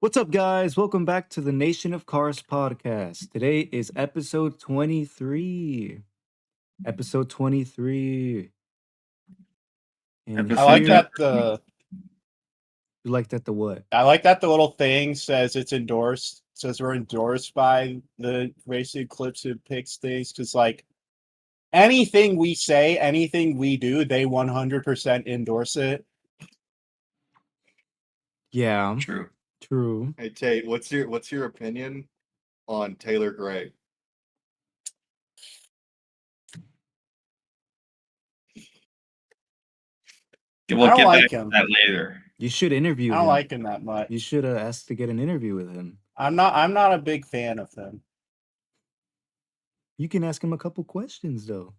What's up, guys? Welcome back to the Nation of Cars podcast. Today is episode 23. Episode 23. And I like here, that the you like that the what? I like that the little thing says it's endorsed. Says we're endorsed by the Racing Clips and Picks things because anything we say, anything we do, they 100% endorse it. Yeah, True. true. Hey Tate, what's your opinion on Taylor Gray? We'll I don't get like back him. to that later. You should interview I him. don't like him that much. You should have asked to get an interview with him. I'm not a big fan of him. You can ask him a couple questions, though.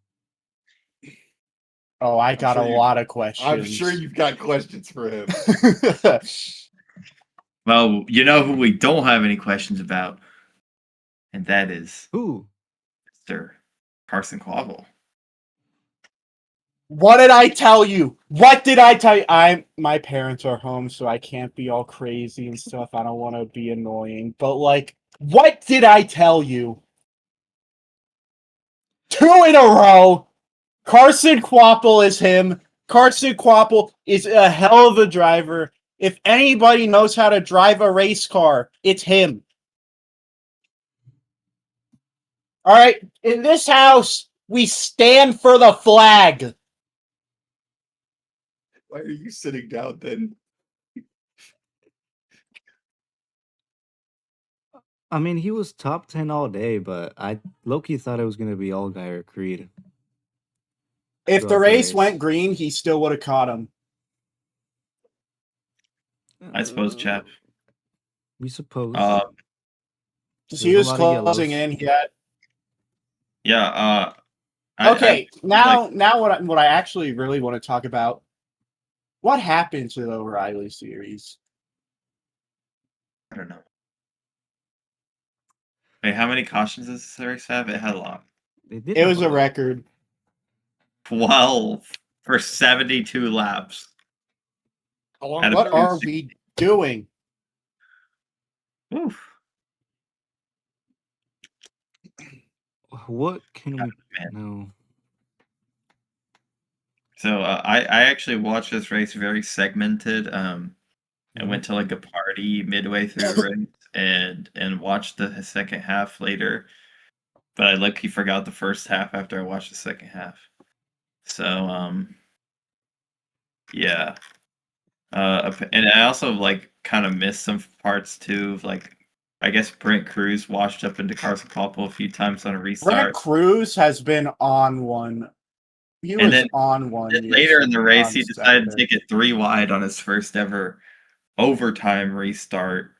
Oh, I got sure a you- lot of questions. I'm sure you've got questions for him. Well, you know who we don't have any questions about, and that is Who? Mr. Carson Quavel. What did I tell you? What did I tell you? My parents are home, so I can't be all crazy and stuff. I don't want to be annoying. But what did I tell you? 2 in a row. Carson Quapple is him. Carson Quapple is a hell of a driver. If anybody knows how to drive a race car, it's him. All right, in this house, we stand for the flag. Why are you sitting down then? I mean, he was top 10 all day, but I low-key thought it was going to be Allgaier or Creed. If the throughout race went green, he still would have caught him. I suppose, chap. We suppose. Because There's he a was lot of closing yellows. in. He had Yeah. Okay, now what I actually really want to talk about, what happened to the O'Reilly series? I don't know. Wait, how many cautions does this race have? It had a lot. It It was a record. 12 for 72 laps. How long? Out of What are 60. we doing? Oof. What can we man. know? So I actually watched this race very segmented. I went to like a party midway through the race and watched the second half later. But I luckily forgot the first half after I watched the second half. So yeah. And I also kind of missed some parts too. I guess Brent Cruz washed up into Carson Popple a few times on a restart. Brent Cruz has been on one. He And was then- on one. Then later in the race, on he decided to Saturday. take it 3 wide on his first ever overtime restart.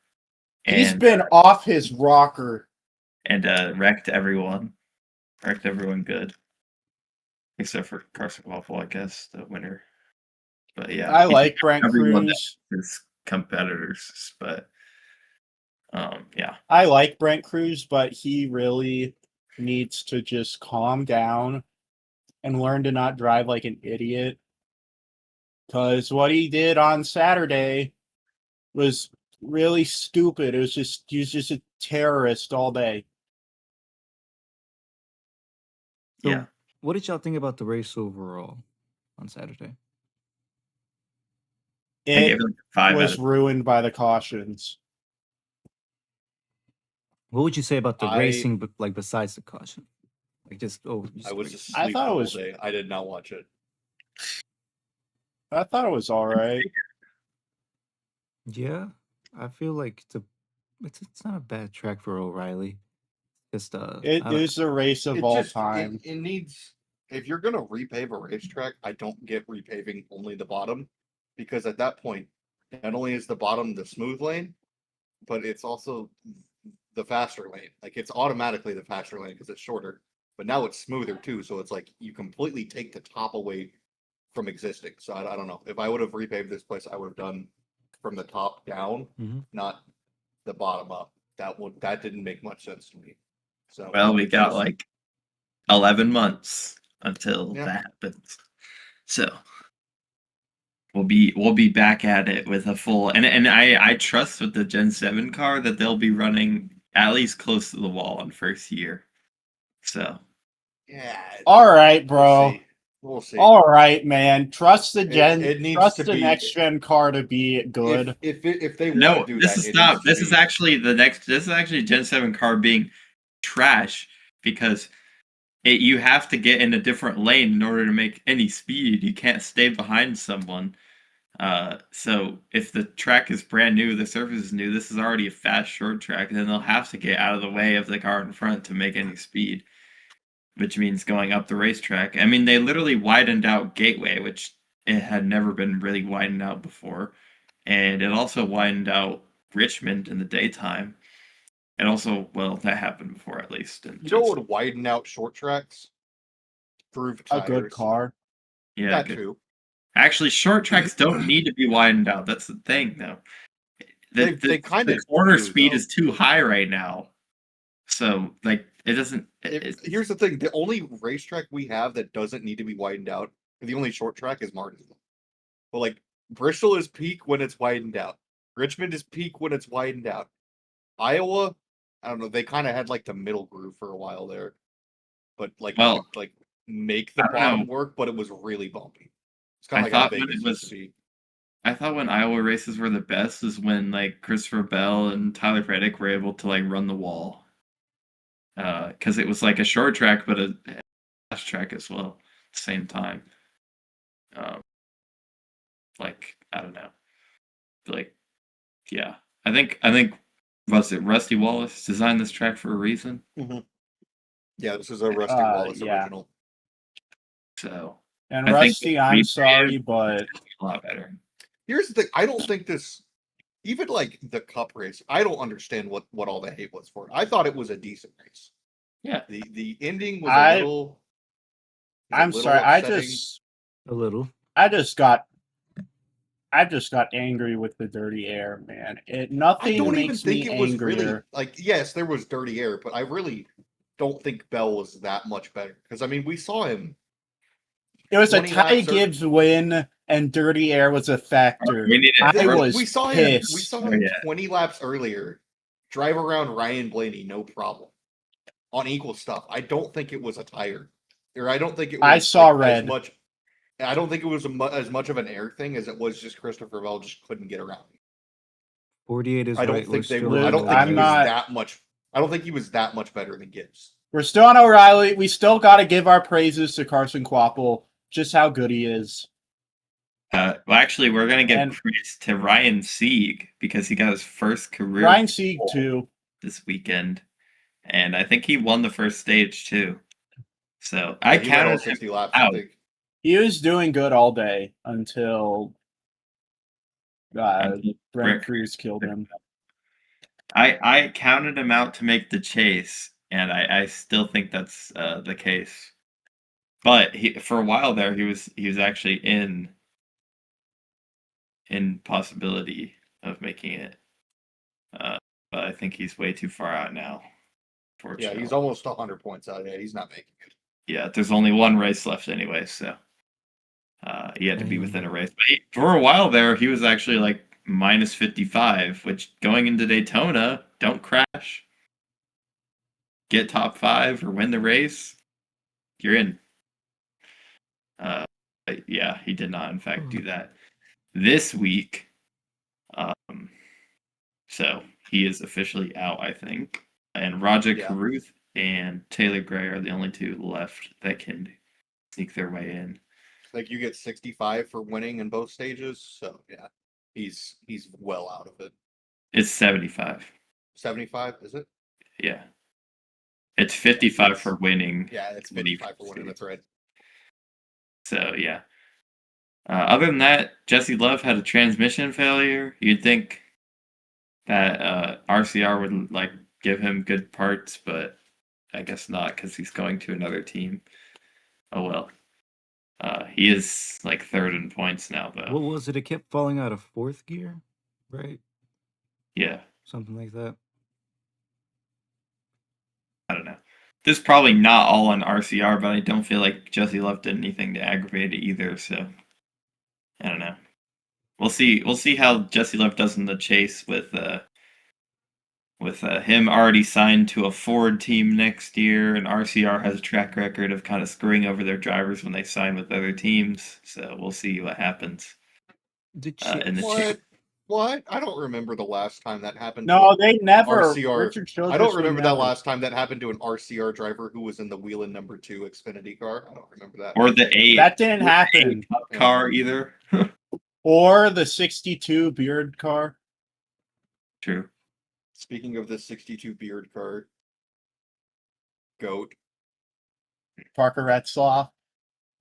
He's And been off his rocker. wrecked everyone. Wrecked everyone good. Except for Carson Waffle, I guess, the winner. But yeah. I he like took Brent everyone Cruz. down, his competitors. But yeah. I like Brent Cruz, but he really needs to just calm down and learn to not drive like an idiot. Because what he did on Saturday was really stupid. He was just a terrorist all day. So, Yeah. what did y'all think about the race overall on Saturday? I gave It it 5 out was of ruined by the cautions. What would you say about the I- racing, but like besides the caution? I was asleep I thought it the whole was- day. I did not watch it. I thought it was all right. Yeah, I feel like it's not a bad track for O'Reilly. Just It I don't- is the race of all time. It needs. If you're gonna repave a racetrack, I don't get repaving only the bottom, because at that point, not only is the bottom the smooth lane, but it's also the faster lane. Like, it's automatically the faster lane because it's shorter. But now it's smoother too, so it's like you completely take the top away from existing. So I don't know. If I would have repaved this place, I would have done from the top down, Mhm. not the bottom up. That didn't make much sense to me. So Well, we it's got just- like 11 months until Yeah. that happens. So we'll be back at it with a full and I trust with the Gen 7 car that they'll be running at least close to the wall on first year. So Yeah. All right, bro. We'll see. We'll see. All right, man. Trust the It needs trust to the be- next gen car to be good. If they want no, to do this that, is it not. needs to This is be- actually this is actually Gen 7 car being trash because you have to get in a different lane in order to make any speed. You can't stay behind someone. So if the track is brand new, the surface is new, this is already a fast short track, then they'll have to get out of the way of the car in front to make any speed, which means going up the racetrack. I mean, they literally widened out Gateway, which it had never been really widened out before, and it also widened out Richmond in the daytime. And also, well, that happened before at least. You know what would widen out short tracks? Groove A tires. good car. Yeah, That good. too. Actually, short tracks don't need to be widened out. That's the thing, though. They kind The of corner do, speed though. is too high right now, so like it doesn't. Here's the thing: the only racetrack we have that doesn't need to be widened out, the only short track is Martinsville. But like Bristol is peak when it's widened out. Richmond is peak when it's widened out. Iowa, I don't know. They kind of had like the middle groove for a while there, but like you Well, could, like make the I don't bottom know. work, but it was really bumpy. It's kind I of like thought how when Vegas it used was, to be. I thought when Iowa races were the best is when like Christopher Bell and Tyler Reddick were able to like run the wall, because it was like a short track but a fast track as well at the same time. Like I don't know, like yeah, I think was it Rusty Wallace designed this track for a reason? Yeah, this is a Rusty Wallace yeah. original. So And I think Rusty, the I'm rebrand sorry, is but a lot better. Here's the thing: I don't think this, even like the Cup race, I don't understand what all the hate was for. I thought it was a decent race. Yeah, The ending was I- a little. I'm sorry. upsetting. A little. I just got angry with the dirty air, man. I Nothing don't even makes think me it was angrier. really like. Yes, there was dirty air, but I really don't think Bell was that much better. Because I mean, we saw him. It was a 20 Ty laps Gibbs win, and dirty air was a factor. we need I it. was we saw pissed. him. We saw Oh, him yeah. 20 laps earlier, drive around Ryan Blaney, no problem, on equal stuff. I don't think it was a tire, or I don't think it was. I saw like, red. as much. I don't think it was as much of an air thing as it was just Christopher Bell just couldn't get around. 48 is I don't right. think they still were. I on don't think O'Reilly. he I'm was not- that much. I don't think he was that much better than Gibbs. We're still on O'Reilly. We still got to give our praises to Carson Quapple, just how good he is. Well, actually, we're gonna give And- praise to Ryan Sieg because he got his first career Ryan Sieg pole too. this weekend, and I think he won the first stage too. So Yeah, I he ran all counted him 60 laps. I out. think. He was doing good all day until Until Brent Brent Cruz killed him. I counted him out to make the chase, and I still think that's the case. But for a while there, he was actually in possibility of making it. But I think he's way too far out now. Yeah, he's almost 100 points out. Yeah, he's not making it. Yeah, there's only one race left anyway, so he had to be Dang. within a race. But for a while there, he was actually like minus 55, which going into Daytona, don't crash, get top 5 or win the race, you're in. But yeah, he did not, in fact, do that this week. So he is officially out, I think. And Roger Yeah. Carruth and Taylor Gray are the only two left that can sneak their way in. Like you get 65 for winning in both stages. So yeah, he's well out of it. It's 75. 75 is it? Yeah. It's 55 for winning. Yeah, it's when he 55 for winning. That's right. So yeah. Other than that, Jesse Love had a transmission failure. You'd think that RCR would like give him good parts, but I guess not because he's going to another team. Oh well. He is like third in points now, though. What was it? It kept falling out of fourth gear, right? Yeah, Something like that. I don't know. This is probably not all on RCR, but I don't feel like Jesse Love did anything to aggravate it either. So I don't know. we'll see. We'll see how Jesse Love does in the chase with him already signed to a Ford team next year, and RCR has a track record of kind of screwing over their drivers when they sign with other teams. So we'll see what happens The in the chase. chase. What? I don't remember the last time that happened. No, to they never. RCR. Richard Childress I don't would remember that never. last time that happened to an RCR driver who was in the Wheeling number 2 Xfinity car. I don't remember that. Or the eight. That didn't happen. Car either. Or the 62 Beard car. True. Speaking of the 62 Beard car, GOAT. Parker Retzlaff.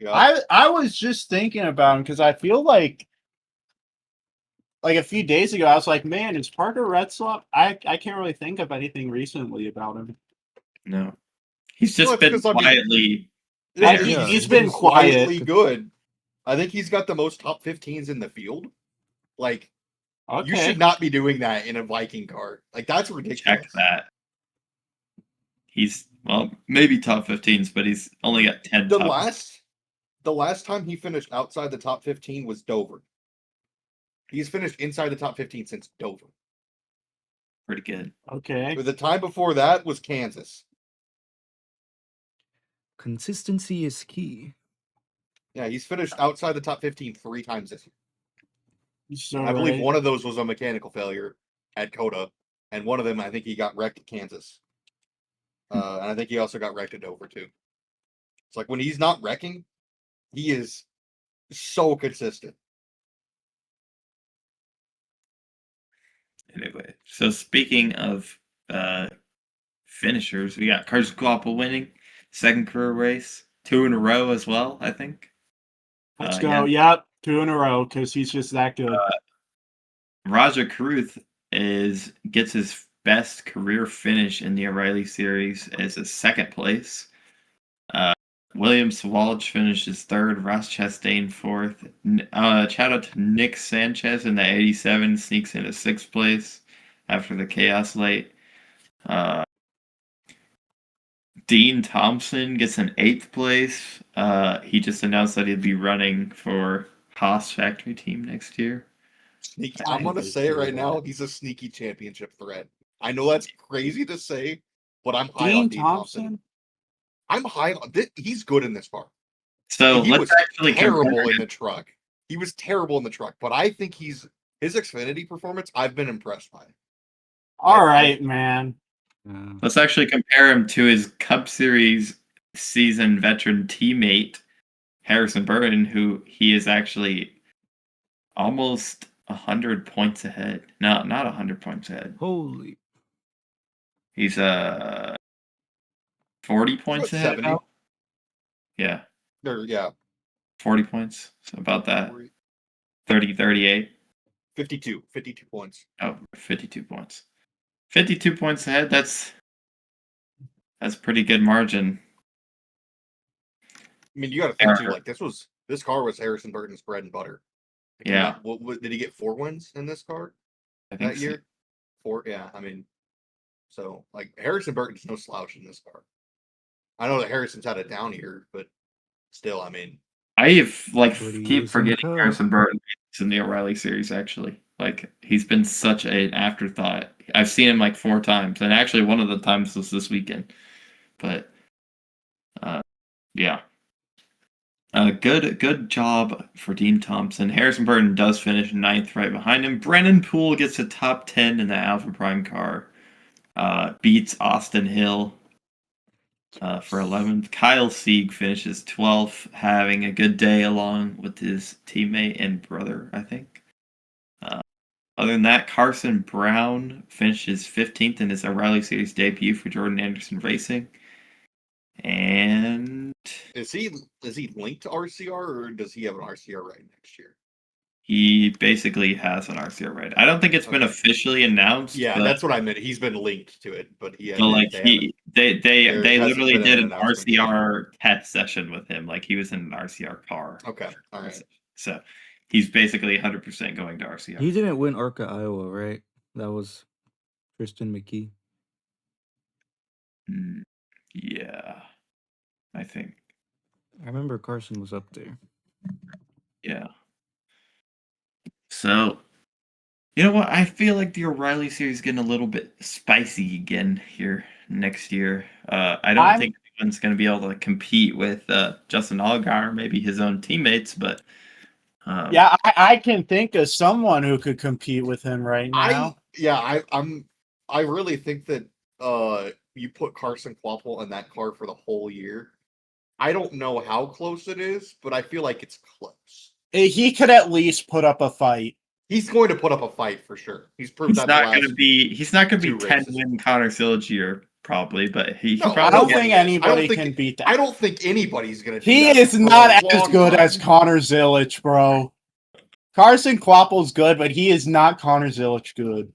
Yeah. I was just thinking about him because I feel like a few days ago I was like, man, is Parker Retzlaff? I can't really think of anything recently about him. No. He's just Well, it's been 'cause, I mean, quietly. Yeah. He's been quiet. quietly good. I think he's got the most top 15s in the field. Like, Okay. you should not be doing that in a Viking car. Like, that's ridiculous. Check that. He's, well, maybe top 15s, but he's only got 10 The top. The last time he finished outside the top 15 was Dover. He's finished inside the top 15 since Dover. Pretty good. Okay. But the time before that was Kansas. Consistency is key. Yeah, he's finished outside the top 15 3 times this year. So, I believe one of those was a mechanical failure at Coda, and one of them I think he got wrecked at Kansas. And I think he also got wrecked at Dover too. It's like when he's not wrecking, he is so consistent. Anyway, so speaking of finishers, we got Carson Guapa winning second career race, 2 in a row as well, I think. Let's go. Yeah. Yep, 2 in a row because he's just that good. Raja Karuth gets his best career finish in the O'Reilly Series as a second place. William Sawalch finishes third. Ross Chastain fourth. Shout out to Nick Sanchez in the 87, sneaks into sixth place after the chaos late. Dean Thompson gets an 8th place. He just announced that he'd be running for Haas factory team next year. Sneaky. I'm gonna say it right now. He's a sneaky championship threat. I know that's crazy to say, but I'm high on Dean Thompson. I'm high on. He's good in this car. So he let's was actually terrible in the truck. He was terrible in the truck, but I think his Xfinity performance. I've been impressed by. All right, man. Let's actually compare him to his Cup Series season veteran teammate, Harrison Burton, who he is actually almost 100 points ahead. No, not 100 points ahead. Holy. He's 40 points ahead 70. now. Yeah. Yeah. 40 points. So about that. 40. 30, 38. 52 points. Oh, 52 points. 52 points ahead. That's pretty good margin. I mean, you got to think too. Like this car was Harrison Burton's bread and butter. Like, Yeah. What did he get 4 wins in this car? I think that year? 4. Yeah. I mean, so like Harrison Burton's no slouch in this car. I know that Harrison's had a down year, but still, I mean, I keep is forgetting in Harrison Burton in the O'Reilly Series. Actually, like he's been such an afterthought. I've seen him like 4 times, and actually one of the times was this weekend. But yeah, good job for Dean Thompson. Harrison Burton does finish 9th, right behind him. Brennan Poole gets a top 10 in the Alpha Prime car. Beats Austin Hill for 11th. Kyle Sieg finishes 12th, having a good day along with his teammate and brother, I think. Other than that, Carson Brown finishes 15th in his O'Reilly Series debut for Jordan Anderson Racing. And is he linked to RCR or does he have an RCR ride next year? he basically has an RCR ride. I don't think it's been officially announced. Yeah, that's what I meant. He's been linked to it, but he. So like they literally did an announcement. RCR test session with him. Like he was in an RCR car. Okay, all right. So he's basically 100% going to RCR. He didn't win ARCA Iowa, right? That was Tristan McKee. Yeah, I think. I remember Carson was up there. Yeah. So, you know what? I feel like the O'Reilly series is getting a little bit spicy again here next year. I don't think anyone's going to be able to compete with Justin Allgaier, maybe his own teammates, but Yeah, I can think of someone who could compete with him right now. I really think that you put Carson Kvapil in that car for the whole year. I don't know how close it is, but I feel like it's close. He could at least put up a fight. He's going to put up a fight for sure. He's proved he's that not going to be 10 races. win Connor Silage year probably, but he No, probably I don't get think it. anybody can beat that. I don't think anybody's going to. He is not as good as Connor Zilic, bro. Carson Kvapil's good, but he is not Connor Zilic good.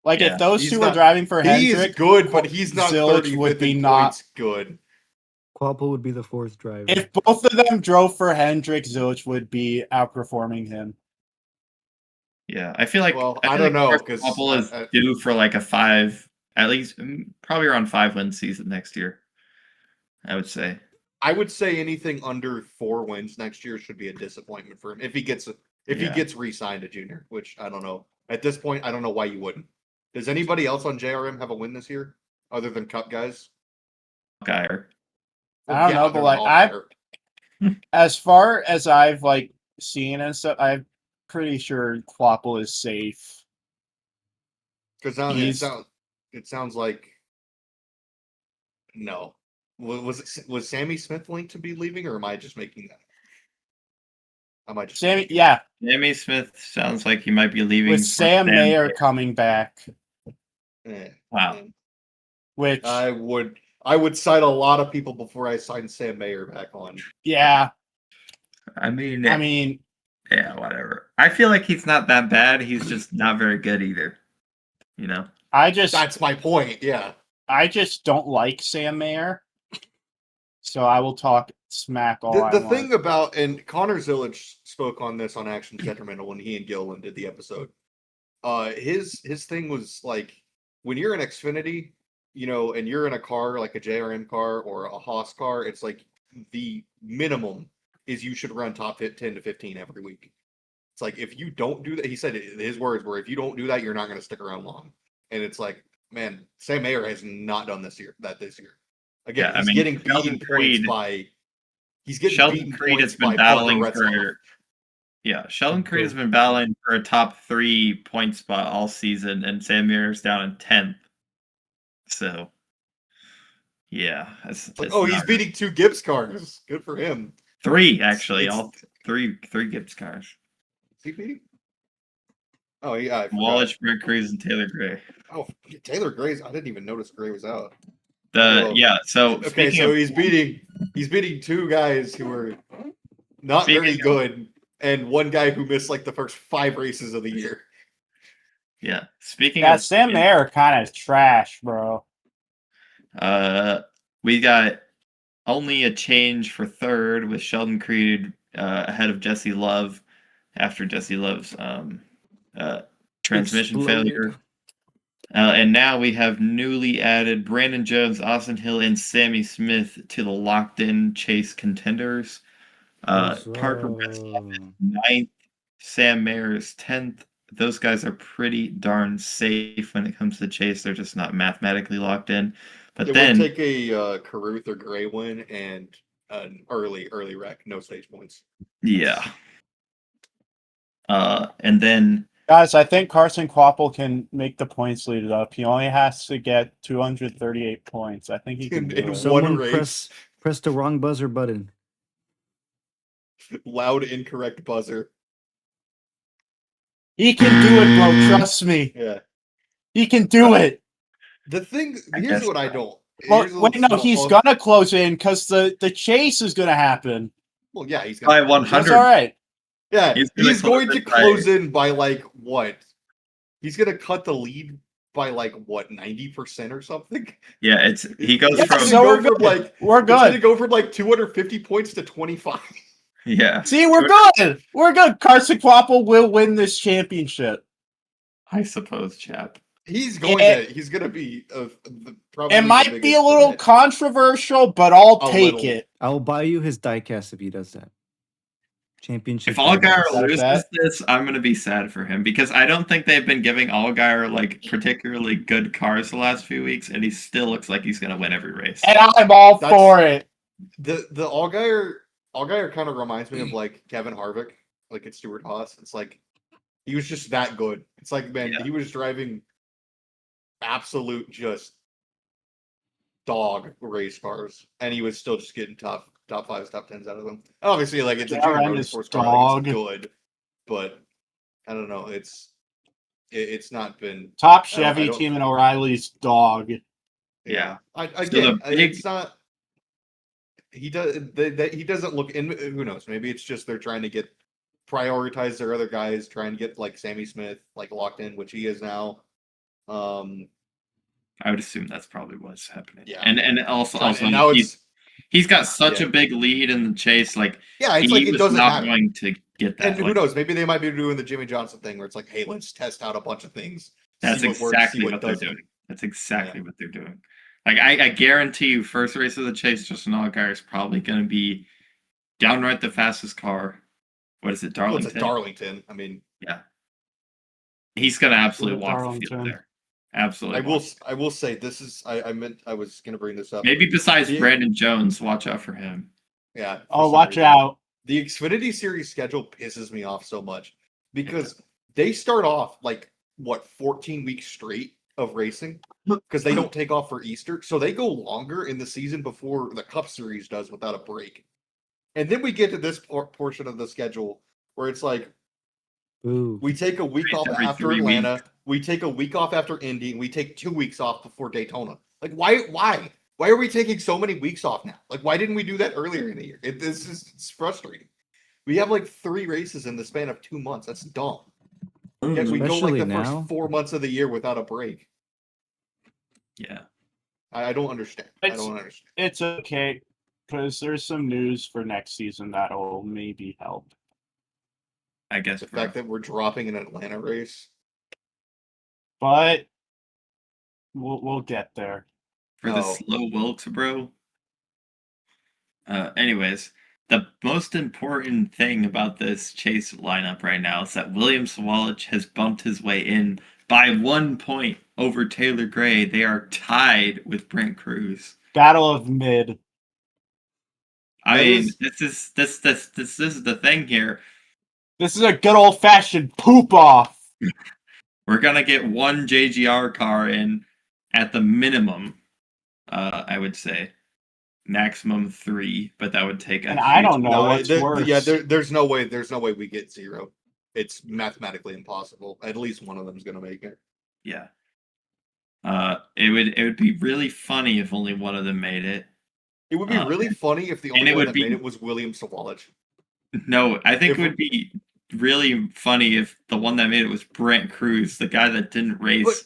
Like Yeah, if those he's two were not- driving for He Hendrick, is good, but he's not Zilic 35th would be in not. points good. Kvapil would be the fourth driver. If both of them drove for Hendrick, Zilic would be outperforming him. Yeah, I feel like I don't know, Carson 'cause Kvapil is due for like a 5, at least probably around 5-win season next year. I would say. I would say anything under 4 wins next year should be a disappointment for him if he gets re-signed to junior, which I don't know. At this point, I don't know why you wouldn't. Does anybody else on JRM have a win this year other than Cup guys? Allgaier. I don't know, but like as far as I've like seen and stuff, I'm pretty sure Kvapil is safe. Because it sounds like no. Was Sammy Smith linked to be leaving, or am I just making that? Sammy Smith sounds like he might be leaving with Sam Mayer coming back. Wow. Which I would cite a lot of people before I signed Sam Mayer back on. Yeah. I mean, yeah, whatever. I feel like he's not that bad. He's just not very good either. You know? That's my point, yeah. I just don't like Sam Mayer. So I will talk smack all I want. The thing about, and Connor Zilic spoke on this on Action Detrimental when he and Gilliland did the episode. His thing was like, when you're in Xfinity, you know, and you're in a car like a JRM car or a Haas car, it's like the minimum is you should run top 10 to 15 every week. It's like, if you don't do that, he said his words were, if you don't do that, you're not going to stick around long. And it's like, man, Sam Mayer has not done this year. Again, he's getting beaten points by. Sheldon Creed has been battling for. Yeah, Sheldon Creed has been battling for a top 3 point spot all season, and Sam Mayer's down in 10th. So, yeah, he's beating 2 Gibbs cars. Good for him. 3 actually, all three Gibbs cars. Is he beating? Oh yeah, Walsh, Brent Cruz, and Taylor Gray. Oh, Taylor Gray's. I didn't even notice Gray was out. So he's beating 2 guys who were not very good, and 1 guy who missed like the first 5 races of the year. Yeah. Sam Mayer kind of trash, bro. We got only a change for 3rd with Sheldon Creed ahead of Jesse Love after Jesse Love's transmission failure. And now we have newly added Brandon Jones, Austin Hill, and Sammy Smith to the locked-in chase contenders. Parker Retzlaff is 9th, Sam Mayer is 10th. Those guys are pretty darn safe when it comes to chase. They're just not mathematically locked in. But then would take a Carruth or Gray win and an early wreck, no stage points. Yeah. And then guys, I think Carson Kvapil can make the points lead up. He only has to get 238 points. I think he can do it. Someone press the wrong buzzer button. Loud incorrect buzzer. He can do it, bro. Trust me. Yeah. He can do it. The thing, here's what I don't. He's gonna close in because the chase is gonna happen. Well, yeah, he's gonna by 100. That's all right. Yeah, he's going to close in by like what? He's gonna cut the lead by like what, 90% or something? Yeah, he goes from we're good. We're good. It's gonna go from like 250 points to 25. Yeah. See, we're good. We're good. Carson Kvapil will win this championship. I suppose, chap. He's gonna be probably. It might be a little controversial, but I'll take it. I'll buy you his diecast if he does that. championship. If Allgaier Is that a loses bet? this, I'm gonna be sad for him because I don't think they've been giving Allgaier like particularly good cars the last few weeks, and he still looks like he's gonna win every race. And I'm all That's- for it. The Allgaier kind of reminds me of like Kevin Harvick, like at Stewart Haas. It's like he was just that good. It's like, man, Yeah. he was driving absolute just dog race cars, and he was still just getting top fives, top tens out of them. Obviously, like it's a junior Horrendous motorsports car, like, dog. it's good, but I don't know. It's not been Top I Chevy don't- team and O'Reilly's dog. Yeah. Again, big- it's not. He does. He doesn't look. In who knows? Maybe it's just they're trying to prioritize their other guys, trying to get like Sammy Smith like locked in, which he is now. I would assume that's probably what's happening. Yeah. And also and now he's got such Yeah. a big lead in the chase. Like it's he like it was doesn't not matter. going to get that. And who like, knows? Maybe they might be doing the Jimmy Johnson thing where it's like, hey, let's test out a bunch of things. That's see what works, exactly see what they're doesn't. doing. That's exactly what they're doing. Like I guarantee you, first race of the chase, Justin Allgaier is probably going to be downright the fastest car. What is it, Well, Darlington? it's a Darlington. I mean, He's going to absolutely Yeah, walk the field Darlington. there. Absolutely. I will say this is. I was going to bring this up. Maybe besides The- Brandon Jones, watch out for him. Yeah. for Oh, some watch reason. out. The Xfinity Series schedule pisses me off so much because they start off like 14 weeks straight of racing because they don't take off for Easter, so they go longer in the season before the Cup Series does without a break. And then we get to this portion of the schedule where it's like Ooh. we take a week Race off every after 3 Atlanta, weeks. we take a week off after Indy, and we take 2 weeks off before Daytona. Like why? Why are we taking so many weeks off now? Like, why didn't we do that earlier in the year? It's frustrating. We have like 3 races in the span of 2 months. That's dumb. Yet we go like Especially the now. first 4 months of the year without a break. Yeah. I don't understand. I It's- don't understand. It's okay because there's some news for next season that'll maybe help. I guess The fact that we're dropping an Atlanta race. But we'll get there. for the Oh. slow Wilkes, bro. Anyways, the most important thing about this chase lineup right now is that William Sawalich has bumped his way in by 1 point over Taylor Gray. They are tied with Brent Cruz. Battle of mid. I That mean, is- this is the thing here. This is a good old fashioned poop off. We're gonna get one JGR car in at the minimum. I would say maximum 3, but that would take a And I huge- don't know what's worse. Yeah, there's no way we get 0. It's mathematically impossible. At least one of them's gonna make it. Yeah. It would be really funny if only one of them made it. It would be really funny if the only it one would that be- made it was William Sawalich. No, I think If- it would be really funny if the one that made it was Brent Cruz, the guy that didn't race. But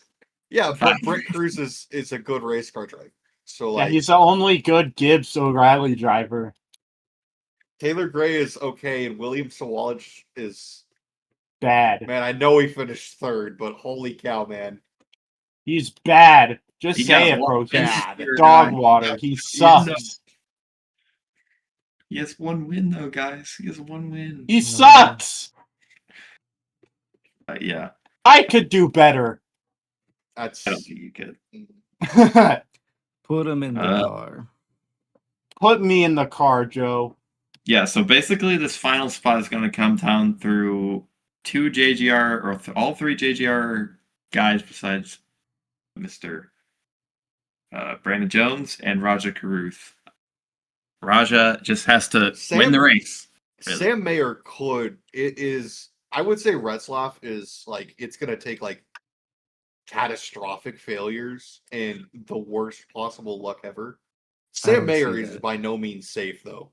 yeah, but Fine. Brent Cruz is a good race car driver. So Yeah, like he's the only good Gibbs O'Reilly driver. Taylor Gray is okay, and William Sawalich is Bad. man. I know he finished 3rd, but holy cow, man! He's bad. Just He say got it, one bro. He's bad. dog guy. water. He sucks. He has 1 win though, guys. He has 1 win. He sucks. Yeah, I could do better. That's I don't think you could. Put him in the car. Put me in the car, Joe. Yeah, so basically this final spot is going to come down through 2 JGR or all 3 JGR guys besides Mr. Brandon Jones and Raja Caruth. Raja just has to win the race. Really. Sam Mayer could. It is. I would say Retzlaff is like it's gonna take like catastrophic failures and the worst possible luck ever. I Sam would Mayer see is that. by no means safe though.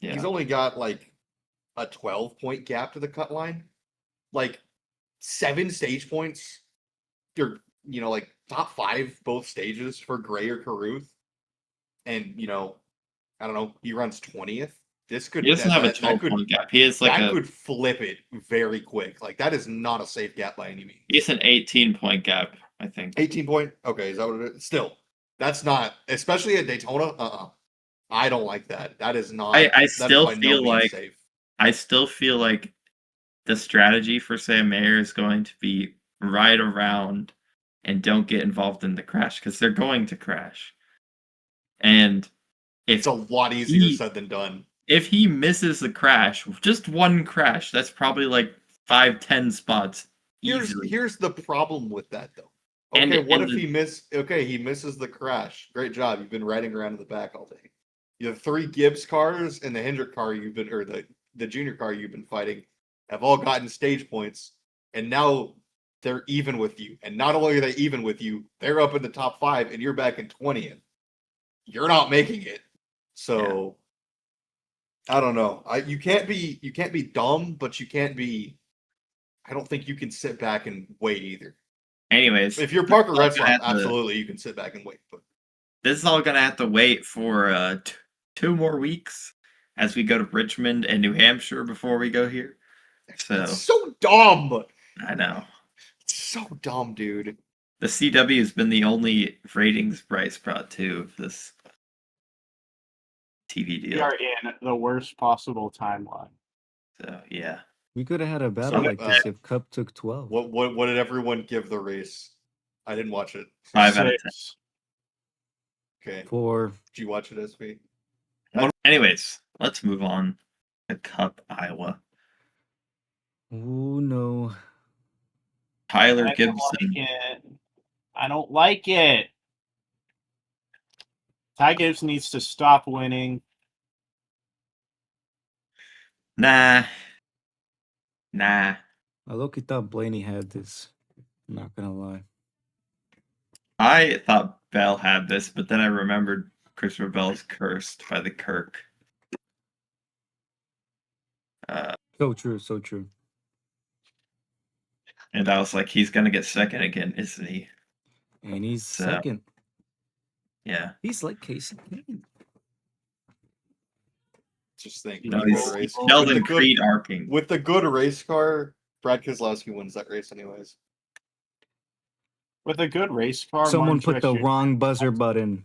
Yeah. He's only got like a 12-point gap to the cut line. Like 7 stage points. You're like top 5 both stages for Gray or Caruth. And I don't know, he runs 20th. This could He doesn't have a that 12-point gap. He is like that could flip it very quick. Like that is not a safe gap by any means. he's an 18-point gap, I think. 18 point. Okay, is that what it is? Still, that's not, especially at Daytona. I don't like that. That is not. I that is still by no feel means like safe. I still feel like the strategy for Sam Mayer is going to be ride around and don't get involved in the crash because they're going to crash. And It's a lot easier said than done. if he misses the crash, just one crash, that's probably like 5-10 spots easily. Here's the problem with that though. And- Okay, what and if he misses the crash? Great job. You've been riding around in the back all day. You have 3 Gibbs cars and the Hendrick car the junior car you've been fighting have all gotten stage points, and now they're even with you. And not only are they even with you, they're up in the top 5 and you're back in 20th. You're not making it. So I don't know. You can't be dumb, but you can't be. I don't think you can sit back and wait either. Anyways, If you're Parker this is all Retzlaff, gonna have to- absolutely you can sit back and wait. But this is all gonna have to wait for 2 more weeks as we go to Richmond and New Hampshire before we go here. So it's so dumb. I know It's so dumb, dude. the CW has been the only ratings Bryce brought to this TV We deal. are in the worst possible timeline. So yeah, We could have had a battle So, like this if Cup took 12. What did everyone give the race? I didn't watch it. 5 out of 10. 6. Okay. 4. Did you watch it, SV? Anyways, let's move on to Cup Iowa. Oh no. Tyler I don't Gibson. like it. I don't like it. Ty Gibbs needs to stop winning. Nah. I low-key thought Blaney had this. I'm not gonna lie. I thought Bell had this, but then I remembered Christopher Bell's cursed by the Kirk. So true, so true. And I was like, he's gonna get second again, isn't he? And he's So- second. Yeah. He's like Casey Kane. Just think. No, with the he's race- Sheldon with the good- Creed arcing. With the good race car, Brad Keselowski wins that race anyways. With a good race car, Someone Martin put the Truex Jr. wrong buzzer button.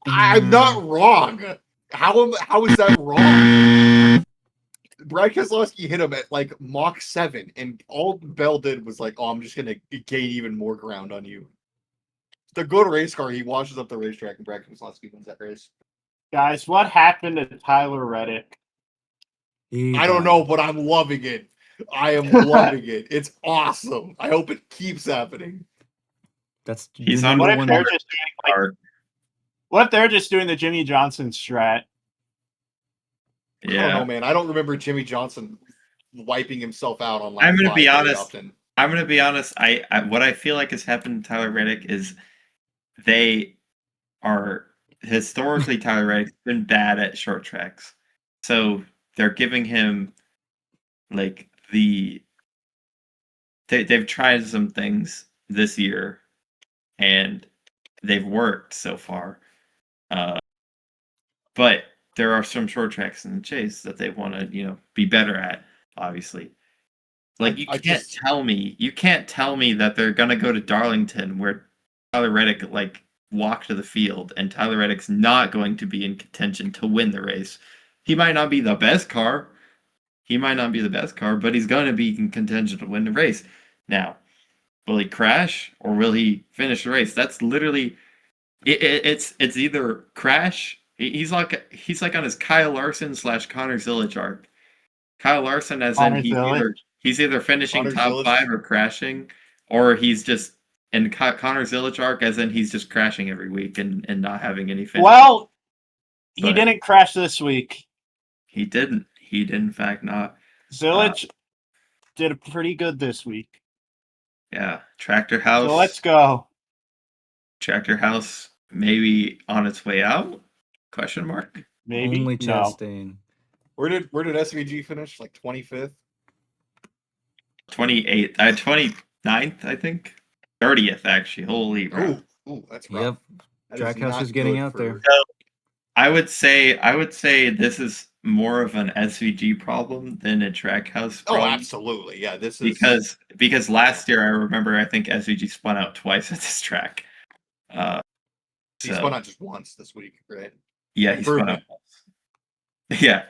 I'm not wrong. How is that wrong? Brad Keselowski hit him at like Mach 7, and all Bell did was like, "Oh, I'm just gonna gain even more ground on you." The good race car, he washes up the racetrack, and Brad Keselowski wins that race. Guys, what happened to Tyler Reddick? I don't know, but I'm loving it. I am loving it. It's awesome. I hope it keeps happening. That's He's the on number What if one. they're just doing like, Card. what if they're just doing the Jimmy Johnson strat? I don't know, Yeah. man. I don't remember Jimmy Johnson wiping himself out on lap I'm gonna 5 be very honest. often. I'm gonna be honest. I what I feel like has happened to Tyler Reddick is they are historically Tyler Reddick's been bad at short tracks, so they're giving him like they've tried some things this year, and they've worked so far. But there are some short tracks in the chase that they want to be better at. Obviously, like you can't tell me that they're gonna go to Darlington where Tyler Reddick like walk to the field and Tyler Reddick's not going to be in contention to win the race. He might not be the best car. But he's going to be in contention to win the race. Now, will he crash or will he finish the race? That's literally it's either crash. He's like on his Kyle Larson / Connor Zilic arc. Kyle Larson as Connor in Zilic? he's either finishing Connor top Zilic? 5 or crashing, or he's just in Connor Zilic arc as in he's just crashing every week and not having any finish. Well, he But- didn't crash this week. He didn't. He did in fact not. Zilic did pretty good this week. Yeah, Tractor House. So let's go. Tractor House maybe on its way out? Question mark. Maybe Only no. Chastain. Where did SVG finish? Like 25th? 28th, 29th, I think. 30th actually. Holy crap. Ooh, that's rough. Yep. That Trackhouse not is getting good out there. I would say this is more of an SVG problem than a Trackhouse Oh, problem. absolutely. Yeah, this is Because last year I remember I think SVG spun out twice at this track. he So- spun out just once this week, right? Yeah, he spun out Improvement. once. Yeah.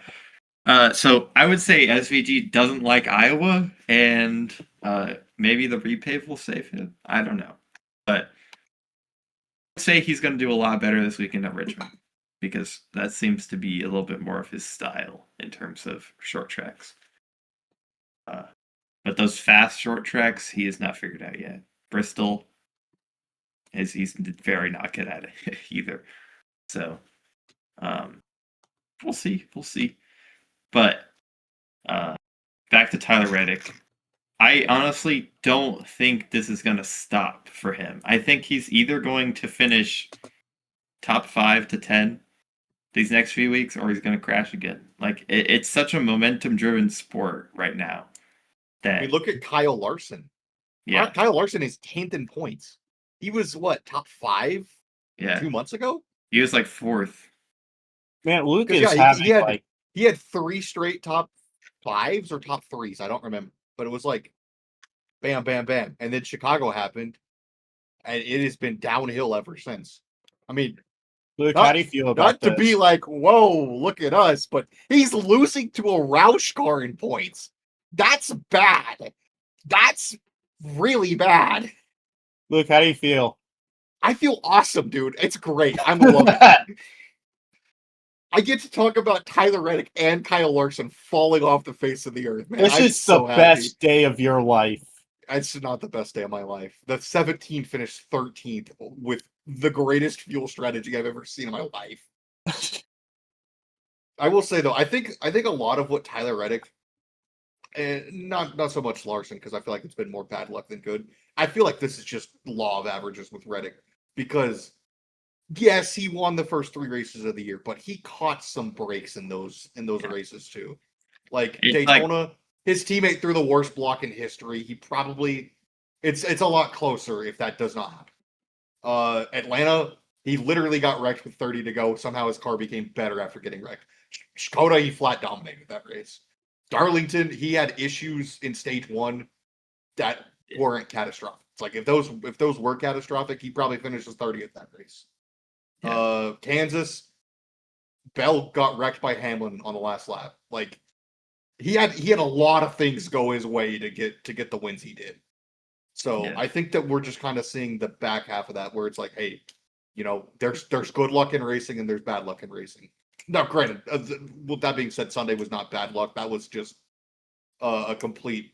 So I would say SVG doesn't like Iowa, and maybe the repave will save him. I don't know, but I'd say he's going to do a lot better this weekend at Richmond because that seems to be a little bit more of his style in terms of short tracks. But those fast short tracks, he has not figured out yet. Bristol, he's very not good at it either. So we'll see. But back to Tyler Reddick. I honestly don't think this is going to stop for him. I think he's either going to finish top 5 to 10 these next few weeks, or he's going to crash again. Like it's such a momentum-driven sport right now. That We look at Kyle Larson. yeah, Kyle Larson is 10th in points. He was what, top 5 yeah, 2 months ago? he was like 4th. Man, Luke 'Cause, is yeah, having he had 3 straight top 5s or top 3s. I don't remember, but it was like bam, bam, bam, and then Chicago happened, and it has been downhill ever since. I mean, Luke, how do you feel about not to this? be like, whoa, look at us, but he's losing to a Roush car in points. That's bad. That's really bad. Luke, how do you feel? I feel awesome, dude. It's great. I'm loving it. I get to talk about Tyler Reddick and Kyle Larson falling off the face of the earth, man. This I'm is so the happy. best day of your life. It's not the best day of my life. The 17 finished 13th with the greatest fuel strategy I've ever seen in my life. I will say though, I think a lot of what Tyler Reddick, and not so much Larson, because I feel like it's been more bad luck than good. I feel like this is just law of averages with Reddick, because yes, he won the first 3 races of the year, but he caught some breaks in those races too. Like It's Daytona, his teammate threw the worst block in history. He probably it's a lot closer if that does not happen. Atlanta, he literally got wrecked with 30 to go. Somehow his car became better after getting wrecked. Skoda, he flat dominated that race. Darlington, he had issues in stage 1 that weren't catastrophic. It's like if those were catastrophic, he probably finishes 30th that race. Yeah. Kansas, Bell got wrecked by Hamlin on the last lap. Like he had a lot of things go his way to get the wins he did. So Yeah. I think that we're just kind of seeing the back half of that, where it's like, hey, there's good luck in racing and there's bad luck in racing. Now, granted, with that being said, Sunday was not bad luck. That was just a complete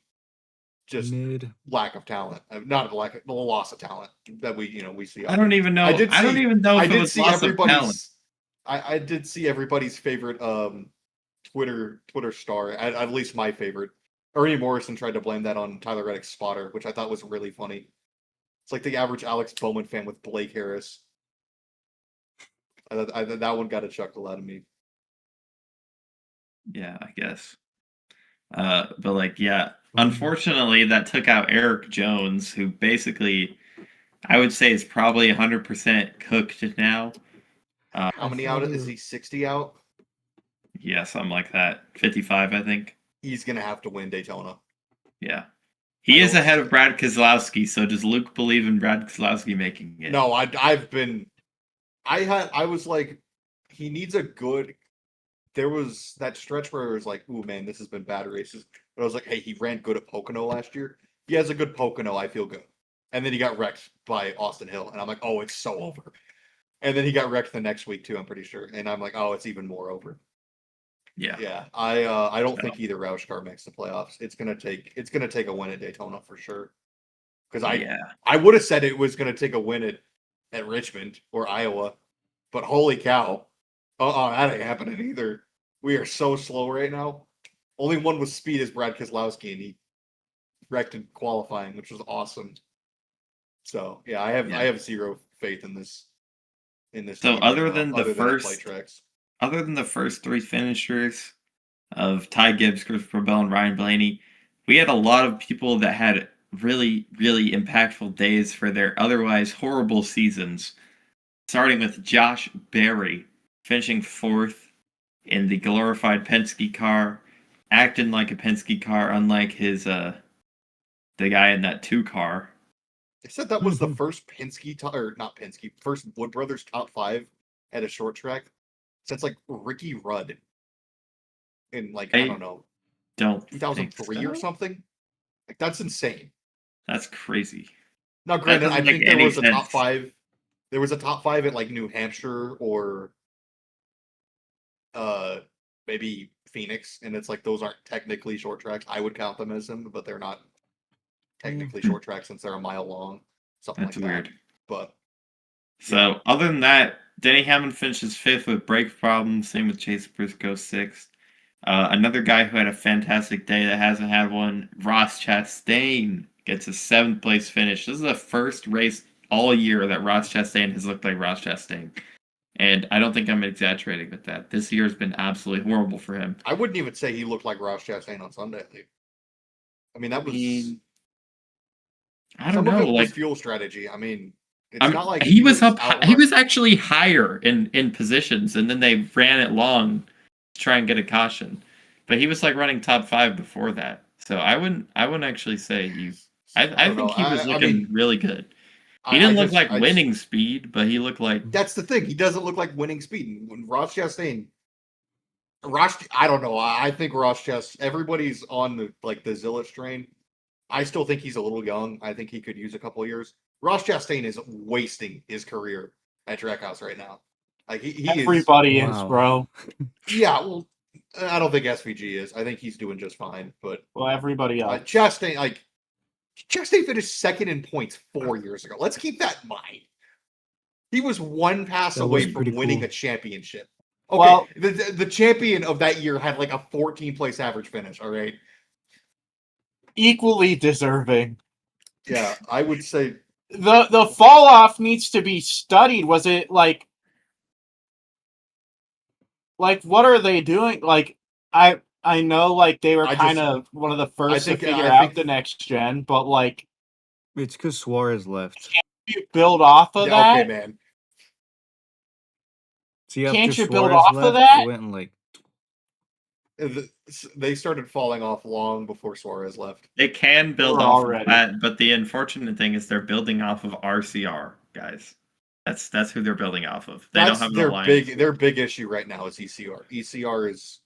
just Mid. lack of talent, not a lack of, a loss of talent that we see. I don't even know. I don't even know if it was loss of talent. I did see everybody's favorite Twitter star, at least my favorite. Ernie Morrison tried to blame that on Tyler Reddick's spotter, which I thought was really funny. It's like the average Alex Bowman fan with Blake Harris. That one got a chuckle out of me. Yeah, I guess. But like, yeah, unfortunately, that took out Eric Jones, who basically, I would say, is probably 100% cooked now. How many out is he? 60 out? Yeah, something like that. 55, I think. He's gonna have to win Daytona. Yeah. He is ahead of Brad Keselowski, so does Luke believe in Brad Keselowski making it? No, I was like, he needs a good. There was that stretch where it was like, ooh man, this has been bad races. But I was like, hey, he ran good at Pocono last year. He has a good Pocono, I feel good. And then he got wrecked by Austin Hill, and I'm like, oh, it's so over. And then he got wrecked the next week too, I'm pretty sure. And I'm like, oh, it's even more over. Yeah. Yeah. I don't think either Roush car makes the playoffs. It's gonna take a win at Daytona for sure. Because I would have said it was gonna take a win at Richmond or Iowa, but holy cow. That ain't happening either. We are so slow right now. Only one with speed is Brad Keselowski, and he wrecked in qualifying, which was awesome. So yeah, I have zero faith in this. So team other right than now, the other than at first, play tracks. other than the first 3 finishers of Ty Gibbs, Christopher Bell, and Ryan Blaney, we had a lot of people that had really, really impactful days for their otherwise horrible seasons. Starting with Josh Berry, finishing 4th in the glorified Penske car, acting like a Penske car, unlike his the guy in that 2 car. They said that was the first first Wood Brothers top 5 at a short track since like Ricky Rudd. in like I don't know Don't 2003 think or so. something. Like that's insane. That's crazy. Now, That granted, I doesn't make think there any was a top sense. 5. There was a top 5 at like New Hampshire or maybe Phoenix, and it's like those aren't technically short tracks. I would count them as them, but they're not technically short tracks since they're a mile long, something That's like weird. that. But So other than that, Denny Hamlin finishes 5th with brake problems. Same with Chase Briscoe 6th. Another guy who had a fantastic day that hasn't had one, Ross Chastain, gets a 7th place finish. This is the first race all year that Ross Chastain has looked like Ross Chastain. And I don't think I'm exaggerating with that. This year has been absolutely horrible for him. I wouldn't even say he looked like Ross Chastain on Sunday. I mean, that was I don't some know. of it was Like fuel strategy. I mean, it's not like he was up. out He was actually higher in positions, and then they ran it long to try and get a caution. But he was like running top 5 before that. So I wouldn't actually say he. I don't think know. he was looking mean, really good. He didn't look like I winning speed, but he looked like that's the thing. He doesn't look like winning speed. When Ross Chastain, I don't know. I think Ross Chastain. Everybody's on the Zillich train. I still think he's a little young. I think he could use a couple of years. Ross Chastain is wasting his career at Trackhouse right now. Like he Everybody is, Wow. bro. Yeah, well, I don't think SVG is. I think he's doing just fine. But Well, everybody else. Chastain finished second in points 4 years ago. Let's keep that in mind. He was one pass That away was from pretty winning cool. a championship. Okay, Well- the champion of that year had like a 14 place average finish. All right. Equally deserving. Yeah, I would say The fall off needs to be studied. Was it like what are they doing? Like I know like they were I kind just- of one of the first think- to figure I out think- the next gen, but like It's because Suarez left. you build off of yeah, okay, that. man. See, Can't after you build Suarez off of left, that? it went like They started falling off long before Suarez left. they can build We're off already- of that, but the unfortunate thing is they're building off of RCR, guys. That's who they're building off of. They That's don't have an their alliance. their big issue right now is ECR. ECR is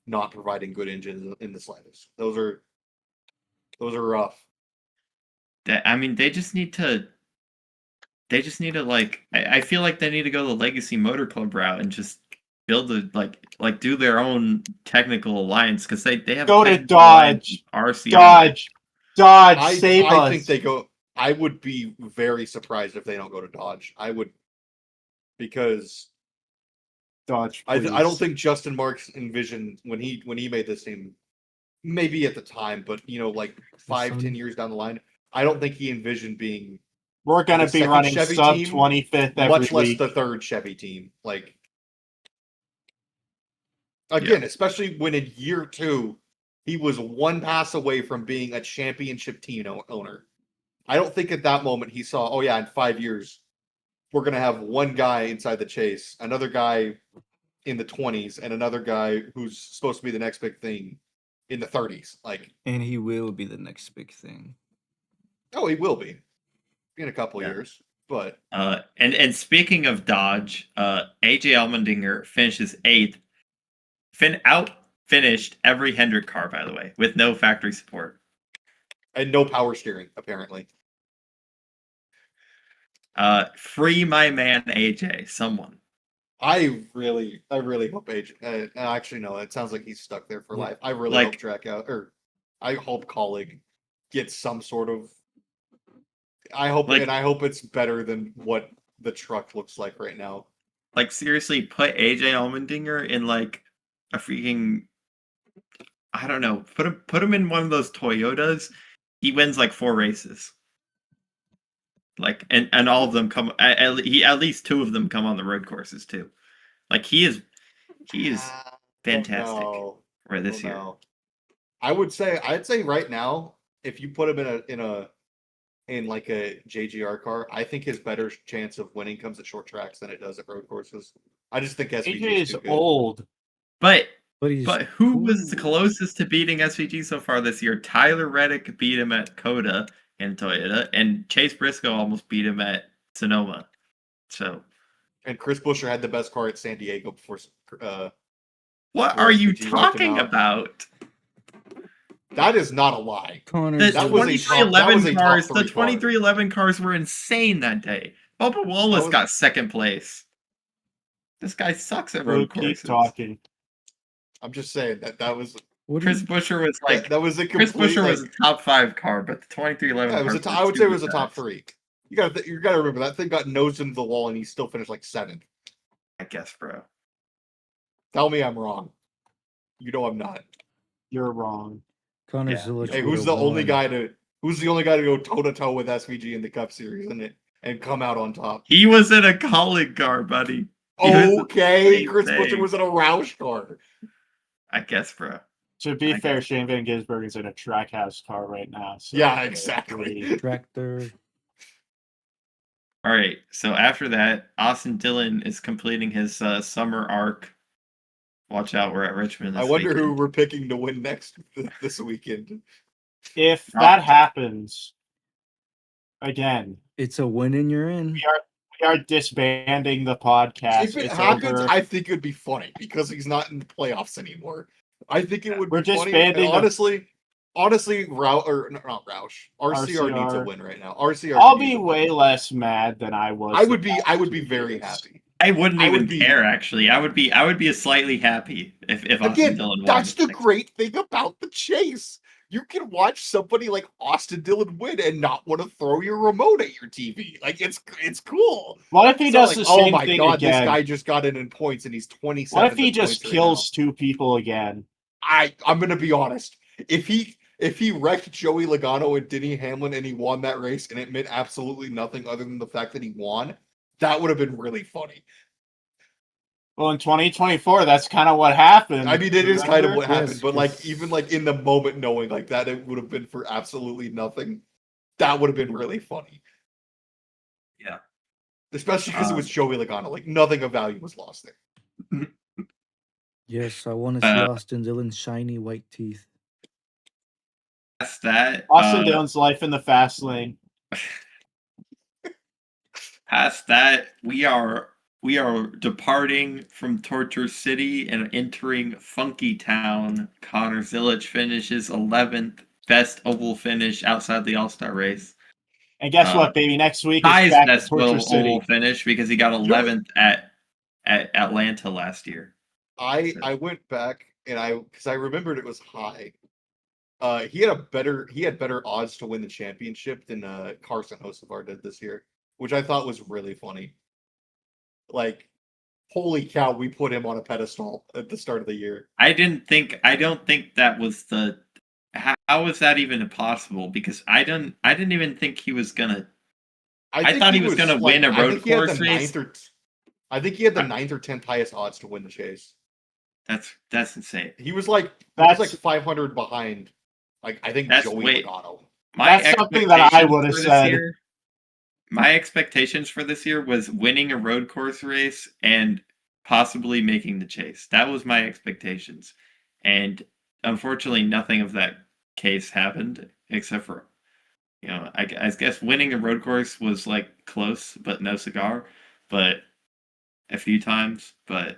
not providing good engines in the slightest. Those are rough. I mean, they just need to. They just need to like. I feel like they need to go the Legacy Motor Club route and just build a like do their own technical alliance because they have Go to technical alliance Dodge. with RCR. Dodge, save I us. think they go. I would be very surprised if they don't go to Dodge. I would, because Dodge. I Please. don't think Justin Marks envisioned when he made this team, maybe at the time, but like 5-10 years down the line, I don't think he envisioned being we're gonna the be second running Chevy sub team, 25th every much less week. the third Chevy team. Like again, especially when in year 2 he was one pass away from being a championship team owner. I don't think at that moment he saw, oh yeah, in 5 years we're gonna have one guy inside the chase, another guy in the 20s, and another guy who's supposed to be the next big thing in the 30s. Like, and he will be the next big thing. oh, he will be in a couple Yeah. years. But And speaking of Dodge, AJ Allmendinger finishes 8th. Finished every Hendrick car, by the way, with no factory support. and no power steering apparently. Free my man AJ, someone. I really hope AJ. Actually, no. It sounds like he's stuck there for Yeah. life. I really Like- hope Trackout, or I hope Colleague gets some sort of. I hope Like- and I hope it's better than what the truck looks like right now. Like seriously, put AJ Allmendinger in like a freaking, I don't know, put him in one of those Toyotas. He wins like 4 races. Like and all of them come at least 2 of them come on the road courses too. Like he is fantastic for this year. I'd say right now, if you put him in like a JGR car, I think his better chance of winning comes at short tracks than it does at road courses. I just think SVG AJ is too good. old. But But who was the closest to beating SVG so far this year? Tyler Reddick beat him at Coda in Toyota, and Chase Briscoe almost beat him at Sonoma. So And Chris Buescher had the best car at San Diego before What For are you SVG to come talking out. about? That is not a lie. Connor The That was a top- 2311 top cars, the three car. 2311 cars were insane that day. Bubba Wallace was- got second place. This guy sucks at We'll road keep courses. talking. I'm just saying that was What do Chris you, Buescher was like that was a Chris complete. Buescher Like, was a top 5 car, but the 2311 yeah, it was car I would say it was a two top times. 3. You gotta remember that thing got nosed into the wall and he still finished like 7th. I guess, bro. Tell me I'm wrong. You know I'm not. You're wrong. Connor Yeah. Zilich Hey, would who's have the only won. guy to go toe to toe with SVG in the Cup Series and come out on top? He was in a Colin car, buddy. He was Okay, same Chris thing. Buescher was in a Roush car. I guess, bro. To be I fair, guess. Shane Van Gisbergen's in a Trackhouse car right now. So Yeah, exactly. Tractor. All right. So after that, Austin Dillon is completing his summer arc. Watch out, we're at Richmond. I This wonder who weekend. we're picking to win next this weekend. If that happens, again, It's a win and you're in. we are disbanding the podcast. If it It's happens, over. I think it'd be funny because he's not in the playoffs anymore. I think it would We're be funny. disbanding And the- honestly, not Roush. RCR needs a RCR. win right now. RCR. I'll needs be a win. way less mad than I was. I the would be past 2 very years. happy. I wouldn't I even would be- care actually. I would be slightly happy if Austin Again, Dillon won. that's the great thing about the chase. You can watch somebody like Austin Dillon win and not want to throw your remote at your TV. Like it's cool. What if he So, does like, the oh same my thing god, again? this guy just got in points and he's 27. What if he just kills 2 people again? I'm gonna be honest. If he wrecked Joey Logano and Denny Hamlin and he won that race and it meant absolutely nothing other than the fact that he won, that would have been really funny. Well, in 2024, that's kind of what happened. I mean, it is kind of what Yes, happened, but like yes. even like in the moment knowing like that it would have been for absolutely nothing, that would have been really funny. Yeah. Especially because it was Joey Logano. Like nothing of value was lost there. Yes, I want to see Austin Dillon's shiny white teeth. That's that. Austin Dillon's life in the fast lane. Past that, we are departing from Torture City and entering Funky Town. Connor Zilich finishes 11th, best oval finish outside the All-Star race. And guess what, baby? Next week Ty's is back to best Torture oval City. finish because he got 11th at Atlanta last year. I went back and because I remembered it was high. He had better odds to win the championship than Carson Hocevar did this year, which I thought was really funny. Like, holy cow, we put him on a pedestal at the start of the year. I don't think that was the. How was that even possible? Because I didn't even think he was gonna. I thought he was gonna win a road course race. I think he had the 9th or 10th highest odds to win the chase. That's insane. He was like 500 behind. Like I think That's Joey Logano. That's something that I would have said. My expectations for this year was winning a road course race and possibly making the chase. That was my expectations. And unfortunately, nothing of that case happened except for, I guess winning a road course was like close, but no cigar, but a few times, but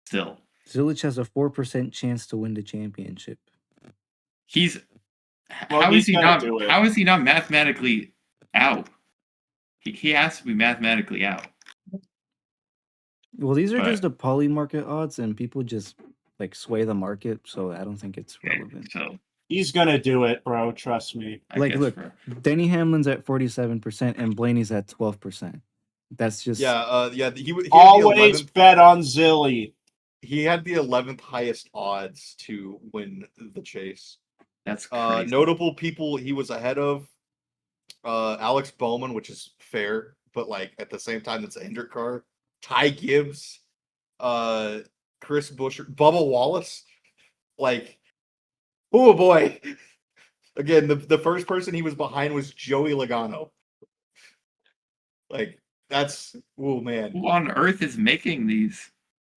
still. Zilich has a 4% chance to win the championship. How is he not mathematically out? He has to be mathematically out. Well, these are just the poly market odds, and people just like sway the market, so I don't think it's relevant. So he's gonna do it, bro. Trust me. Look, Denny Hamlin's at 47% and Blaney's at 12%. That's just He always bet on Zilly. He had the 11th highest odds to win the chase. That's crazy. Notable people he was ahead of. Alex Bowman, which is fair, but like at the same time, it's a Hendrick car. Ty Gibbs, Chris Buescher, Bubba Wallace. Like, oh boy! Again, the first person he was behind was Joey Logano. Like that's man. Who on earth is making these?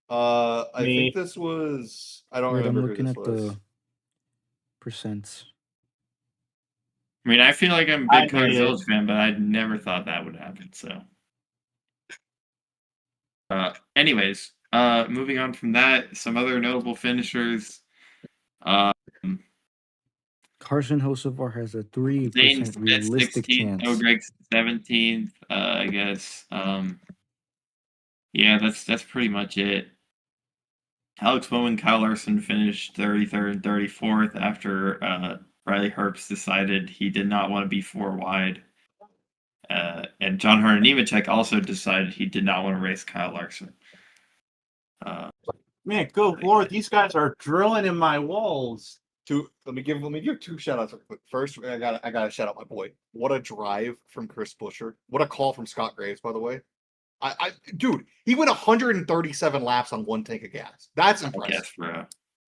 I think this was. I don't remember. I'm looking who at this was. the percents. I mean, I feel like I'm a big Connor Zilich fan, but I never thought that would happen. So, anyways, moving on from that, some other notable finishers. Um, Carson Hocevar has a 3% Zane Smith, realistic 16th. chance. Ogreg's 17th. I guess. Yeah, that's pretty much it. Alex Bowman, Kyle Larson finished 33rd and 34th after Riley Herbst decided he did not want to be 4 wide. And John Hunter Nemechek also decided he did not want to race Kyle Larson. Man, good lord, these guys are drilling in my walls. Let me give 2 shout outs real quick. First, I gotta shout out my boy. What a drive from Chris Buescher. What a call from Scott Graves, by the way. Dude, he went 137 laps on 1 tank of gas. That's impressive. Yes, bro.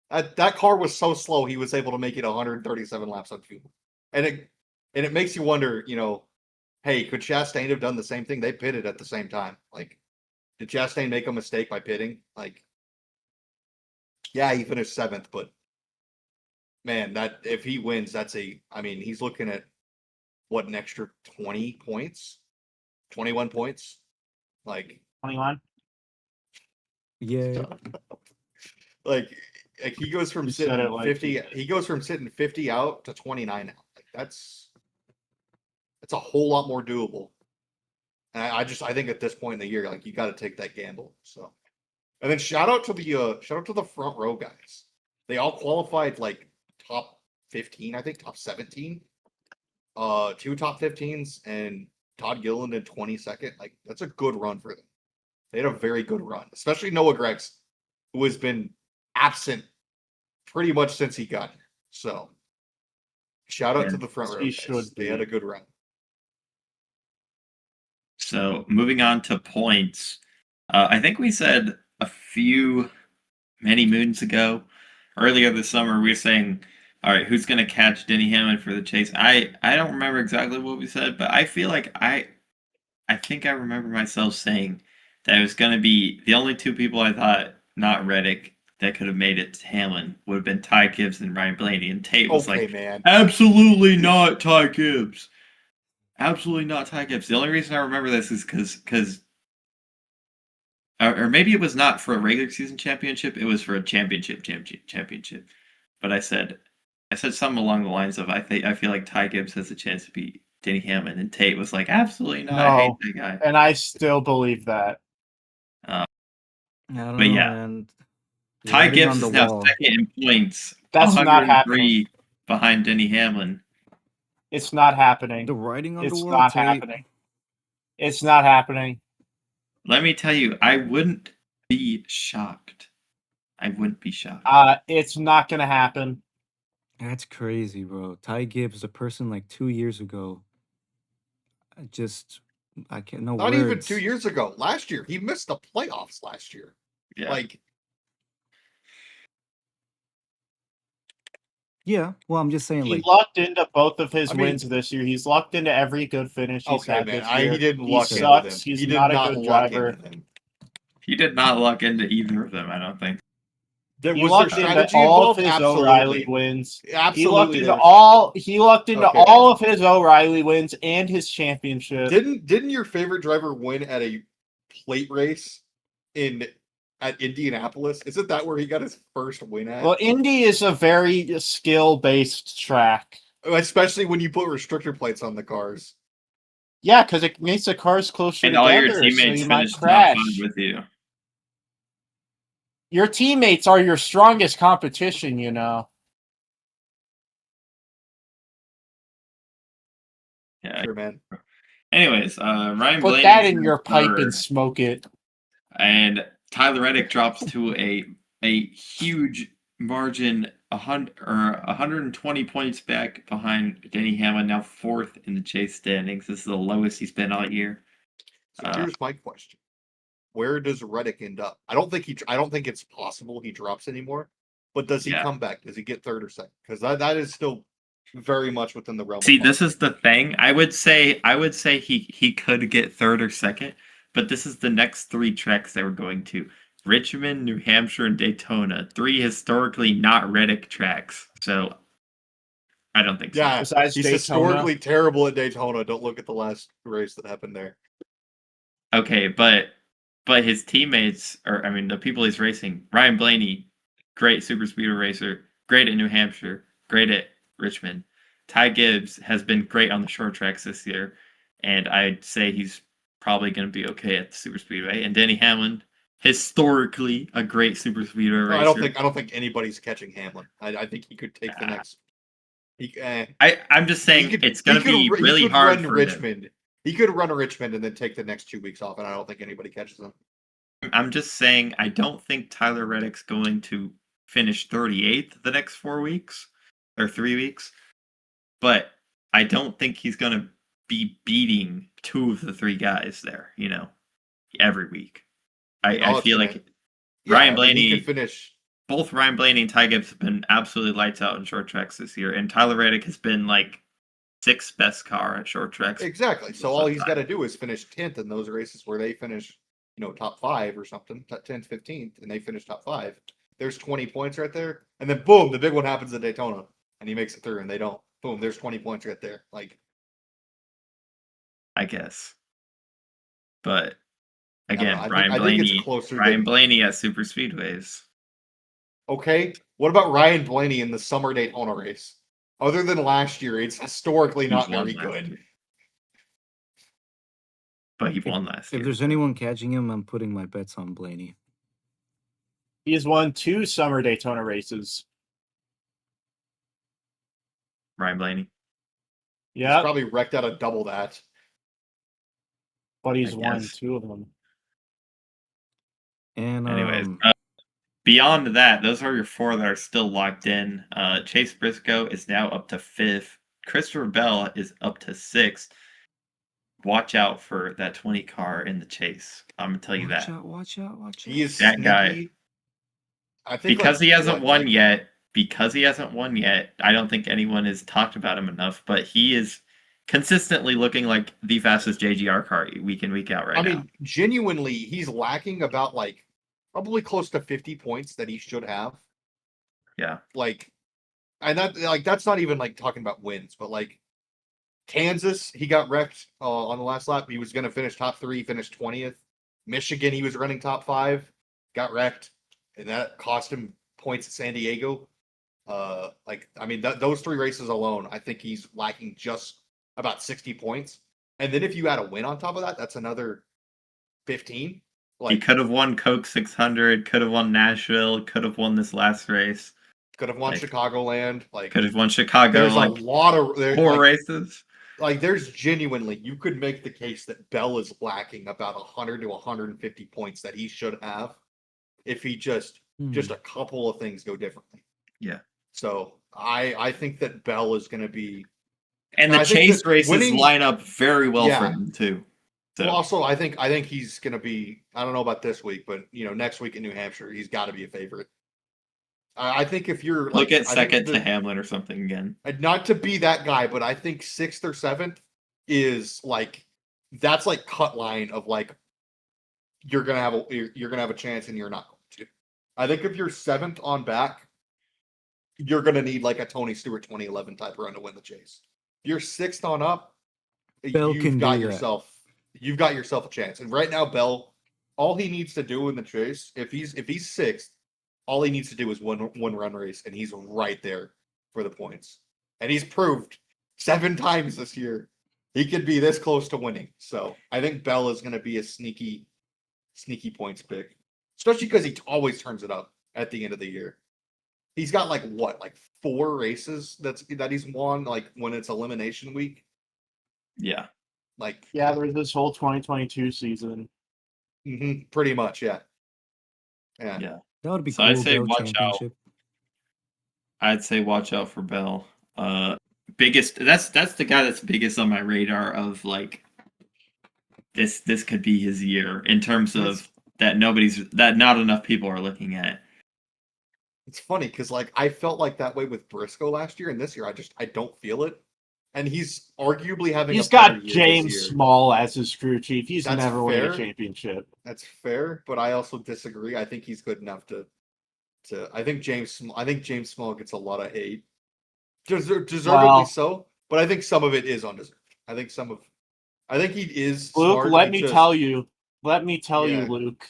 That car was so slow, he was able to make it 137 laps on fuel. And it makes you wonder, hey, could Chastain have done the same thing? They pitted at the same time. Like, did Chastain make a mistake by pitting? Like, yeah, he finished 7th, but man, that if he wins, he's looking at what, an extra 20 points? 21 points? Like 21. Yeah. like he goes from You said sitting it like 50. you did. He goes from sitting 50 out to 29 out. Like that's a whole lot more doable. And I think at this point in the year, like, you got to take that gamble. So, and then shout out to the front row guys. They all qualified like top 15, I think top 17. 2 top 15s and Todd Gilliland in 22nd. Like, that's a good run for them. They had a very good run, especially Noah Gregson, who has been absent pretty much since he got here. So, shout out to the front row He guys. should They be. had a good run. So moving on to points, I think we said many moons ago, earlier this summer, we were saying, all right, who's going to catch Denny Hamlin for the chase? I don't remember exactly what we said, but I feel like I think I remember myself saying that it was going to be the only 2 people I thought, not Reddick, that could have made it to Hamlin would have been Ty Gibbs and Ryan Blaney. And Tate was Okay, like, man. absolutely not Ty Gibbs. Absolutely not Ty Gibbs. The only reason I remember this is because or maybe it was not for a regular season championship, it was for a championship. But I said something along the lines of I feel like Ty Gibbs has a chance to beat Denny Hamlin, and Tate was like, absolutely not. I hate No, that guy. and I still believe that. I don't But know, yeah. man. Ty Writing Gibbs on the is now wall. 2nd in points. That's not 103 happening. behind Denny Hamlin. It's not happening. The writing on the It's wall. not Tate. happening. It's not happening. Let me tell you, I wouldn't be shocked. I wouldn't be shocked. It's not going to happen. That's crazy, bro. Ty Gibbs, a person like 2 years ago. I can't. No Not words. even 2 years ago. Last year, he missed the playoffs last year. Yeah. Like, Yeah. Well, I'm just saying, He like, lucked into both of his I mean- wins this year. He's lucked into every good finish he's okay, had man. this year. He didn't He luck into sucks. them. He's He did not a not good luck driver. into them. He did not luck into either of them, I don't think. There He was lucked there into strategy all of involved? his O'Reilly wins. Absolutely. He lucked into there's- Okay. all of his O'Reilly wins and his championship. Didn't your favorite driver win at a plate race at Indianapolis? Isn't that where he got his first win at? Well, Indy is a very skill-based track. Especially when you put restrictor plates on the cars. Yeah, because it makes the cars closer And together, all your so teammates you might finished top crash. 5 with you. Your teammates are your strongest competition, you know. Yeah. Sure, man. Anyways, Ryan Put Blaney that is in now your pipe third, and smoke it. and Tyler Reddick drops to a huge margin, 120 points back behind Denny Hamlin, now 4th in the chase standings. This is the lowest he's been all year. So here's my question: where does Reddick end up? I don't think it's possible he drops anymore. But does he Yeah. come back? Does he get 3rd or 2nd? Because that is still very much within the realm. See, of this is the thing. I would say he could get 3rd or 2nd, but this is the next 3 tracks that we're going to: Richmond, New Hampshire, and Daytona. 3 historically not Reddick tracks. So I don't think so. Yeah, Besides he's Daytona. historically terrible at Daytona. Don't look at the last race that happened there. Okay, but But his teammates, or I mean, the people he's racing, Ryan Blaney, great super speedway racer, great at New Hampshire, great at Richmond. Ty Gibbs has been great on the short tracks this year, and I'd say he's probably going to be okay at the super speedway. And Denny Hamlin, historically a great super speedway racer. I don't think anybody's catching Hamlin. I think he could take the next. I'm just saying it's going to be really hard for Richmond. He could run Richmond and then take the next 2 weeks off, and I don't think anybody catches him. I'm just saying I don't think Tyler Reddick's going to finish 38th the next 4 weeks or 3 weeks, but I don't think he's going to be beating 2 of the 3 guys there, every week. I feel like Ryan Blaney he could finish. Both Ryan Blaney and Ty Gibbs have been absolutely lights out in short tracks this year, and Tyler Reddick has been like 6th best car at short tracks. Exactly. So all he's got to do is finish 10th in those races where they finish, top 5 or something, 10th, 15th, and they finish top 5. There's 20 points right there, and then boom, the big one happens at Daytona, and he makes it through, and they don't. Boom, there's 20 points right there. Like, I guess, but again, I think it's closer. Ryan Blaney at super speedways. Okay, what about Ryan Blaney in the summer Daytona race? Other than last year, it's historically not very good. But he won last year. If there's anyone catching him, I'm putting my bets on Blaney. He has won 2 summer Daytona races. Ryan Blaney. Yeah. He's probably wrecked out a double that. But he's won 2 of them. And anyways, beyond that, those are your 4 that are still locked in. Chase Briscoe is now up to 5th. Christopher Bell is up to 6th. Watch out for that 20 car in the chase. I'm gonna tell you that. Watch out. He is that sneaky. guy. I think because he hasn't won yet. I don't think anyone has talked about him enough. But he is consistently looking like the fastest JGR car week in, week out now. I mean, genuinely, he's lacking about probably close to 50 points that he should have. Yeah. And that's not even talking about wins, but Kansas, he got wrecked on the last lap. He was going to finish top 3, finished 20th. Michigan, he was running top 5, got wrecked, and that cost him points at San Diego. Those 3 races alone, I think he's lacking just about 60 points. And then if you add a win on top of that, that's another 15. He could have won Coke 600, could have won Nashville, could have won this last race. Could have won Chicagoland. Could have won Chicago. There's a lot of 4 races. There's genuinely, you could make the case that Bell is lacking about 100 to 150 points that he should have if he just a couple of things go differently. Yeah. So I think that Bell is going to be, and the chase races line up very well for him too. So. Well, also, I think he's going to be, I don't know about this week, but next week in New Hampshire, he's got to be a favorite. I think if you're look at second to Hamlin or something again. Not to be that guy, but I think 6th or 7th is that's cut line of you're gonna have a chance and you're not going to. I think if you're 7th on back, you're gonna need a Tony Stewart 2011 type run to win the chase. If you're 6th on up, you've got yourself a chance. And right now, Bell, all he needs to do in the chase, if he's 6th. All he needs to do is one run race, and he's right there for the points. And he's proved 7 times this year he could be this close to winning. So I think Bell is going to be a sneaky points pick, especially because he always turns it up at the end of the year. He's got 4 races that he's won when it's elimination week. Yeah. There's this whole 2022 season. Pretty much, yeah. Yeah. That would be so cool. I'd say watch out. I'd say watch out for Bell. Biggest that's the guy that's biggest on my radar of this could be his year in terms of that not enough people are looking at. It's funny because I felt that way with Briscoe last year, and this year I don't feel it. And he's arguably having. He's got James Small as his crew chief. He's never won a championship. That's fair, but I also disagree. I think he's good enough to. I think James Small gets a lot of hate, deservedly so. But I think some of it is undeserved. I think he is. Luke, let me tell you, let me tell you, Yeah. Luke.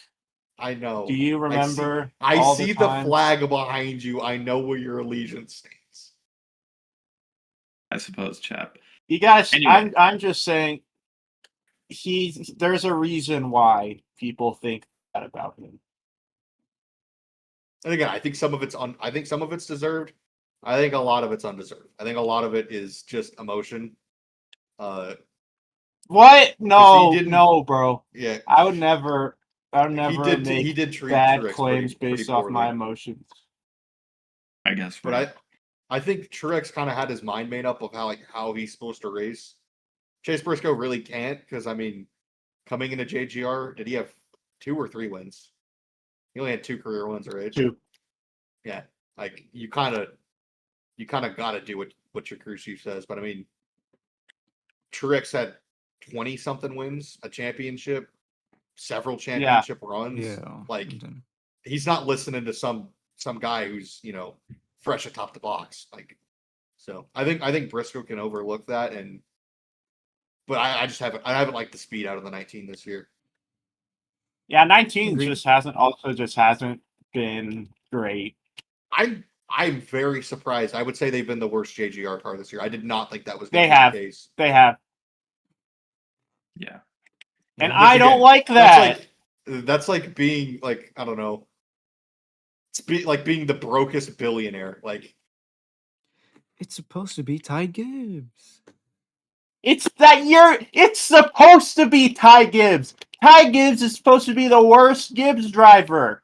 I know. Do you remember? I all see the the times- flag behind you. I know where your allegiance stands. I suppose, chap. You guys, Anyway. I'm just saying. There's a reason why people think that about him. And again, I think some of it's deserved. I think a lot of it's undeserved. I think a lot of it is just emotion. What? No, didn't- no, bro. Yeah, I would never he make did treat bad Truex claims pretty based off my poorly. emotions. I guess. But I think Truex kind of had his mind made up of how he's supposed to race. Chase Briscoe really can't because I mean, coming into JGR, did he have 2 or 3 wins? He only had 2 career wins, right? 2. Yeah, like you kind of got to do what your crew chief says. But I mean, Truex had 20 something wins, a championship, several championship runs. Yeah. Like and then- he's not listening to some guy who's fresh atop the box. Like, so I think Briscoe can overlook that, but I haven't liked the speed out of the 19 this year. Yeah, 19 Agreed. just hasn't been great. I'm very surprised. I would say they've been the worst JGR car this year. I did not think that was They going to have. be the case. They have. Yeah. And Yeah. I don't like that. That's like being like, I don't know. It's like being the brokest billionaire. Like, It's supposed to be Ty Gibbs. It's supposed to be Ty Gibbs. Ty Gibbs is supposed to be the worst Gibbs driver.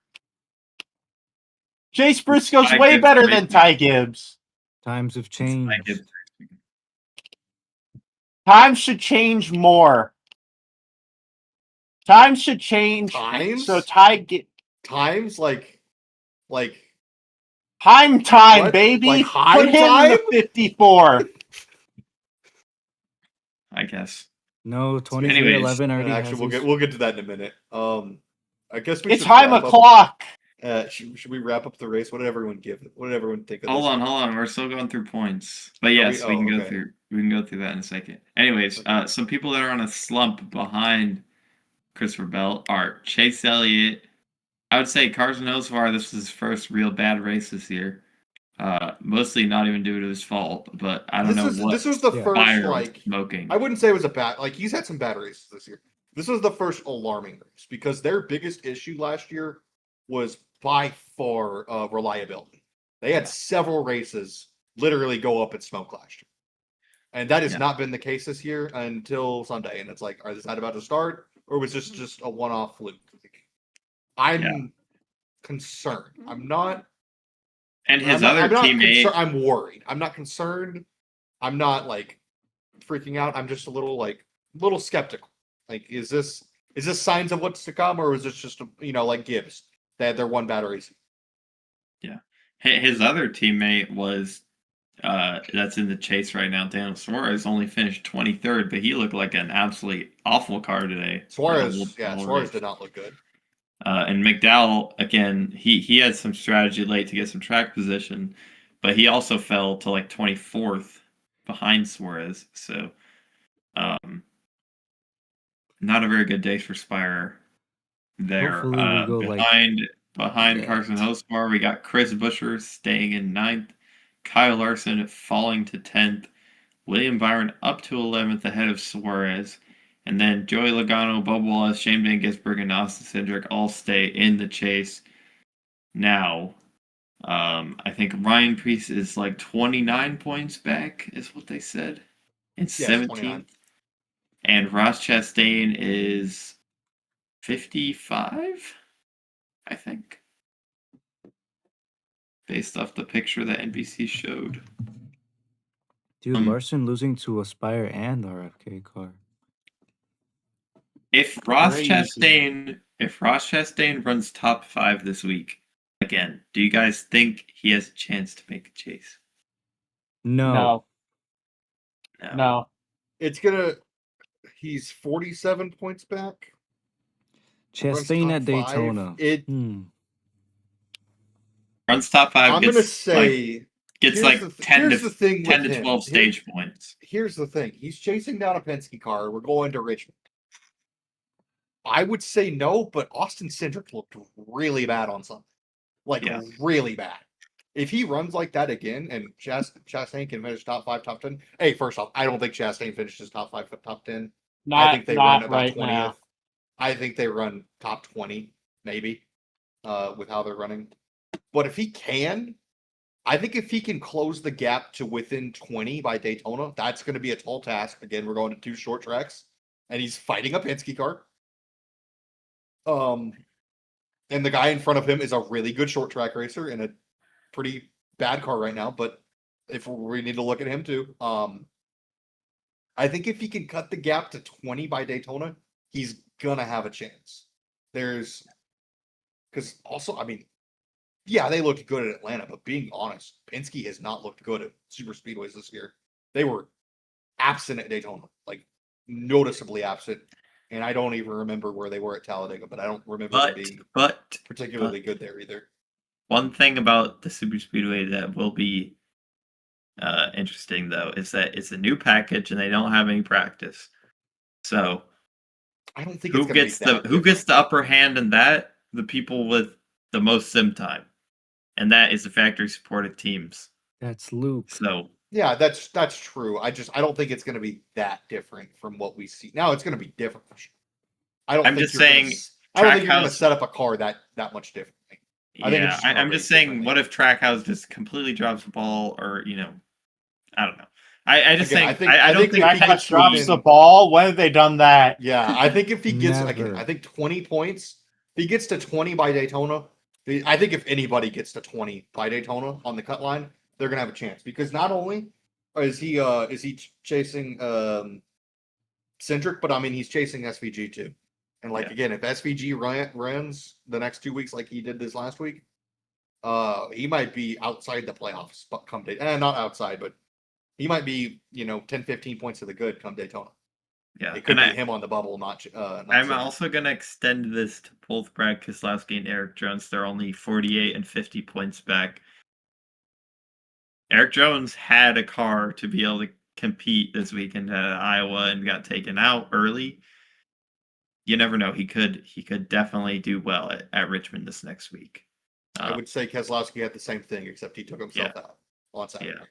Chase Briscoe's Ty way Gibbs better racing. than Ty Gibbs. Times have I changed. give- Times should change more. Times should change. Times? So Ty Gibbs. times like Time time, What? baby. Like high Put him in the time? 54. I guess. No, 2311 already actually has we'll his- get to that in a minute. I guess we It's should time wrap up. o'clock. Should we wrap up the race? What did everyone give? What did everyone think of Hold this? on. We're still going through points. But yes, we can go okay. through. We can go through that in a second. Anyways, Okay. some people that are on a slump behind Christopher Bell are Chase Elliott. I would say Carson Hocevar, this was his first real bad race this year. Mostly not even due to his fault, but I don't know what This was the Yeah. first fire was like smoking. I wouldn't say it was a bad he's had some bad races this year. This was the first alarming race because their biggest issue last year was by far reliability. They had several races literally go up in smoke last year. And that has not been the case this year until Sunday. And it's like, is that about to start? Or was this just a one-off fluke? I'm concerned. I'm not. And his I'm other not teammate, I'm worried. I'm not concerned. I'm not like freaking out. I'm just a little skeptical. Like, is this signs of what's to come, or is this just like Gibbs? They had their one bad race. his other teammate was that's in the chase right now. Daniel Suarez only finished 23rd, but he looked like an absolutely awful car today. Suarez Suarez did not look good. And McDowell, again, he had some strategy late to get some track position, but he also fell to like 24th behind Suarez. So, not a very good day for Spire there. Hopefully we go behind that. Carson Hocevar, we got Chris Buescher staying in 9th, Kyle Larson falling to 10th, William Byron up to 11th ahead of Suarez. And then Joey Logano, Bubba Wallace, Shane Van Gisbergen, and Austin Cindric all stay in the chase. Now, I think Ryan Preece is like 29 points back, is what they said, in 17th. 29. And Ross Chastain is 55, I think, based off the picture that NBC showed. Dude, Larson losing to Aspire and the RFK car. If Ross Crazy. Chastain runs top 5 this week, again, do you guys think he has a chance to make a chase? No. No. He's 47 points back. Chastain at Runs top 5. Daytona. Runs top 5. I'm gonna say gets like 10 here's the thing with 10 to him. 12 stage points. Here's the thing. He's chasing down a Penske car. We're going to Richmond. I would say no, but Austin Cindric looked really bad on Sunday. Like, Yeah. really bad. If he runs like that again and Chastain can finish top 5, top 10. Hey, first off, I don't think Chastain finishes top 5, top 10. I think they run about right 20th. now. I think they run top 20, maybe, with how they're running. But if he can, I think if he can close the gap to within 20 by Daytona, that's going to be a tall task. Again, we're going to 2 short tracks, and he's fighting a Penske car. And the guy in front of him is a really good short track racer and a pretty bad car right now. But if we need to look at him too, I think if he can cut the gap to 20 by Daytona, he's gonna have a chance. Because also, I mean, yeah, they looked good at Atlanta, but being honest, Penske has not looked good at super speedways this year. They were absent at Daytona, like noticeably absent. And I don't even remember where they were at Talladega, but I don't remember them being particularly good there either. One thing about the super speedway that will be interesting though is that it's a new package and they don't have any practice. So I don't think who it's gonna gets the upper hand in that? The people with the most sim time, and that is the factory supported teams. That's Luke. So yeah, that's true. I don't think it's gonna be that different from what we see now. It's gonna be different for sure. I don't think you're gonna set up a car that much differently. I'm just saying, what if Trackhouse just completely drops the ball, or I don't know. I don't think Trackhouse drops the ball. When have they done that? Yeah, I think if he gets Never. I think 20 points, if he gets to 20 by Daytona, I think if anybody gets to 20 by Daytona on the cut line, they're gonna have a chance because not only is he chasing Cindric, but I mean he's chasing SVG too. And again, if SVG runs the next 2 weeks like he did this last week, he might be outside the playoffs come Daytona. Not outside, but he might be 10, 15 points to the good come Daytona. Yeah, it could be him on the bubble, not I'm Cindric. also going to extend this to both Brad Keselowski and Eric Jones. They're only 48 and 50 points back. Eric Jones had a car to be able to compete this weekend at Iowa and got taken out early. You never know. He could definitely do well at Richmond this next week. I would say Keselowski had the same thing, except he took himself out on Saturday. Yeah,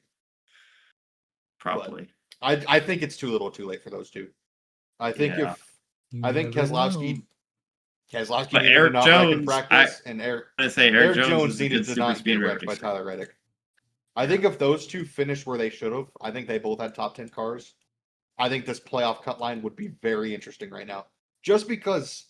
probably. But I think it's too little, too late for those two. I think Keselowski but needed Eric to not Jones, wreck in practice, and Eric Jones needed to not get wrecked by Tyler Reddick. I think if those two finished where they should have, I think they both had top 10 cars. I think this playoff cut line would be very interesting right now. Just because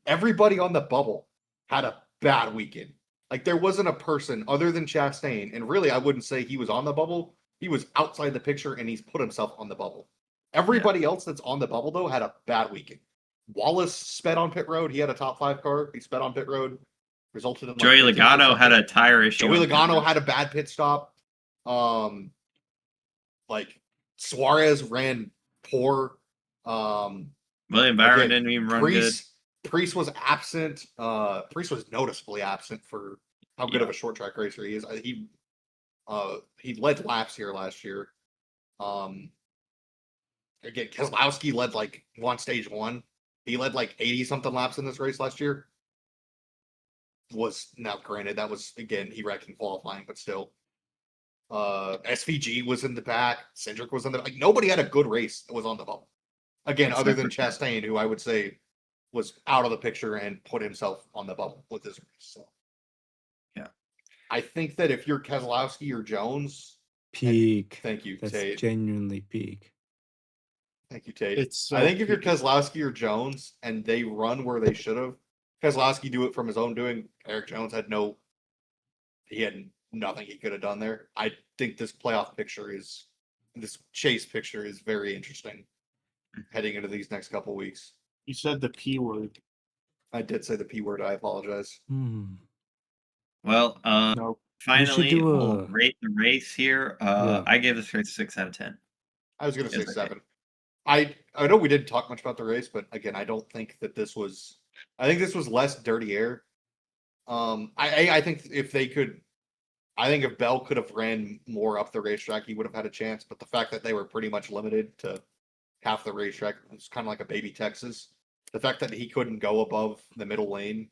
everybody on the bubble had a bad weekend. Like there wasn't a person other than Chastain, and really I wouldn't say he was on the bubble. He was outside the picture and he's put himself on the bubble. Everybody else that's on the bubble though had a bad weekend. Wallace sped on pit road. He had a top 5 car. He sped on pit road. Resulted in Joey Logano had a tire issue. Joey Logano had a bad pit stop. Suarez ran poor. William Byron didn't even run good. Priest was absent. Priest was noticeably absent for how good of a short track racer he is. He led laps here last year. Again, Keselowski led on stage 1. He led 80 something laps in this race last year. Now granted that was again he wrecked in qualifying, but still. SVG was in the back. Cindric was in the nobody had a good race that was on the bubble. Again, other than Chastain, who I would say was out of the picture and put himself on the bubble with this race. So. Yeah. I think that if you're Keselowski or Jones, peak. Thank you, That's Tate. Genuinely peak. Thank you, Tate. I think if you're Keselowski or Jones and they run where they should have, Keselowski do it from his own doing. Eric Jones had nothing he could have done there. I think this chase picture is very interesting heading into these next couple weeks. You said the P word. I did say the P word. I apologize. Well, Nope. Finally, we'll rate the race here. I gave this race 6 out of 10. I was going to say 7. I know we didn't talk much about the race, but again, I don't think that this was. I think this was less dirty air. I think if Bell could have ran more up the racetrack, he would have had a chance. But the fact that they were pretty much limited to half the racetrack, it was kind of like a baby Texas. The fact that he couldn't go above the middle lane,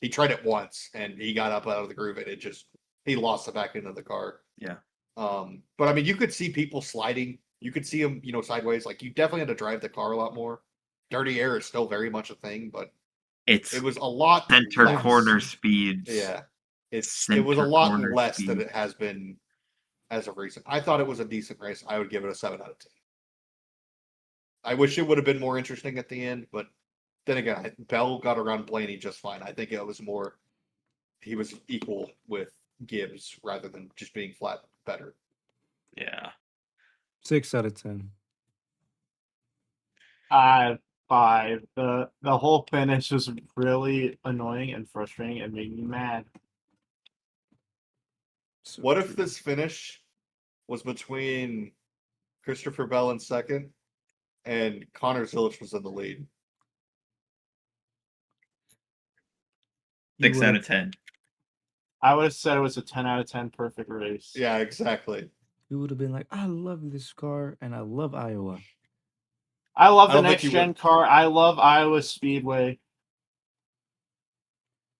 he tried it once and he got up out of the groove and he lost the back end of the car. Yeah. But I mean, you could see people sliding. You could see them, sideways. Like you definitely had to drive the car a lot more. Dirty air is still very much a thing, but It was a lot center less. corner speeds. Yeah, it was a Center lot corner less than speed. it has been as of recent. I thought it was a decent race. I would give it a 7 out of 10. I wish it would have been more interesting at the end, but then again, Bell got around Blaney just fine. I think it was more he was equal with Gibbs rather than just being flat better. Yeah. 6 out of 10. 5. The whole finish was really annoying and frustrating and made me mad. So What if true. this finish was between Christopher Bell in second and Connor Zilisch was in the lead? You 6 out would've- of 10. I would have said it was a 10 out of 10 perfect race. Yeah, exactly. You would have been like, I love this car and I love Iowa. I love I the don't think next you gen would- car. I love Iowa Speedway.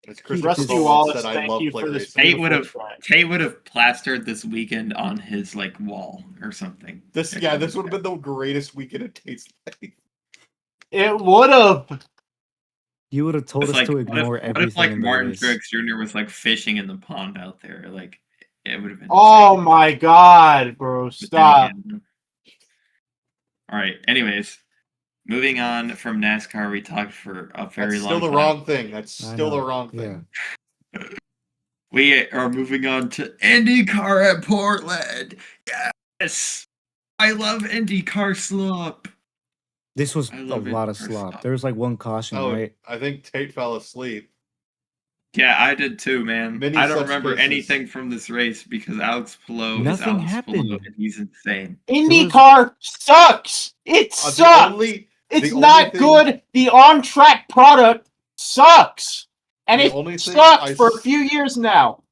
As Keep Christopher this- Rusty Bell once Wallace, said, I thank love you play for this racing. Tate would beautiful have track. Tate would have plastered this weekend on his wall or something. This would have been the greatest weekend of Tate's life. It would have. You would have told It's us like, to what if, ignore everything in the Martin race. Truex Jr. was fishing in the pond out there? It would have been. Oh insane. my god, bro! But then Stop. again- All right. Anyways, moving on from NASCAR, we talked for a very That's long still the time. wrong thing. That's I still the know, wrong yeah. thing. We are moving on to IndyCar at Portland. Yes, I love IndyCar slop. This was I a love lot of IndyCar slop. slop. There was like one caution, Oh, right? I think Tate fell asleep. Yeah, I did too, man. Many I don't such remember cases. anything from this race because Alex Palou is Nothing Alex Palou happened. and he's insane. IndyCar sucks. It The sucks. only It's the not only thing- good. The on-track product sucks, and The it only thing sucked I for a s- few years now.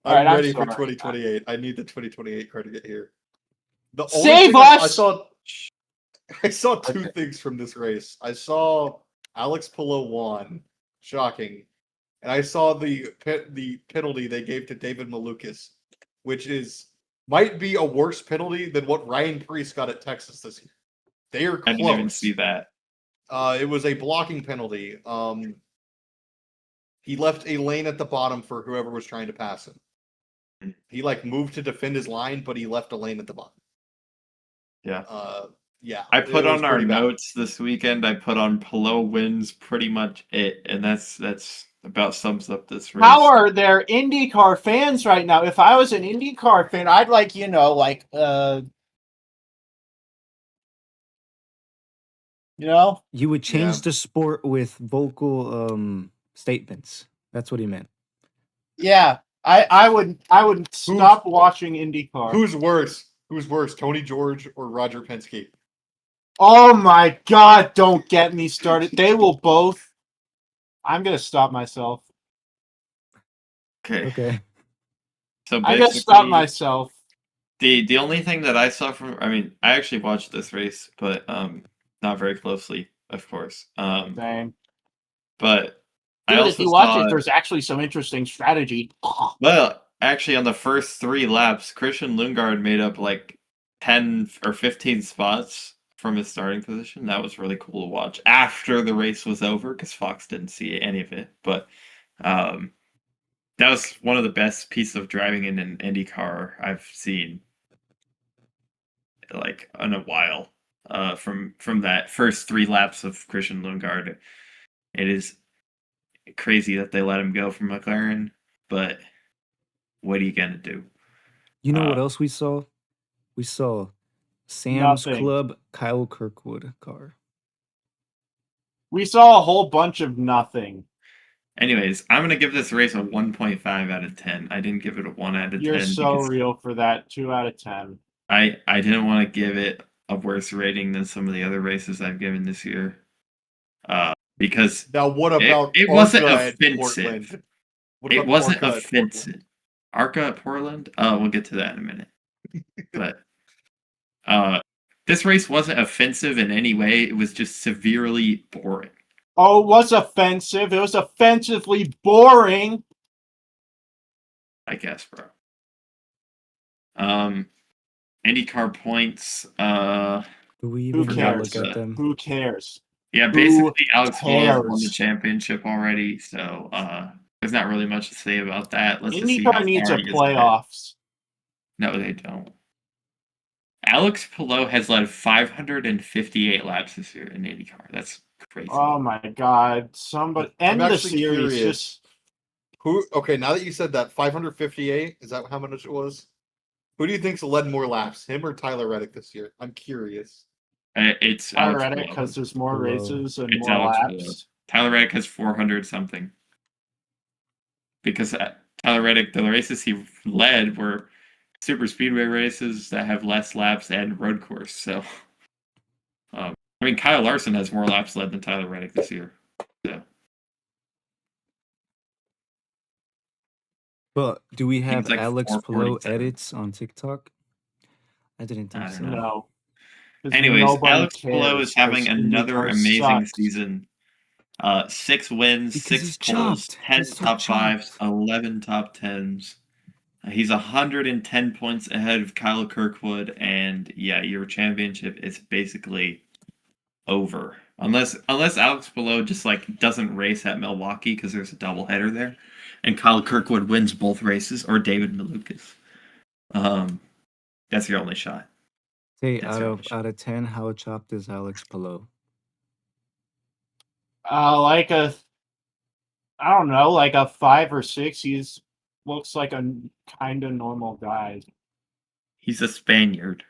I'm Alright, I'm ready for sorry. 2028. I need the 2028 car to get here. The Save only thing I us! saw two things from this race. I saw Alex Palou won, shocking, and I saw the penalty they gave to David Malukas, which might be a worse penalty than what Ryan Preece got at Texas this year. They are I close. didn't even see that. It was a blocking penalty. He left a lane at the bottom for whoever was trying to pass him. He moved to defend his line, but he left a lane at the bottom. Yeah. Yeah. I put it was on our pretty bad. notes this weekend. I put on Palou wins pretty much it, and that's about sums up this race. How are there IndyCar fans right now? If I was an IndyCar fan, I'd You would change Yeah. the sport with vocal statements. That's what he meant. yeah, I would stop watching IndyCar. Who's worse? Who's worse, Tony George or Roger Penske? Oh my god, don't get me started. They will both. I'm going to stop myself. Okay. Okay. So I'm going to stop basically, myself. the only thing that I saw from, I mean, I actually watched this race, but not very closely, of course. Same. But I Dude, also if you watch saw it, there's actually some interesting strategy. well, actually, on the first 3 laps, Christian Lundgaard made up 10 or 15 spots from his starting position. That was really cool to watch after the race was over because Fox didn't see any of it. But that was one of the best pieces of driving in an IndyCar I've seen in a while. From that first 3 laps of Christian Lundgaard, it is crazy that they let him go from McLaren, but what are you gonna do? You know what else we saw? We saw Sam's Nothing. Club Kyle Kirkwood car. We saw a whole bunch of nothing. Anyways, I'm gonna give this race a 1.5 out of 10. I didn't give it a 1 out of 10. You're so because real for that. 2 out of 10. I didn't want to give it a worse rating than some of the other races I've given this year. Because Now, what about it wasn't Arca at offensive. Portland? What It about wasn't Arca at Portland? offensive. Arca at Portland? We'll get to that in a minute. But This race wasn't offensive in any way. It was just severely boring. Oh, it was offensive. It was offensively boring. I guess, bro. IndyCar points. Do we Who even Forgot look cares? to- at them? Who cares? Yeah, Who basically Alex Palou won the cares? championship already, so there's not really much to say about that. Let's just see IndyCar how needs far a he gets ahead. playoffs. No, they don't. Alex Palou has led 558 laps this year in IndyCar. That's crazy. Oh my god! Somebody end the actually series. curious. Just Who? Okay, now that you said that, 558. Is that how much it was? Who do you think's led more laps, him or Tyler Reddick this year? I'm curious. It's I Alex read it Palou. because there's more Palou. races and It's more Alex laps. Palou. Tyler Reddick has 400 something. Because Tyler Reddick, the races he led were super speedway races that have less laps and road course. So, I mean, Kyle Larson has more laps led than Tyler Reddick this year. So, But do we have like Alex 447. Palou edits on TikTok? I didn't think I so. don't know. No. 'Cause Anyways, nobody Alex Palou cares, is having 'cause another IndyCar amazing sucks. season. 6 wins, Because 6 he's poles, chopped. 10 He's so top 5s, chopped. 11 top 10s. He's 110 points ahead of Kyle Kirkwood, and yeah, your championship is basically over. Unless Alex Palou just like doesn't race at Milwaukee because there's a doubleheader there, and Kyle Kirkwood wins both races, or David Malukas. That's your only shot. Say That's out your of only shot. 10, how chopped is Alex Palou? Like a, I don't know, like a 5 or 6. He's looks like a kind of normal guy. He's a Spaniard.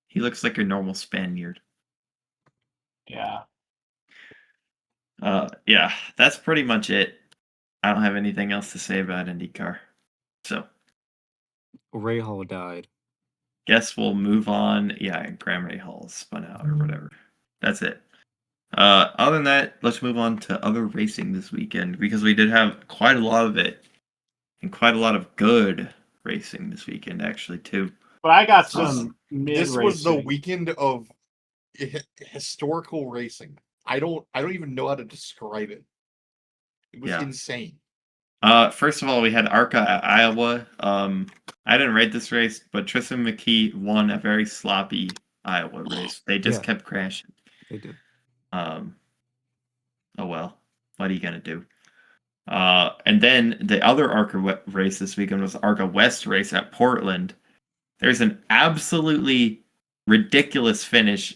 He looks like a normal Spaniard. Yeah. Yeah, that's pretty much it. I don't have anything else to say about IndyCar. So, Ray Hall died. guess we'll move on. Yeah, Graham Ray Hall spun out or whatever. That's it. Other than that, let's move on to other racing this weekend because we did have quite a lot of it and quite a lot of good racing this weekend, actually, too. But I got This- some mid This racing. was the weekend of historical racing. I don't even know how to describe it. It was Yeah. insane. First of all, we had ARCA at Iowa. I didn't rate this race, but Tristan McKee won a very sloppy Iowa race. They just Yeah. kept crashing. They did. Oh well, what are you gonna do? And then the other ARCA race this weekend was ARCA West race at Portland. There's an absolutely ridiculous finish.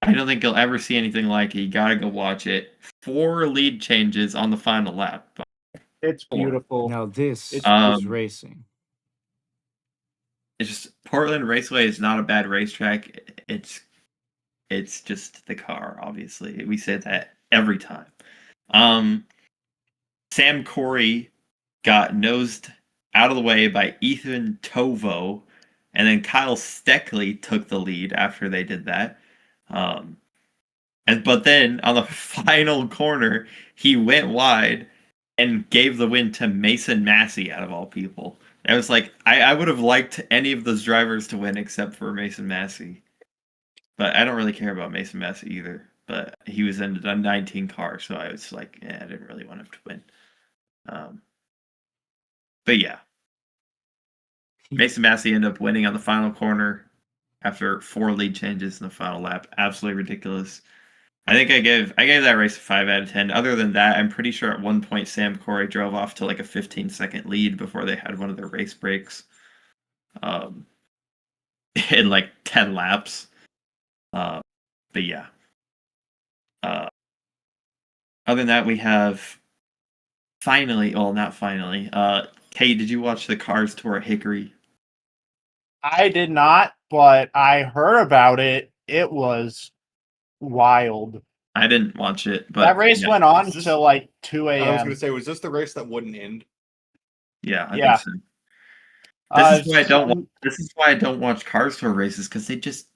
I don't think you'll ever see anything like it. You gotta go watch it. 4 lead changes on the final lap. It's beautiful. Now this is Um, racing. It's just Portland Raceway is not a bad racetrack. It's just the car, obviously. We say that every time. Sam Corey got nosed out of the way by Ethan Tovo, and then Kyle Steckley took the lead after they did that. But then on the final corner, he went wide and gave the win to Mason Massey out of all people. I was like, I would have liked any of those drivers to win except for Mason Massey. But I don't really care about Mason Massey either. But he was in a 19 car, so I was like, I didn't really want him to win. But yeah. Mason Massey ended up winning on the final corner after 4 lead changes in the final lap. Absolutely ridiculous. I think I gave that race a 5 out of 10. Other than that, I'm pretty sure at one point Sam Corey drove off to like a 15-second lead before they had one of their race breaks. In like 10 laps. But yeah. Other than that, we have not finally. Kate, did you watch the Cars Tour at Hickory? I did not, but I heard about it. It was wild. I didn't watch it, but That race yeah. went on Is this- till like 2 I was a.m. going to say, was this the race that wouldn't end? Yeah, I Yeah. think so. This is why I don't watch Cars Tour races because they just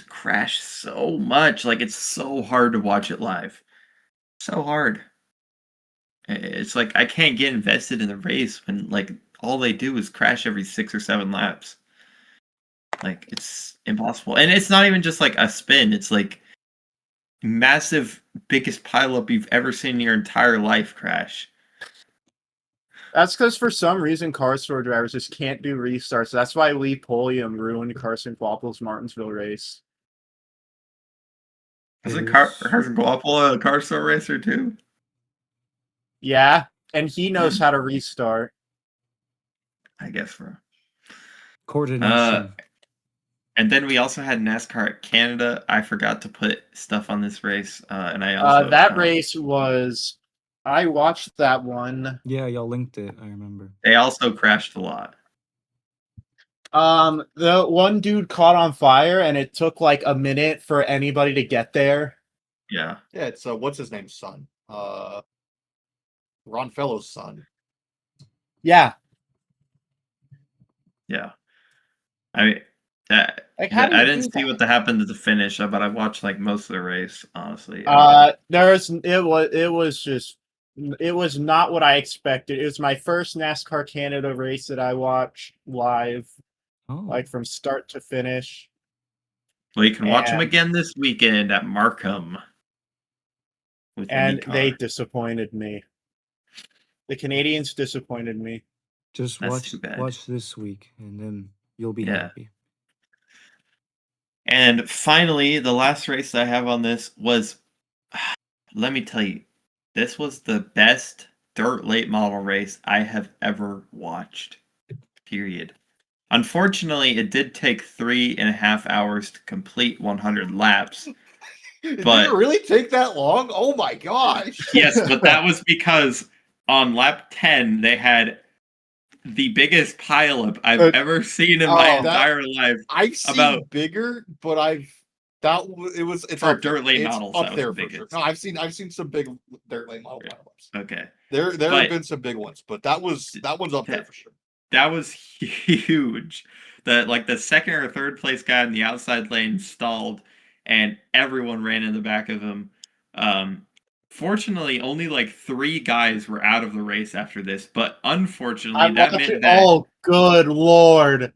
crash so much. Like it's so hard to watch it live. So hard. It's like I can't get invested in the race when like all they do is crash every 6 or 7 laps. Like it's impossible, and it's not even just like a spin. It's like massive, biggest pileup you've ever seen in your entire life crash. That's because for some reason car store drivers just can't do restarts. That's why Lee Pulliam ruined Carson Kvapil's Martinsville race. Isn't It Carson Kvapil a car store racer too? Yeah, and he knows how to restart. I guess, bro. coordination. And then we also had NASCAR at Canada. I forgot to put stuff on this race, and I also That race was. I watched that one. Yeah, y'all linked it. I remember. They also crashed a lot. The one dude caught on fire, and it took like a minute for anybody to get there. Yeah. Yeah, it's what's his name's son? Ron Fellows' son. Yeah. Yeah. I mean, Like, how do I you didn't do see that? what happened at the finish, but I watched like most of the race, honestly. It was not what I expected. It was my first NASCAR Canada race that I watched live, Oh, like from start to finish. Well, you can watch them and- again this weekend at Markham. With And IndyCar. they disappointed me. The Canadians disappointed me. just That's too bad. watch this week, and then you'll be Yeah. happy. And finally, the last race I have on this was, let me tell you, this was the best dirt late model race I have ever watched. Period. Unfortunately, it did take 3.5 hours to complete 100 laps. Did But- it really take that long? Oh my gosh! Yes, but that was because on lap 10, they had the biggest pileup I've ever seen in my Oh, that- entire life. I've seen About- bigger, but it's For up dirt there. lane It's models, up that was there the for sure. biggest. No, I've seen some big dirt lane model Yeah. pileups. Okay. There But- have been some big ones, but that one's up there for sure. That was huge. The second or third place guy in the outside lane stalled, and everyone ran in the back of him. Fortunately, only like 3 guys were out of the race after this, but unfortunately, that meant that Oh, good lord!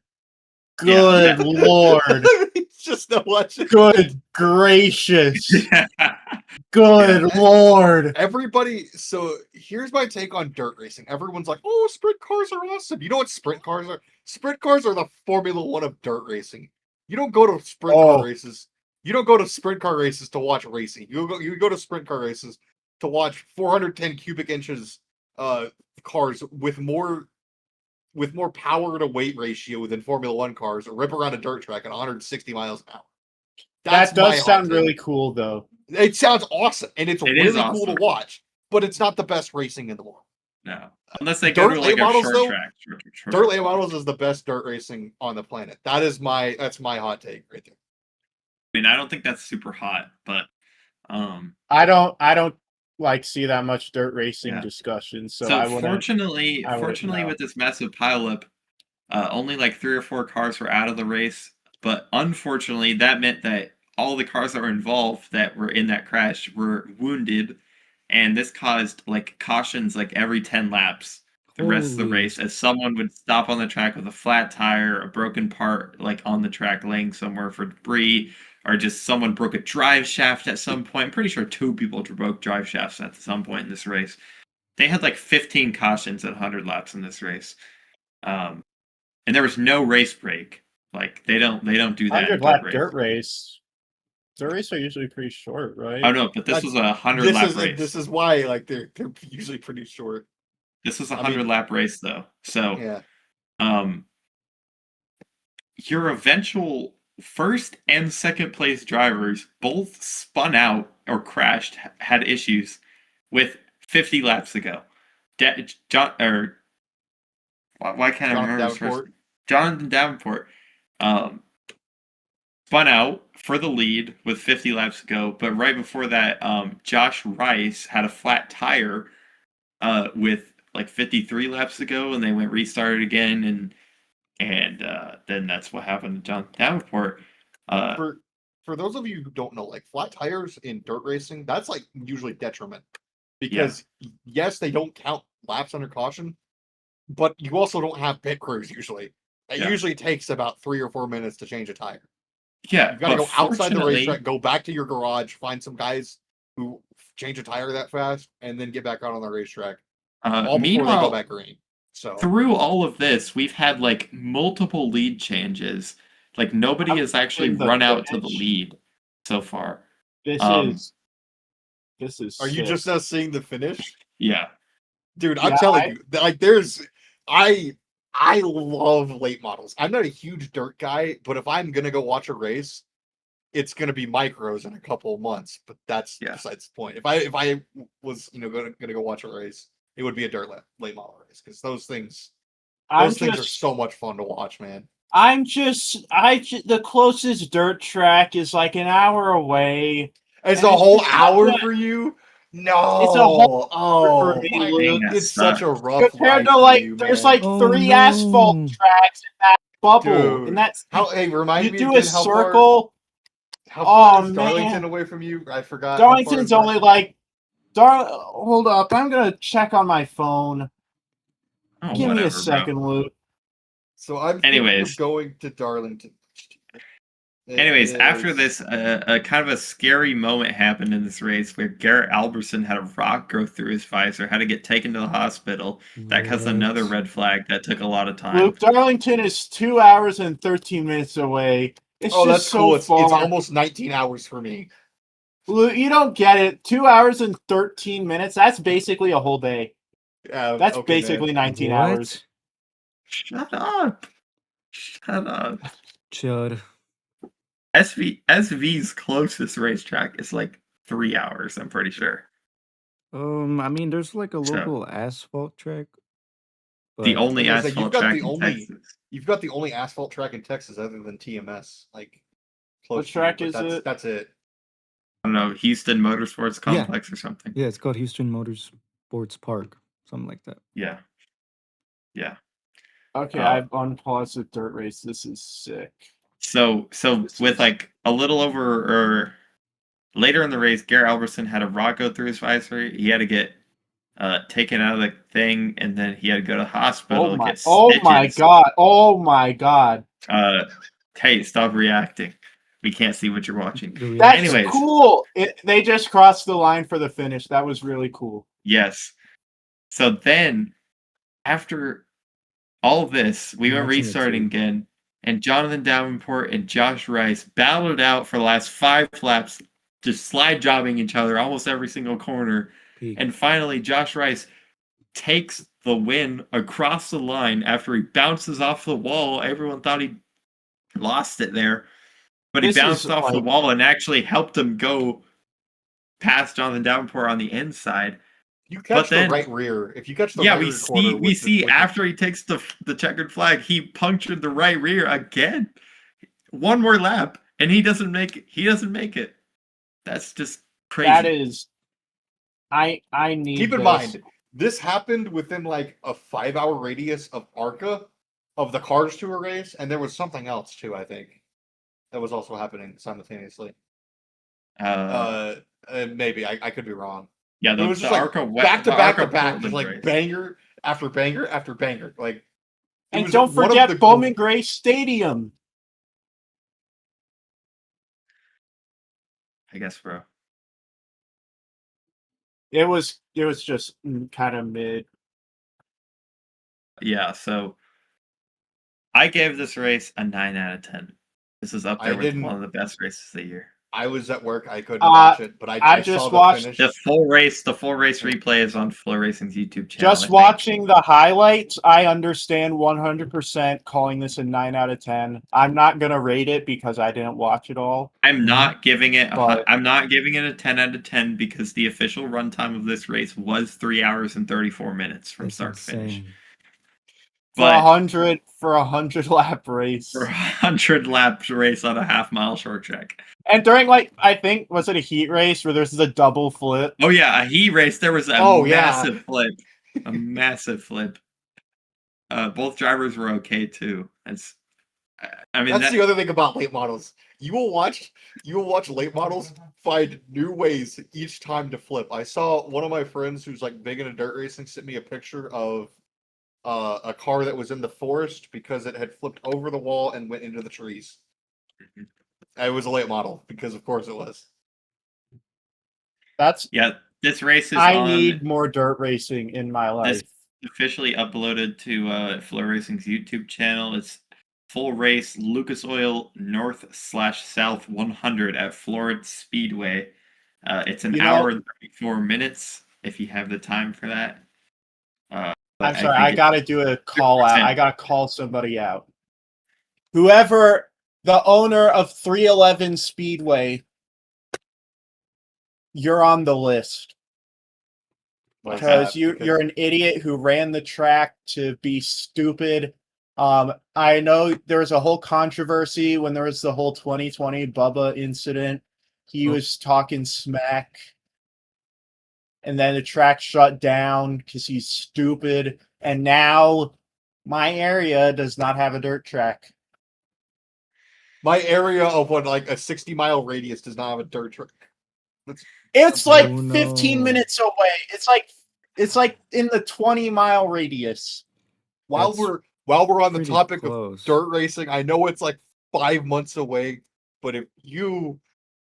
Good lord! It's just no watching. Good gracious! Good lord! Everybody, so here's my take on dirt racing. Everyone's like, "Oh, sprint cars are awesome." You know what sprint cars are? Sprint cars are the Formula One of dirt racing. You don't go to sprint car races. You don't go to sprint car races to watch racing. You go to sprint car races to watch 410 cubic inches cars with more power to weight ratio than Formula One cars rip around a dirt track at 160 miles an hour. That my does hot sound take. really cool, though. It sounds awesome, and it's It is really cool awesome. to watch, but it's not the best racing in the world. No, unless they go Dirt to late like a models, short though, track. Dirt late models is the best dirt racing on the planet. That's my hot take right there. I mean, I don't think that's super hot, but I don't like see that much dirt racing Yeah. discussion, so So I wouldn't. fortunately, know. with this massive pileup, only like 3 or 4 cars were out of the race. But unfortunately, that meant that all the cars that were involved that were in that crash were wounded, and this caused like cautions like every 10 laps the rest of the Holy- race, as someone would stop on the track with a flat tire, a broken part like on the track laying somewhere for debris, or just someone broke a drive shaft at some point. I'm pretty sure 2 people broke drive shafts at some point in this race. They had like 15 cautions at 100 laps in this race, and there was no race break. Like they don't do that. in 100 dirt lap race. dirt race. Dirt races are usually pretty short, right? Oh no, but this was a 100 lap race. This is why like they're usually pretty short. This was a I 100 mean- lap race though. So Yeah. your eventual first and second place drivers both spun out or crashed, had issues with 50 laps to go. Why can't I remember his first? Jonathan Davenport spun out for the lead with 50 laps to go, but right before that, Josh Rice had a flat tire with like 53 laps to go, and they went restarted again, and then that's what happened to Jonathan Davenport. For those of you who don't know, like flat tires in dirt racing, that's like usually detriment because yes, they don't count laps under caution, but you also don't have pit crews usually. It Yeah. usually takes about 3 or 4 minutes to change a tire. Yeah, You've got to but go outside the fortunately, racetrack, go back to your garage, find some guys who change a tire that fast, and then get back out on the racetrack. All before they go meanwhile, back green. So through all of this, we've had like multiple lead changes. Like nobody has actually in the run out to the finish. lead so far. This Um, is. are you sick. just now seeing the finish? Yeah, Dude, Yeah, I'm telling you, like I love late models. I'm not a huge dirt guy, but if I'm gonna go watch a race, it's gonna be micros in a couple of months. But that's Yeah. besides the point. If I was gonna go watch a race, it would be a dirt late model race because those things are so much fun to watch, man. The closest dirt track is like an hour away. It's And a it's whole just hour such a- for you. No, It's a whole hour for oh me, my, Luke. That it's such a sucks. rough Compared life to for like, you, there's man. like Oh, 3 asphalt no. tracks in that bubble, Dude, and that's hey, remind you me do again a how circle. far is Oh, Darlington man. away from you? I forgot. How far is Darlington's only like, hold up, I'm gonna check on my phone. Oh, Give me a whatever, bro. second, Luke. So I'm thinking of Anyways. going to Darlington. Anyways, It after is- this, a kind of a scary moment happened in this race where Garrett Alberson had a rock go through his visor, had to get taken to the hospital. That caused another What? red flag that took a lot of time. Luke, Darlington is 2 hours and 13 minutes away. It's oh, just that's so cool. It's far. almost 19 hours for me. Luke, you don't get it. 2 hours and 13 minutes. That's basically a whole day. That's Okay, basically man. 19 hours. Shut up. Shut up. Chud. SV's closest racetrack is like 3 hours, I'm pretty sure. I mean, there's like a So- local asphalt track. The but- only I was gonna say, asphalt track in Texas. You've got the only asphalt track in Texas other than TMS. Like, close What to you, track but is it? That's it. I don't know, Houston Motorsports Yeah. Complex or something. Yeah, it's called Houston Motorsports Park, something like that. Yeah. Yeah. Okay, Uh, I've unpaused the dirt race. This is sick. So This with is- like a little over or later in the race, Garrett Alberson had a rock go through his visor. He had to get taken out of the thing, and then he had to go to the hospital. Oh my! Get Oh my stitches. god! Oh my god! Hey, stop reacting. We can't see what you're watching. The That's reaction- Anyways. cool. They just crossed the line for the finish. That was really cool. Yes. So then, after all this, we went I'm watching it restarting too. again, and Jonathan Davenport and Josh Rice battled out for the last 5 laps, just slide jobbing each other almost every single corner. Peak. And finally, Josh Rice takes the win across the line after he bounces off the wall. Everyone thought he lost it there, but he This is bounced off the like- wall and actually helped him go past Jonathan Davenport on the inside. You catch then- the right rear. If you catch the Yeah, right we rear see quarter with the- after he takes the checkered flag, he punctured the right rear again. One more lap, and he doesn't make it. He doesn't make it. That's just crazy. That is. I need. Keep in this. mind, this happened within like a 5-hour radius of ARCA, of the Cars Tour race, and there was something else too. I think that was also happening simultaneously. Maybe I could be wrong. Yeah, It was the just like Arca back to the back to Arca back, Portland just like race. banger after banger after banger. Like, it And was don't one of forget the Bowman Gray Stadium. I guess, bro. It was just kind of mid. Yeah, so I gave this race a 9 out of 10. This is up I there with didn't- one of the best races of the year. I was at work, I couldn't watch it, but I just saw watched- the finish. The full race replay is on Flow Racing's YouTube channel. Just I think. watching the highlights, I understand 100% calling this a 9 out of 10. I'm not gonna rate it because I didn't watch it all. I'm not giving it. But- I'm not giving it a 10 out of 10 because the official runtime of this race was 3 hours and 34 minutes from That's start to finish. insane. For But 100 lap race. for a 100 lap race on a half-mile short track. And during I think was it a heat race where there's the double flip? Oh yeah, a heat race. There was a Oh, yeah. massive flip. A massive flip. Both drivers were okay too. I mean, That's the other thing about late models. You will watch late models find new ways each time to flip. I saw one of my friends who's like big into dirt racing sent me a picture of a car that was in the forest because it had flipped over the wall and went into the trees. It was a late model because, of course, it was. That's Yeah, this race is I on. need more dirt racing in my life. This officially uploaded to Flow Racing's YouTube channel. It's full race Lucas Oil North/South 100 at Florida Speedway. It's an hour and 34 minutes if you have the time for that. I'm sorry, I gotta do a call out. I gotta call somebody out. Whoever the owner of 311 Speedway, you're on the list. Because you're an idiot who ran the track to be stupid. I know there was a whole controversy when there was the whole 2020 Bubba incident. He was talking smack. And then the track shut down because he's stupid. And now my area does not have a dirt track. My area of like a 60-mile radius does not have a dirt track. It's like 15 minutes away. It's like in the 20-mile radius. While we're on the topic of dirt racing, I know it's like 5 months away, but if you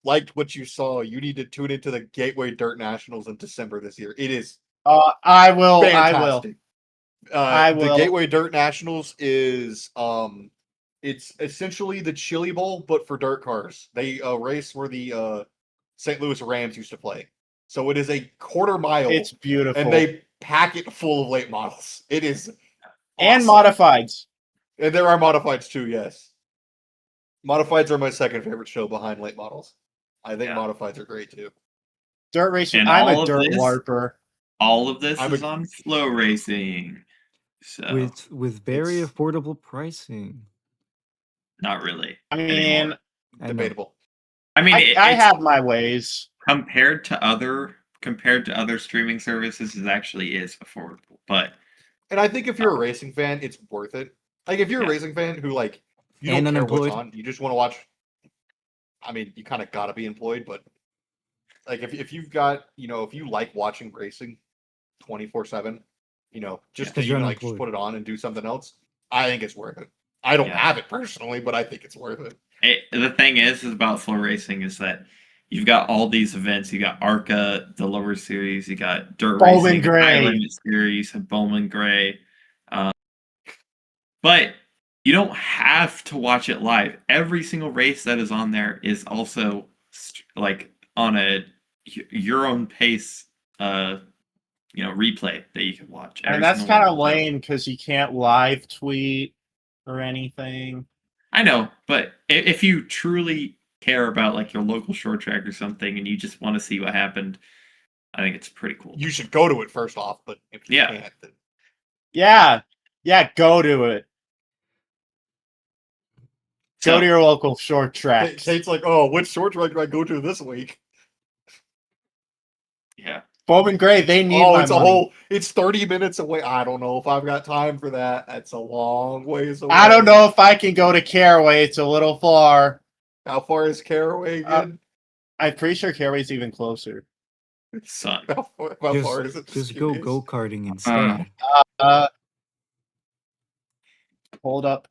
liked what you saw, you need to tune into the Gateway Dirt Nationals in December this year. It is I will. fantastic. I will. The Gateway Dirt Nationals is it's essentially the Chili Bowl, but for dirt cars. They race where the St. Louis Rams used to play. So it is a quarter mile. It's beautiful. And they pack it full of late models. It is awesome. And modifieds. And there are modifieds too, yes. Modifieds are my second favorite show behind late models. I think modifieds are great too. Dirt racing. And I'm a dirt warper. All of this is on Flow Racing. So with very affordable pricing. Not really. I mean, anymore. Debatable. I mean, I have my ways. Compared to other streaming services, it actually is affordable. But and I think if you're a racing fan, it's worth it. Like if you're a racing fan who like you don't care what's on, you just want to watch. I mean, you kind of gotta be employed, but like if you've got if you like watching racing 24/7, just to just put it on and do something else, I think it's worth it. I don't have it personally, but I think it's worth it. The thing is about Flow Racing is that you've got all these events. You got ARCA, the lower series. You got Dirt Racing, High Limit Series, and Bowman Gray. But you don't have to watch it live. Every single race that is on there is also like on your own pace, replay that you can watch. And that's kind of lame because you can't live tweet or anything. I know, but if you truly care about like your local short track or something and you just want to see what happened, I think it's pretty cool. You should go to it first off, but if you can't, then... yeah, go to it. Go to your local short track. Tate's like, oh, which short track do I go to this week? Yeah. Bowman Gray, they need my money. It's 30 minutes away. I don't know if I've got time for that. That's a long ways away. I don't know if I can go to Caraway. It's a little far. How far is Caraway again? I'm pretty sure Caraway's even closer. Son. How far is it? Just go-karting instead. Hold up.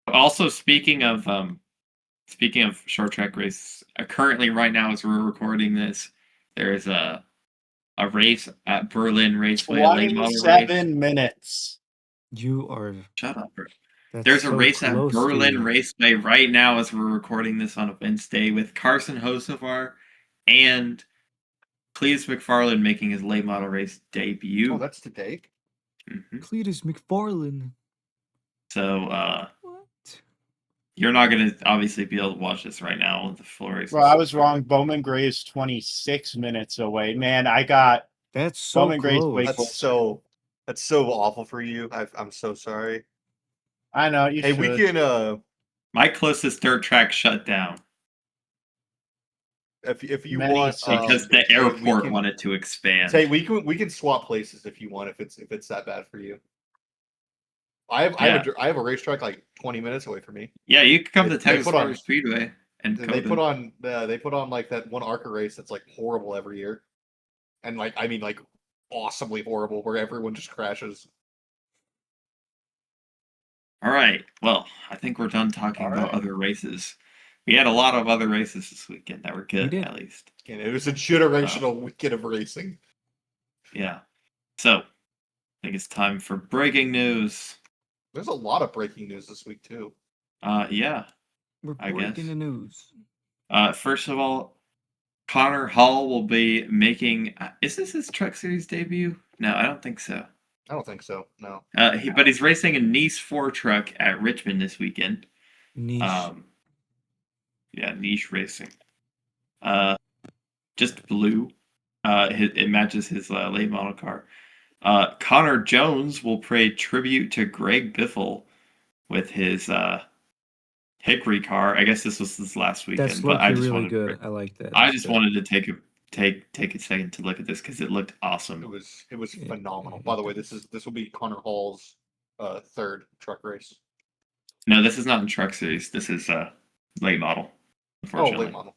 Also, speaking of short track races, currently right now as we're recording this, there is a race at Berlin Raceway. 27 minutes. You are... Shut up, bro. There's a race at Berlin Raceway right now as we're recording this on a Wednesday with Carson Hocevar and Cletus McFarlane making his late model race debut. Oh, that's today? Mm-hmm. Cletus McFarlane. So, you're not going to obviously be able to watch this right now with the floor race. Well, I was wrong. Bowman Gray is 26 minutes away. Man, I got... That's so Bowman Gray's close. That's so awful for you. I'm so sorry. I know, you should. We can... My closest dirt track shut down. If you want... because the airport wanted to expand. Hey, we can swap places if you want, if it's that bad for you. I have a racetrack like 20 minutes away from me. Yeah, you could come to Texas Speedway and they put on like that one ARCA race that's like horrible every year, and like awesomely horrible where everyone just crashes. All right. Well, I think we're done talking about other races. We had a lot of other races this weekend that were good, did. at least. And it was a generational weekend of racing. Yeah. So, I think it's time for breaking news. There's a lot of breaking news this week too. Yeah. We're I breaking guess. the news. First of all, Connor Hall will be making. Is this his Truck Series debut? No, I don't think so. I don't think so. No. But he's racing a Nice 4 truck at Richmond this weekend. Niche. Yeah, niche racing. Just blue. It matches his late model car. Connor Jones will pay tribute to Greg Biffle with his Hickory car. I guess this was his last weekend, That's but I looking just really wanted good. I like that. I That's just good. wanted to take a second to look at this because it looked awesome. It was Yeah. phenomenal. By the way, this will be Connor Hall's third truck race. No, this is not in Truck Series. This is late model. Unfortunately. Late model.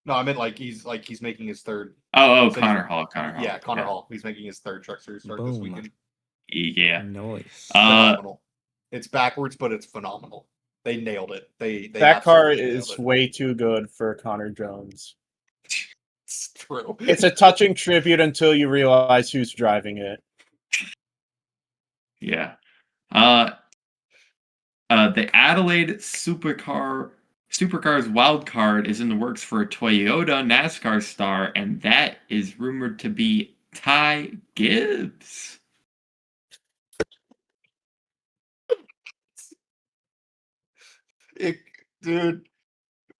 No, I meant he's making his third. Oh, So Connor Hall. Yeah, Connor Hall. He's making his third truck series start this Boom. weekend. Yeah. Nice. Phenomenal. It's backwards, but it's phenomenal. They nailed it. They That car absolutely nailed is it. way too good for Connor Jones. It's true. It's a touching tribute until you realize who's driving it. Yeah. The Adelaide Supercars wild card is in the works for a Toyota NASCAR star, and that is rumored to be Ty Gibbs. Dude,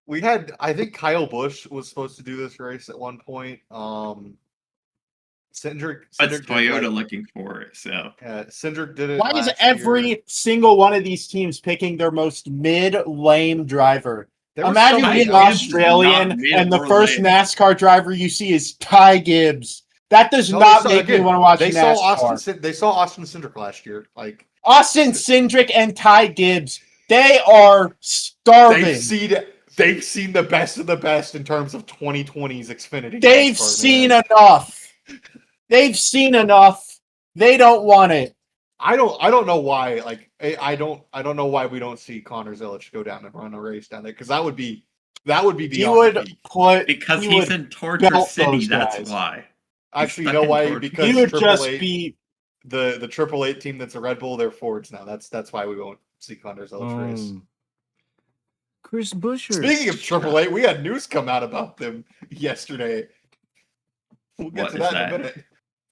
we had. I think Kyle Busch was supposed to do this race at one point. Cindric What's did, Toyota looking for? So Cindric did it. Why is last every year. single one of these teams picking their most mid-lame driver? There were Imagine so many being Gibbs is Australian not mid and the or first lame. NASCAR driver you see is Ty Gibbs. That does No, not they saw- make me again, want to watch They NASCAR. saw Austin Cindric last year. Austin Cindric and Ty Gibbs, they are starving. They've seen the best of the best in terms of 2020's Xfinity. They've NASCAR, seen man. enough. They've seen enough. They don't want it. I don't know why. I don't know why we don't see Connor Zilic go down and run a race down there, because that would be He beyond would peak. put because he he's would in Torture belt City, those that's guys. why. Actually, you stuck know in why? Torture. Because he would Triple just Eight, be the Triple Eight team that's a Red Bull, they're Fords now. That's why we won't see Connor Zilic race. Chris Buescher. Speaking of Triple Eight, we had news come out about them yesterday. We'll get What to is that in a minute.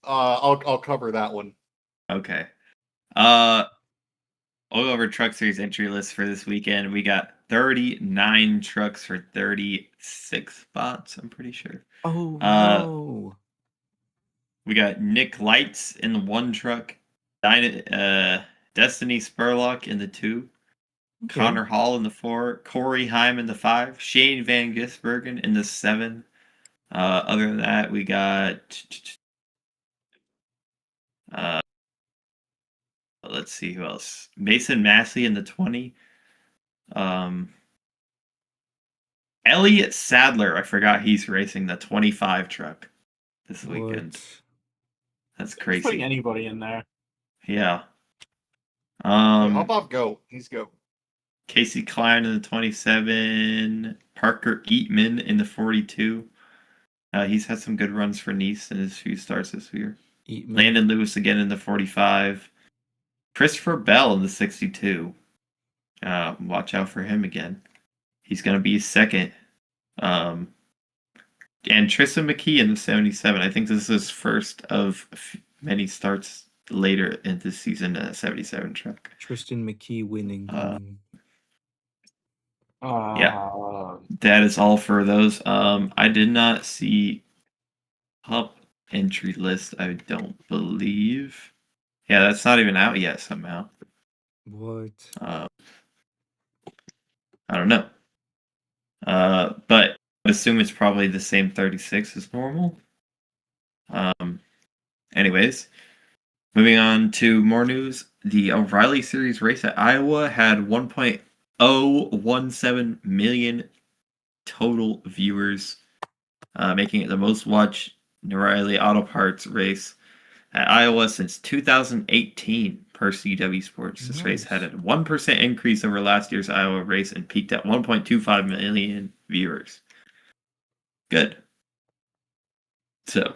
I'll cover that one. Okay. I'll go over Truck Series entry list for this weekend. We got 39 trucks for 36 spots, I'm pretty sure. Oh no. We got Nick Lights in the 1 truck, Destiny Spurlock in the 2, Okay. Connor Hall in the 4, Corey Heim in the 5, Shane Van Gisbergen in the 7. Other than that, we got let's see who else. Mason Massey in the 20. Elliot Sadler, I forgot he's racing the 25 truck this weekend. What? That's putting crazy. anybody in there. Yeah. Hop off, go. He's go. Casey Klein in the 27. Parker Eatman in the 42. He's had some good runs for Nice in his few starts this year. Eatman. Landon Lewis again in the 45. Christopher Bell in the 62. Watch out for him again. He's going to be second. And Tristan McKee in the 77. I think this is his first of many starts later in this season in a 77 truck. Tristan McKee winning. Yeah. That is all for those. I did not see Pup entry list, I don't believe. Yeah, that's not even out yet somehow. What? I don't know. But I assume it's probably the same 36 as normal. Anyways, moving on to more news. The O'Reilly Series race at Iowa had 1.017 million total viewers, making it the most watched O'Reilly Auto Parts race at Iowa since 2018 per CW Sports. This race had a 1% increase over last year's Iowa race and peaked at 1.25 million viewers. Good. So,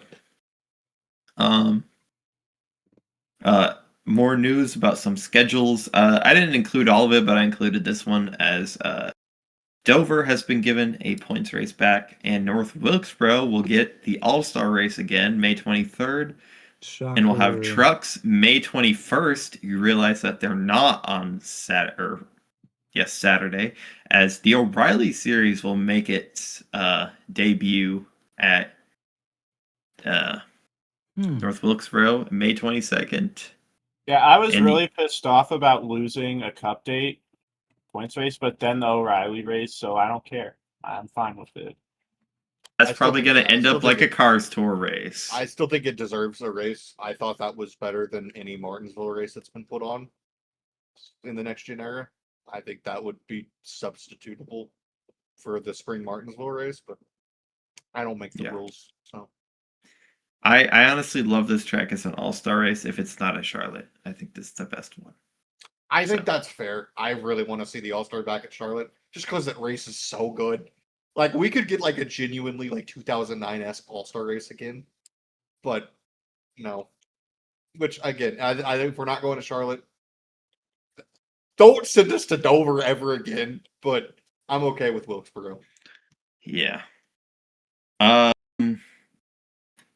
more news about some schedules. I didn't include all of it, but I included this one as Dover has been given a points race back, and North Wilkesboro will get the All-Star race again, May 23rd. Shocker. And we'll have trucks May 21st. You realize that they're not on Saturday, as the O'Reilly Series will make its debut at North Wilkesboro, May 22nd. Yeah, I was And really pissed off about losing a cup date points race, but then the O'Reilly race, so I don't care. I'm fine with it. That's I still probably think- going to I end still up like think a Cars Tour race. I still think it deserves a race. I thought that was better than any Martinsville race that's been put on in the next gen era. I think that would be substitutable for the spring Martinsville race, but I don't make the Yeah. rules. So I honestly love this track as an all-star race if it's not at Charlotte. I think this is the best one. I think So- that's fair. I really want to see the All Star back at Charlotte just because that race is so good. Like we could get like a genuinely like 2009-esque All Star race again, but no. Which again, I think if we're not going to Charlotte, don't send us to Dover ever again. But I'm okay with Wilkesboro. Yeah.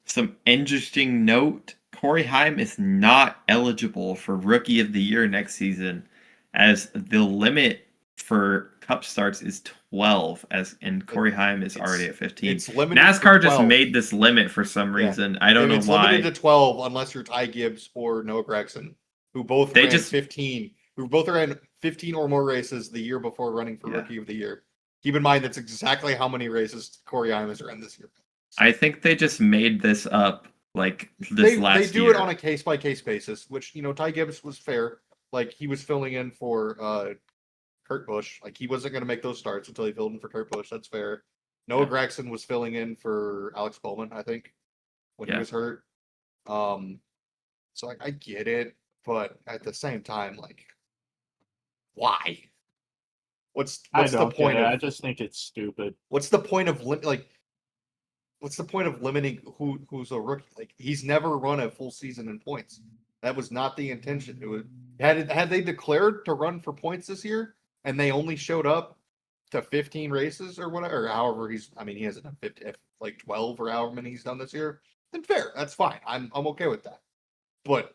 Some interesting note. Corey Haim is not eligible for Rookie of the Year next season, as the limit for Cup starts is 12, and Corey Haim is already at 15. It's limited. NASCAR to just 12. made this limit for some Yeah. reason. I don't And know it's why. limited to 12 unless you're Ty Gibbs or Noah Gregson, who both They ran just- 15, who both ran 15 or more races the year before running for Yeah. Rookie of the Year. Keep in mind that's exactly how many races Corey Haim has ran this year. I think they just made this up like this last They do year. it on a case by case basis, which Ty Gibbs was fair. Like he was filling in for Kurt Busch. Like he wasn't going to make those starts until he filled in for Kurt Busch. That's fair. Noah Yeah. Gregson was filling in for Alex Bowman, I think, when he Yeah. was hurt. So I get it, but at the same time, like, why? What's I the don't point get it. I of just think it's stupid. what's the point of what's the point of limiting who's a rookie? Like he's never run a full season in points. That was not the intention. It was had they declared to run for points this year and they only showed up to 15 races or whatever, or however he hasn't done 50, like 12 or however many he's done this year, then fair. That's fine. I'm okay with that. But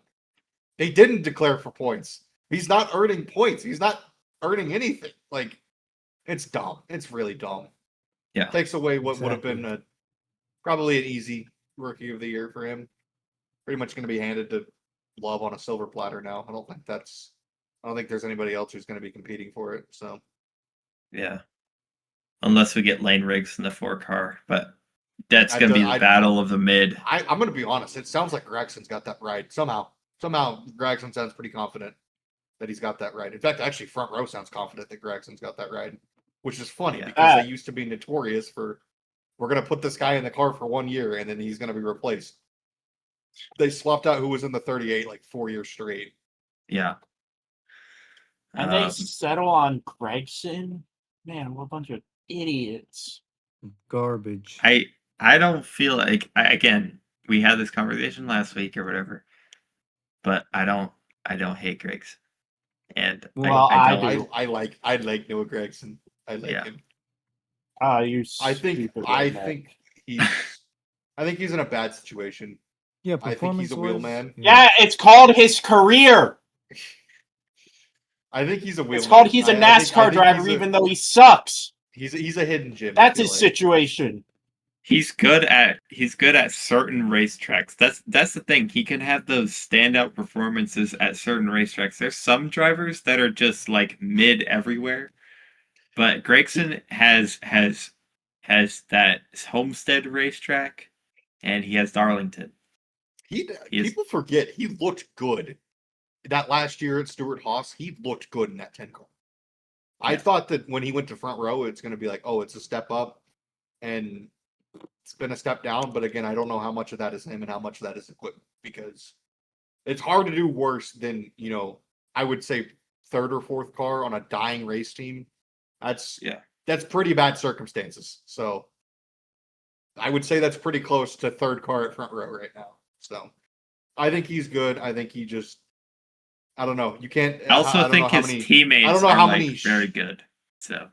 they didn't declare for points. He's not earning points. He's not earning anything. Like it's dumb. It's really dumb. Yeah. Takes away what would have been Exactly. probably an easy Rookie of the Year for him. Pretty much going to be handed to Love on a silver platter now. I don't think there's anybody else who's going to be competing for it. So Yeah. Unless we get Lane Riggs in the 4-car, but that's going to be the battle of the mid. I'm going to be honest. It sounds like Gregson's got that ride somehow. Somehow Gregson sounds pretty confident that he's got that ride. In fact, actually, Front Row sounds confident that Gregson's got that ride, which is funny because they used to be notorious for we're going to put this guy in the car for 1 year and then he's going to be replaced. They swapped out who was in the 38 like 4 years straight. Yeah. And they settle on Gregson? Man, we're a bunch of idiots. Garbage. I don't feel like again, we had this conversation last week or whatever, but I don't hate Griggs. And Well, I I don't do. I like Noah Gregson. I like him. You I think stupid redneck. I think he's in a bad situation. Yeah, I think he's a wheel performance-wise, man. Yeah, it's called his career. I think he's a wheel. It's called he's a NASCAR driver, even though he sucks. He's a hidden gem. That's his situation. he's good at certain racetracks. That's the thing. He can have those standout performances at certain racetracks. There's some drivers that are just like mid everywhere. But Gregson has that Homestead racetrack, and he has Darlington. People forget he looked good that last year at Stewart Haas. He looked good in that 10 car. I thought that when he went to Front Row, it's going to be like, oh, it's a step up, and it's been a step down. But again, I don't know how much of that is him and how much of that is equipment, because it's hard to do worse than, I would say third or fourth car on a dying race team. That's pretty bad circumstances. So I would say that's pretty close to third car at front row right now. So I think he's good. I think he just, I don't know. You can't. I also don't think know how his many, teammates I don't know are how like many very good. So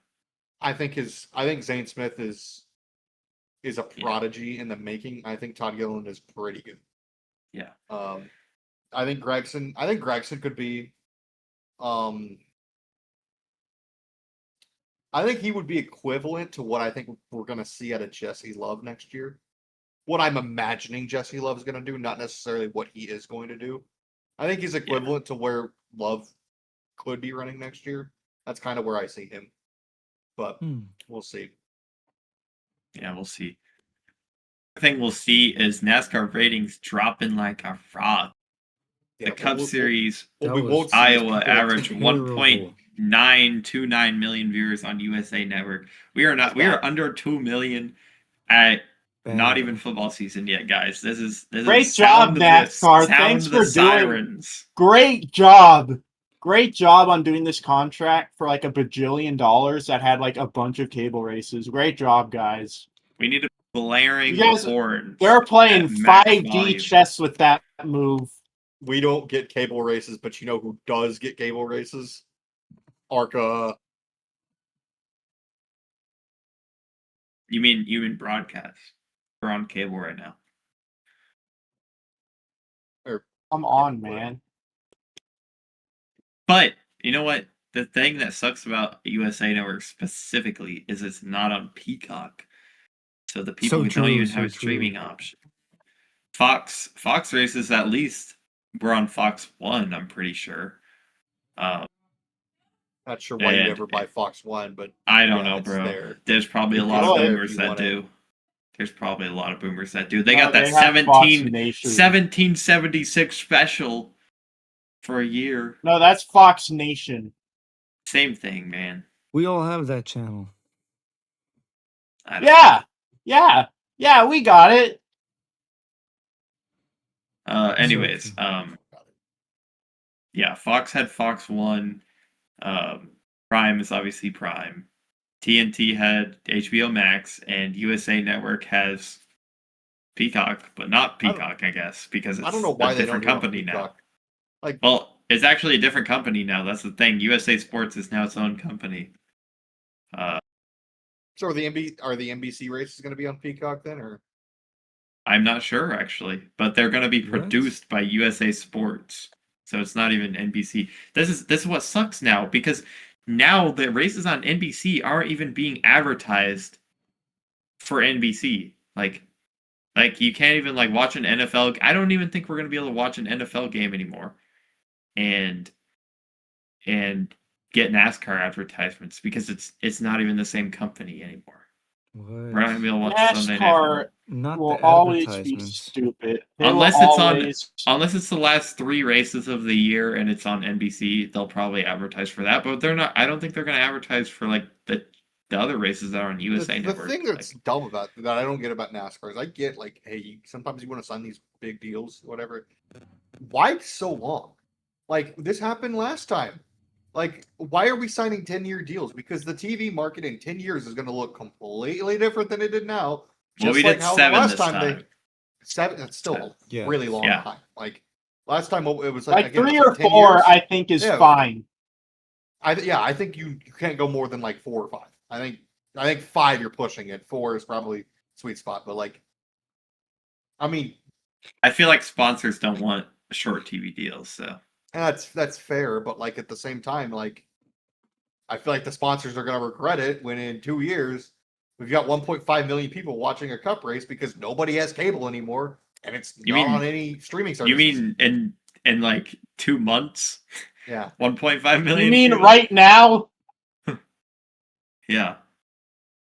I think Zane Smith is a prodigy in the making. I think Todd Gilliland is pretty good. Yeah. I think Gregson could be. I think he would be equivalent to what I think we're going to see out of Jesse Love next year. What I'm imagining Jesse Love's going to do, not necessarily what he is going to do. I think he's equivalent to where Love could be running next year. That's kind of where I see him. But we'll see. Yeah, we'll see. The thing we'll see is NASCAR ratings dropping like a frog. The Cup Series, What we won't see Iowa is people are average terrible. 1.929 million viewers on USA Network. We are under 2 million at not even football season yet, guys. This is Great job, NASCAR. Thanks for sirens. Great job. Great job on doing this contract for like $1 bajillion that had like a bunch of cable races. Great job, guys. We need a blaring horn. They're playing at max 5D volume. chess with that move. We don't get cable races, but you know who does get cable races? ARCA. You mean broadcast? We're on cable right now. Come on, man. But you know what? The thing that sucks about USA Network specifically is it's not on Peacock. So the people who don't even have a streaming option. Fox races at least were on Fox 1, I'm pretty sure. Not sure why you'd ever buy Fox 1, but I don't know, bro. There's probably a lot of boomers that do. There's probably a lot of boomers that do. They got that 1776 special for a year. No, that's Fox Nation. Same thing, man. We all have that channel. Yeah, we got it. Anyways, yeah, Fox had Fox 1. Prime is obviously Prime. TNT had HBO Max, and USA Network has Peacock, but not Peacock, I guess, because it's a different company now. Well, it's actually a different company now. That's the thing. USA Sports is now its own company. So are the NBC races going to be on Peacock then, or? I'm not sure actually, but they're going to be produced by USA Sports, so it's not even NBC. This is what sucks now, because now the races on NBC aren't even being advertised for NBC. Like you can't even watch an NFL. I don't even think we're going to be able to watch an NFL game anymore, and get NASCAR advertisements, because it's not even the same company anymore. What? We're not going to be able to watch Sunday NASCAR will always be stupid. Unless it's the last 3 races of the year and it's on NBC, they'll probably advertise for that. But they're not. I don't think they're going to advertise for the other races that are on USA Network. The thing that's dumb about that I don't get about NASCAR is I get hey, sometimes you want to sign these big deals, whatever. Why so long? This happened last time. Why are we signing 10-year deals? Because the TV market in 10 years is going to look completely different than it did now. Just we did 7 last time. 7, that's still a really long time. Last time it was again, 3 or 4, years. I think is fine. I think you can't go more than 4 or 5. I think 5 you're pushing it. 4 is probably sweet spot. But I mean, I feel like sponsors don't want short TV deals, so. That's fair, but at the same time, I feel like the sponsors are going to regret it when in 2 years we've got 1.5 million people watching a cup race because nobody has cable anymore, and it's not on any streaming services. You mean in 2 months? Yeah, 1.5 million. You mean right now? Yeah.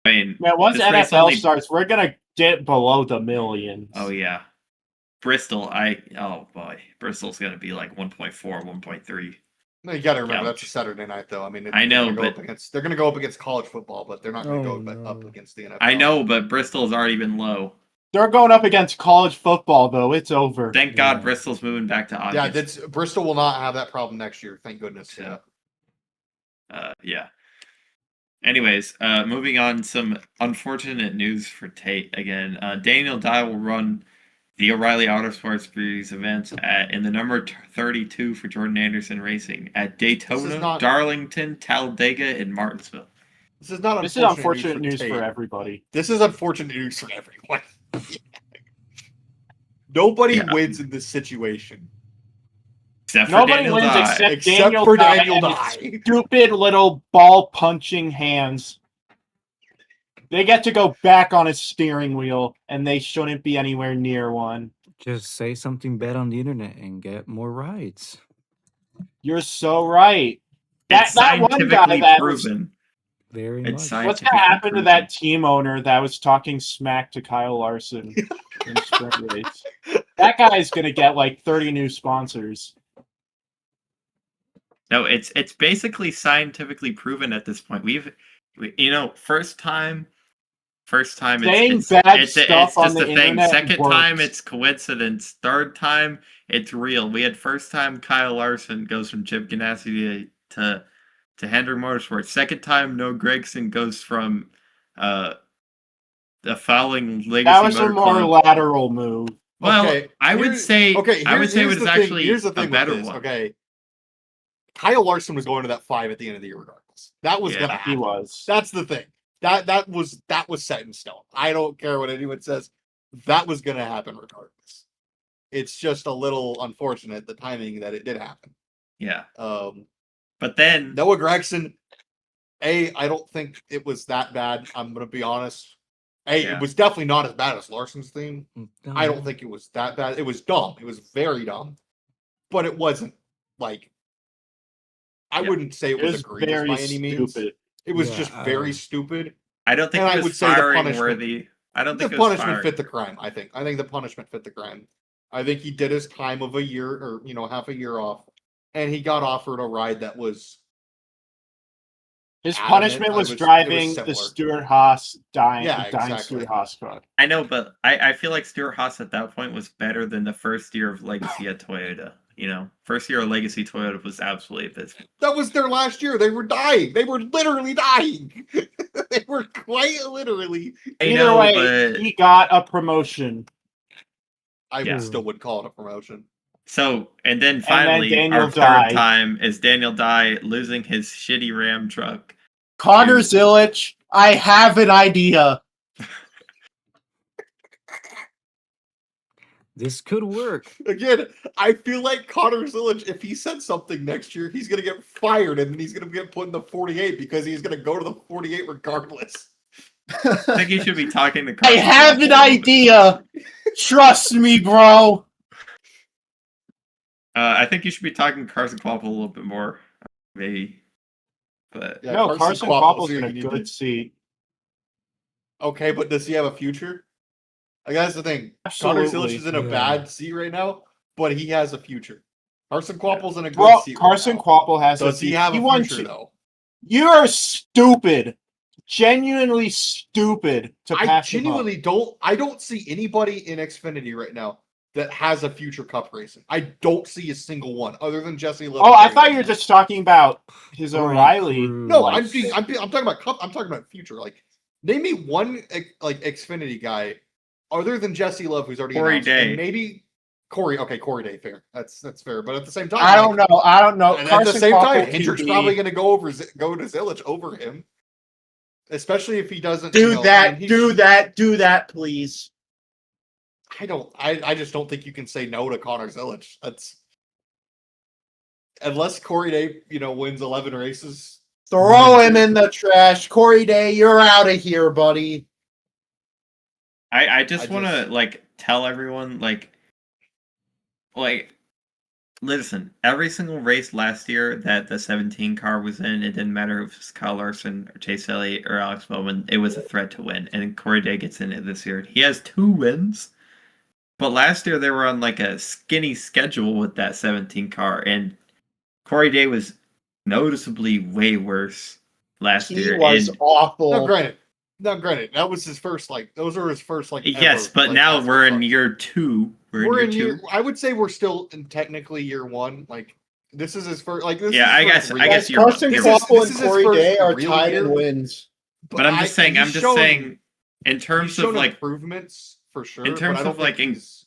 I mean, once NFL starts, we're gonna get below the millions. Oh yeah. Bristol, oh boy, Bristol's gonna be 1.4, 1.3. No, you got to remember Yeah. that's a Saturday night, though. I mean, I know, they're going to go up against college football, but they're not going to Oh, go up no. against the NFL. I know, but Bristol's already been low. They're going up against college football, though. It's over. Thank God Yeah. Bristol's moving back to Yeah, August. Bristol will not have that problem next year. Thank goodness. Yeah. Yeah. Anyways, moving on, some unfortunate news for Tate again. Daniel Dye will run the O'Reilly Autosports Series events in the number 32 for Jordan Anderson Racing at Daytona, Darlington, Talladega, and Martinsville. This is not This is unfortunate news for everybody. This is unfortunate news for everyone. Nobody wins in this situation. Except Nobody for wins Daniel Dye. except for Daniel Dye. Stupid little ball punching hands. They get to go back on his steering wheel, and they shouldn't be anywhere near one. Just say something bad on the internet and get more rights. You're so right. It's That one guy scientifically that proven. Very It's much. What's scientifically gonna happen to proven. that team owner that was talking smack to Kyle Larson in sprint race? That guy's gonna get like 30 new sponsors. No, it's basically scientifically proven at this point. First time Saying it's bad it's stuff on just the a thing. internet Second time works. it's coincidence. Third time it's real. We had first time Kyle Larson goes from Chip Ganassi to Hendrick Motorsports. Second time Noah Gragson goes from the following Legacy That was Motor a more Club. lateral move. Well, Okay, I would say it was actually here's the a thing better with this, one. okay? Kyle Larson was going to that 5 at the end of the year regardless. That was gonna happen. He was. That's the thing. That was set in stone. I don't care what anyone says. That was gonna happen regardless. It's just a little unfortunate the timing that it did happen. Yeah. But then Noah Gragson, I don't think it was that bad. I'm gonna be honest. It was definitely not as bad as Larson's thing. I don't think it was that bad. It was dumb. It was very dumb. But it wasn't like I wouldn't say it was egregious by any means. It was just very stupid. I don't think it was firing worthy. I don't think the it was punishment firing. fit the crime. I think the punishment fit the crime. I think he did his time of a year or half a year off, and he got offered a ride that was. His punishment was driving the Stuart Haas dying Stuart Haas car. I know, but I feel like Stuart Haas at that point was better than the first year of legacy at Toyota. First year of legacy Toyota was absolutely abysmal. That was their last year. They were dying. They were literally dying. They were quite literally. Either way, he got a promotion. I still would call it a promotion. So, and then finally, our third time is Daniel Dye losing his shitty Ram truck. Connor Zilic, I have an idea. This could work. Again, I feel like Connor Zilic, if he said something next year, he's going to get fired and then he's going to get put in the 48 because he's going to go to the 48 regardless. I think you should be talking to Carson. I have an idea. Trust me, bro. I think you should be talking to Carson Kvapil a little bit more, maybe. But yeah, no, Carson Kvapil's in a good seat. Okay, but does he have a future? Like, that's the thing. Absolutely. Connor Zilic is in a bad seat right now, but he has a future. Carson Kvapil's in a good seat. Carson Kvapil has Does he have a future, though? You're stupid. Genuinely stupid to pass him up. I don't see anybody in Xfinity right now that has a future Cup racing. I don't see a single one other than Jesse Love. Oh, I thought you were just talking about his O'Reilly. No, I'm talking about Cup. I'm talking about future. Like, name me one like Xfinity guy other than Jesse Love who's already Corey announced. Day. And maybe Corey. Okay, Corey Day, fair. That's fair. But at the same time, I don't know. And at the same time, Hendrick's probably going to go to Zilic over him, especially if he doesn't do that, please. I just don't think you can say no to Connor Zilic. That's unless Corey Day, wins 11 races. Throw him in the trash. Corey Day, you're out of here, buddy. I just want to tell everyone listen, every single race last year that the 17 car was in, it didn't matter if it was Kyle Larson or Chase Elliott or Alex Bowman, it was a threat to win. And Corey Day gets in it this year. He has 2 wins. But last year they were on a skinny schedule with that 17 car, and Corey Day was noticeably way worse last He year. was and awful. No, granted, that was his first those are his first yes, ever, but now NASCAR we're in starts. year 2. We're in year. I would say we're still in technically year 1. Like this is his first. Like this. Yeah, is his I guess you're Carson right. Kvapil and his Corey first Day are real tied year. in wins. But I'm just saying, in terms of like improvements for sure. in terms but I don't of like think he's...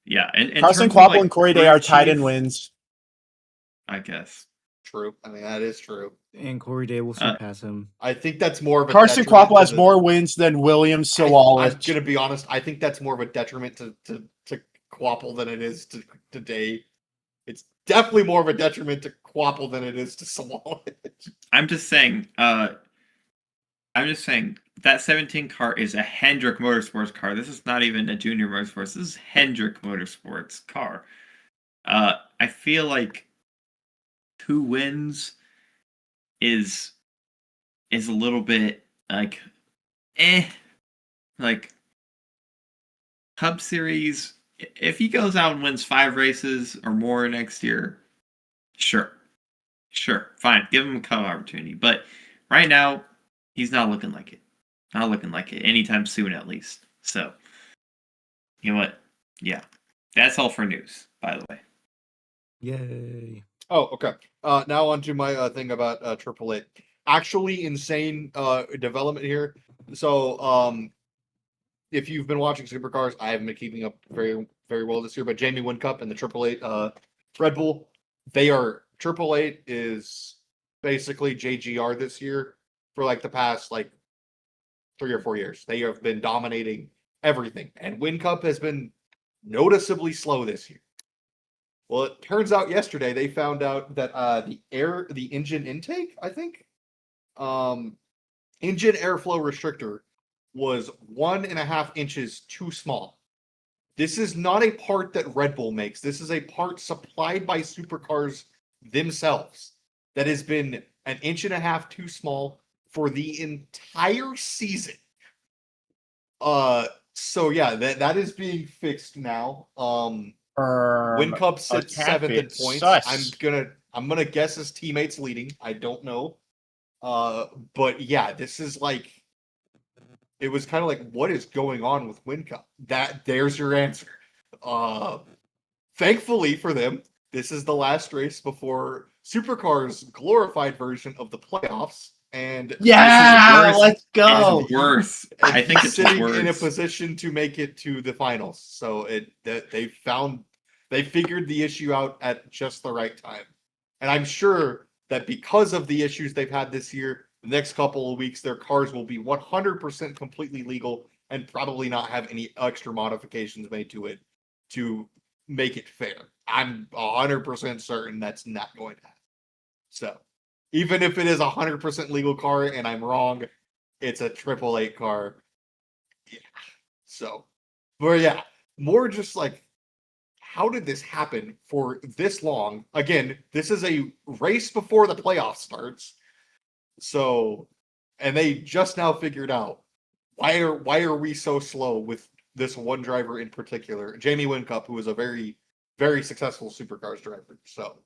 yeah, in Carson terms of, Kvapil like, and Corey Day crew are tied in chief, wins. I guess. True. I mean that is true. And Corey Day will surpass him. I think that's more of a Carson detriment Kvapil to has the- more wins than William I'm Sawalich. gonna be honest. I think that's more of a detriment to Kvapil than it is to Day. It's definitely more of a detriment to Kvapil than it is to Sawalich. I'm just saying that 17 car is a Hendrick Motorsports car. This is not even a Junior Motorsports. This is Hendrick Motorsports car. I feel like 2 wins is a little bit like like Cup Series. If he goes out and wins 5 races or more next year, sure, fine, give him a cup opportunity. But right now, he's not looking like it. Not looking like it anytime soon, at least. So, you know what? Yeah, that's all for news. By the way. Yay. Oh, okay. Now on to my thing about AAA. Actually, insane development here. So, if you've been watching Supercars, I haven't been keeping up very, very well this year. But Jamie Wincup and the AAA Red Bull, AAA is basically JGR this year for like the past 3 or 4 years. They have been dominating everything, and Wincup has been noticeably slow this year. Well, it turns out yesterday they found out that the engine intake, I think, engine airflow restrictor was 1.5 inches too small. This is not a part that Red Bull makes. This is a part supplied by Supercars themselves that has been 1.5 inches too small for the entire season. So yeah, that is being fixed now. Wincup sits 7th in points. I'm gonna guess his teammates leading. I don't know. But yeah, this is it was kind of like, what is going on with Wincup? There's your answer. Thankfully for them, this is the last race before Supercars' glorified version of the playoffs. And yeah, let's go. It's worse. I think it's sitting worse. in a position to make it to the finals. So they figured the issue out at just the right time. And I'm sure that because of the issues they've had this year, the next couple of weeks, their cars will be 100% completely legal and probably not have any extra modifications made to it to make it fair. I'm 100% certain that's not going to happen. So, even if it is a 100% legal car and I'm wrong, it's a AAA car. Yeah. So, but yeah, more just how did this happen for this long? Again, this is a race before the playoff starts. So, and they just now figured out why are we so slow with this one driver in particular, Jamie Wincup, who is a very, very successful Supercars driver. So,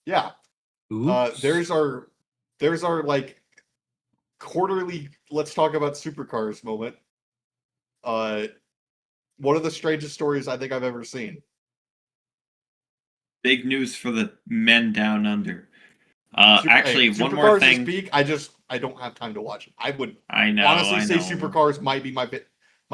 yeah, there's our quarterly let's talk about Supercars moment. One of the strangest stories I think I've ever seen. Big news for the men down under. Actually, one more thing. Peak, I don't have time to watch it. I know. Honestly, say Supercars might be my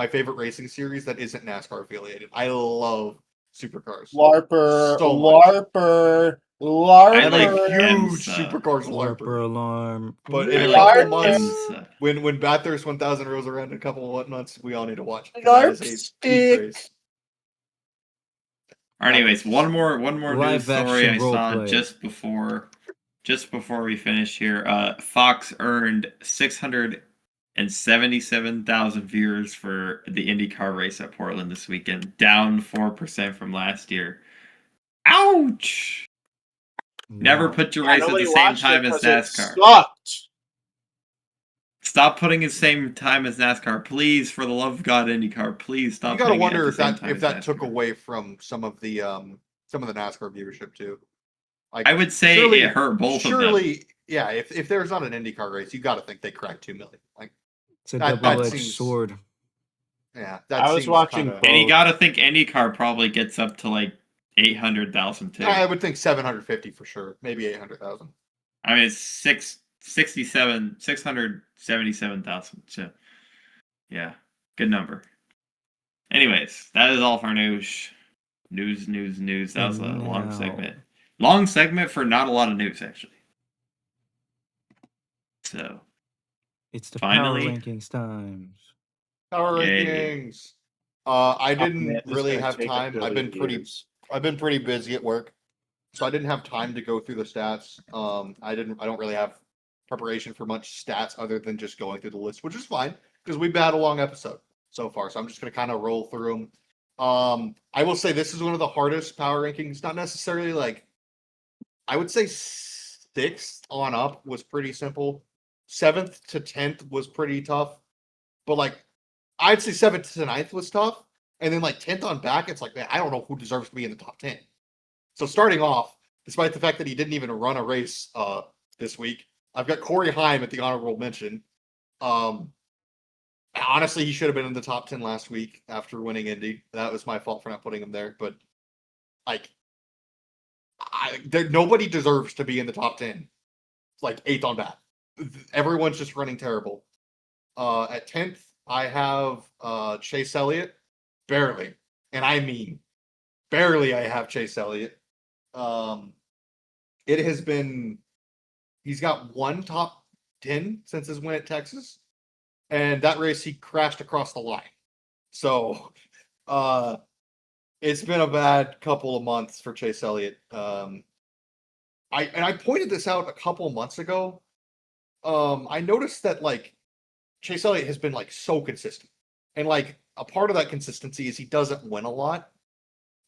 favorite racing series that isn't NASCAR affiliated. I love Supercars. LARPer, So much. LARPer. I'm a huge IMSA. Supercars LARPer LARPer. alarm. But in a LARPer. couple months, IMSA. when Bathurst 1000 rolls around in a couple of months, we all need to watch it. LARP That is a stick. peak race. Anyways, one more Live news story I action saw roleplay. just before we finish here. Fox earned 677,000 viewers for the IndyCar race at Portland this weekend, down 4% from last year. Ouch! Never put your race at the same time as NASCAR. Sucked. Stop putting the same time as NASCAR, please. For the love of God, IndyCar, please stop. You gotta putting wonder it at the same time if as that took NASCAR. away from some of the NASCAR viewership too. Like, I would say surely- it hurt both of them. surely, yeah. If there's not an IndyCar race, you got to think they cracked 2 million. Like, It's a That double-edged seems- sword. yeah, that I was seems watching kinda- And you both. got to think IndyCar probably gets up to like 800,000 too. I would think 750 for sure, maybe 800,000. I mean, it's 677,000. So, yeah, good number. Anyways, that is all for news. News. That was a long Now. segment. Long segment for not a lot of news, actually. So, It's the Finally. power rankings times. Power Yay. rankings. I didn't Man, this is really gonna have take a time. I've billion been years. pretty busy at work, so I didn't have time to go through the stats. I don't really have preparation for much stats other than just going through the list, which is fine because we've had a long episode so far. So I'm just gonna kind of roll through them. I will say this is one of the hardest power rankings. Not necessarily like, I would say 6th on up was pretty simple. 7th to 10th was pretty tough, but like, I'd say 7th to 9th was tough. And then like 10th on back, it's like, man, I don't know who deserves to be in the top 10. So starting off, despite the fact that he didn't even run a race this week, I've got Corey Heim at the honorable mention. Honestly, he should have been in the top 10 last week after winning Indy. That was my fault for not putting him there. But like, nobody deserves to be in the top 10. It's like 8th on back. Everyone's just running terrible. At 10th, I have Chase Elliott. Barely. And I mean, barely I have Chase Elliott. It has been, he's got one top 10 since his win at Texas. And that race, he crashed across the line. So, it's been a bad couple of months for Chase Elliott. I pointed this out a couple of months ago. I noticed that like Chase Elliott has been like so consistent, and like a part of that consistency is he doesn't win a lot.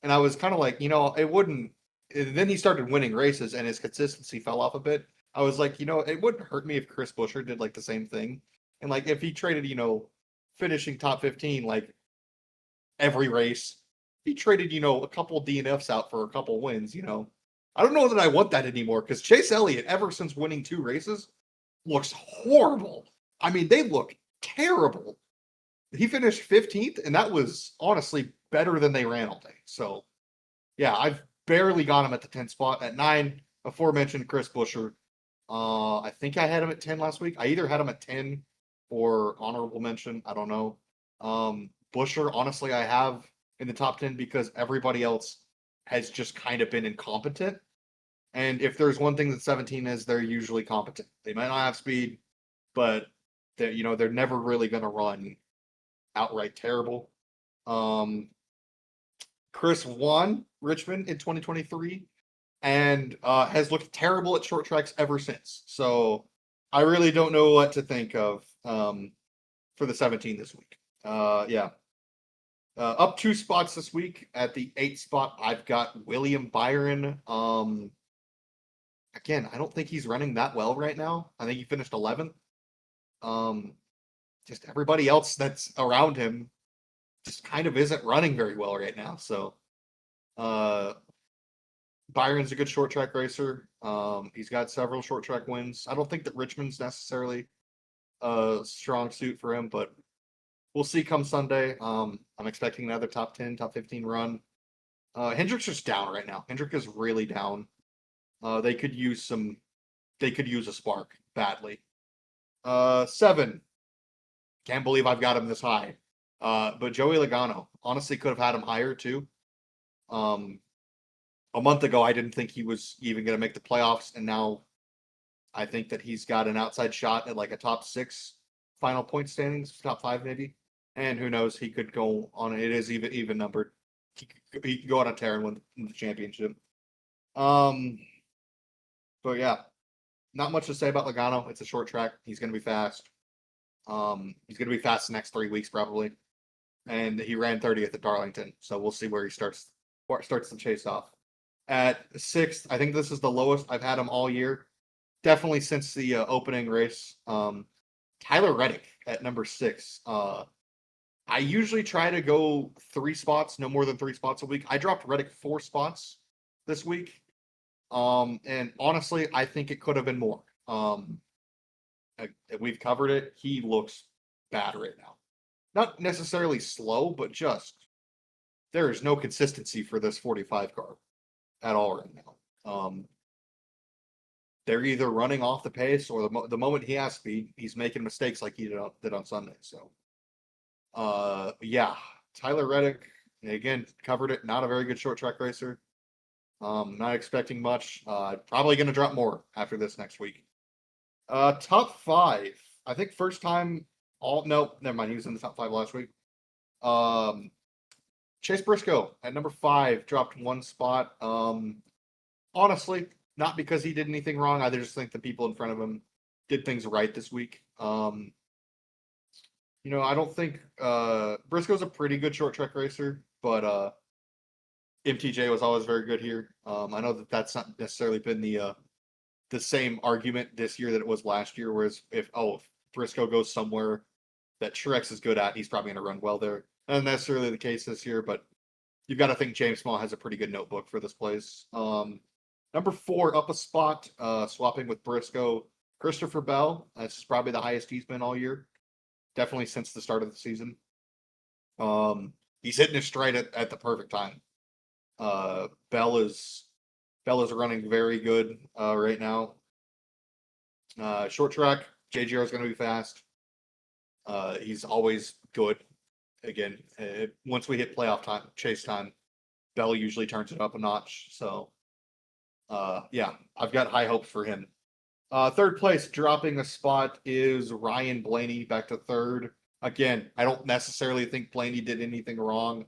And I was kind of like, it wouldn't. And then he started winning races, and his consistency fell off a bit. I was like, it wouldn't hurt me if Chris Buescher did like the same thing, and like if he traded, finishing top 15 like every race, he traded, a couple DNFs out for a couple wins. I don't know that I want that anymore because Chase Elliott, ever since winning 2 races, looks horrible. I mean, they look terrible. He finished 15th, and that was honestly better than they ran all day. So, yeah, I've barely got him at the 10th spot. At 9, aforementioned Chris Buescher. I think I had him at 10 last week. I either had him at 10 or honorable mention. I don't know. Buescher, honestly, I have in the top 10 because everybody else has just kind of been incompetent. And if there's one thing that 17 is, they're usually competent. They might not have speed, but they're never really going to run outright terrible. Chris won Richmond in 2023 and has looked terrible at short tracks ever since. So I really don't know what to think of for the 17 this week. Yeah. Up 2 spots this week. At the 8th spot, I've got William Byron. Again, I don't think he's running that well right now. I think he finished 11th. Just everybody else that's around him just kind of isn't running very well right now. So, Byron's a good short track racer. He's got several short track wins. I don't think that Richmond's necessarily a strong suit for him, but we'll see come Sunday. I'm expecting another top 10, top 15 run. Hendrick's just down right now. Hendrick is really down. They could use a spark badly. 7. Can't believe I've got him this high. But Joey Logano, honestly could have had him higher too. A month ago, I didn't think he was even going to make the playoffs. And now I think that he's got an outside shot at like a top 6 final point standings, top 5 maybe. And who knows, he could go on. It is even numbered. He could go on a tear and win the championship. But yeah, not much to say about Logano. It's a short track. He's going to be fast. He's going to be fast the next 3 weeks probably. And he ran 30th at Darlington. So we'll see where he starts the chase off. At 6th, I think this is the lowest I've had him all year. Definitely since the opening race. Tyler Reddick at number 6. I usually try to go 3 spots, no more than 3 spots a week. I dropped Reddick 4 spots this week. And honestly, I think it could have been more. We've covered it. He looks bad right now. Not necessarily slow, but just there is no consistency for this 45 car at all right now. They're either running off the pace or the moment he has speed, he's making mistakes like he did on Sunday. So, yeah, Tyler Reddick, again, covered it. Not a very good short track racer. Not expecting much. Probably going to drop more after this next week. Top 5. I think first time no, never mind. He was in the top 5 last week. Chase Briscoe at number 5 dropped 1 spot. Honestly, not because he did anything wrong. I just think the people in front of him did things right this week. I don't think Briscoe's a pretty good short track racer, but MTJ was always very good here. I know that that's not necessarily been the same argument this year that it was last year. Whereas if Briscoe goes somewhere that Truex is good at, he's probably going to run well there. Not necessarily the case this year, but you've got to think James Small has a pretty good notebook for this place. Number 4, up a spot, swapping with Briscoe, Christopher Bell. This is probably the highest he's been all year, definitely since the start of the season. He's hitting his stride at the perfect time. Bell is running very good right now. Short track, JGR is going to be fast. He's always good. Again, once we hit playoff time, chase time, Bell usually turns it up a notch. So, yeah, I've got high hopes for him. Third place, dropping a spot, is Ryan Blaney back to 3rd. Again, I don't necessarily think Blaney did anything wrong.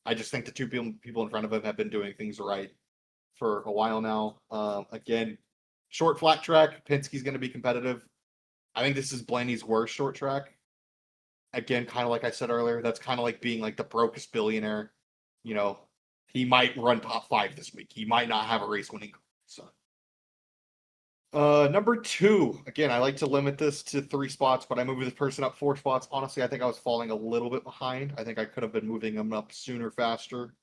I just think the 2 people in front of him have been doing things right for a while now. Again, short flat track, Penske's going to be competitive. I think this is Blaney's worst short track. Again, kind of like I said earlier, that's kind of like being like the brokest billionaire. He might run top 5 this week. He might not have a race winning. So, number 2, again, I like to limit this to 3 spots, but I moved this person up 4 spots. Honestly, I think I was falling a little bit behind. I think I could have been moving him up sooner, faster.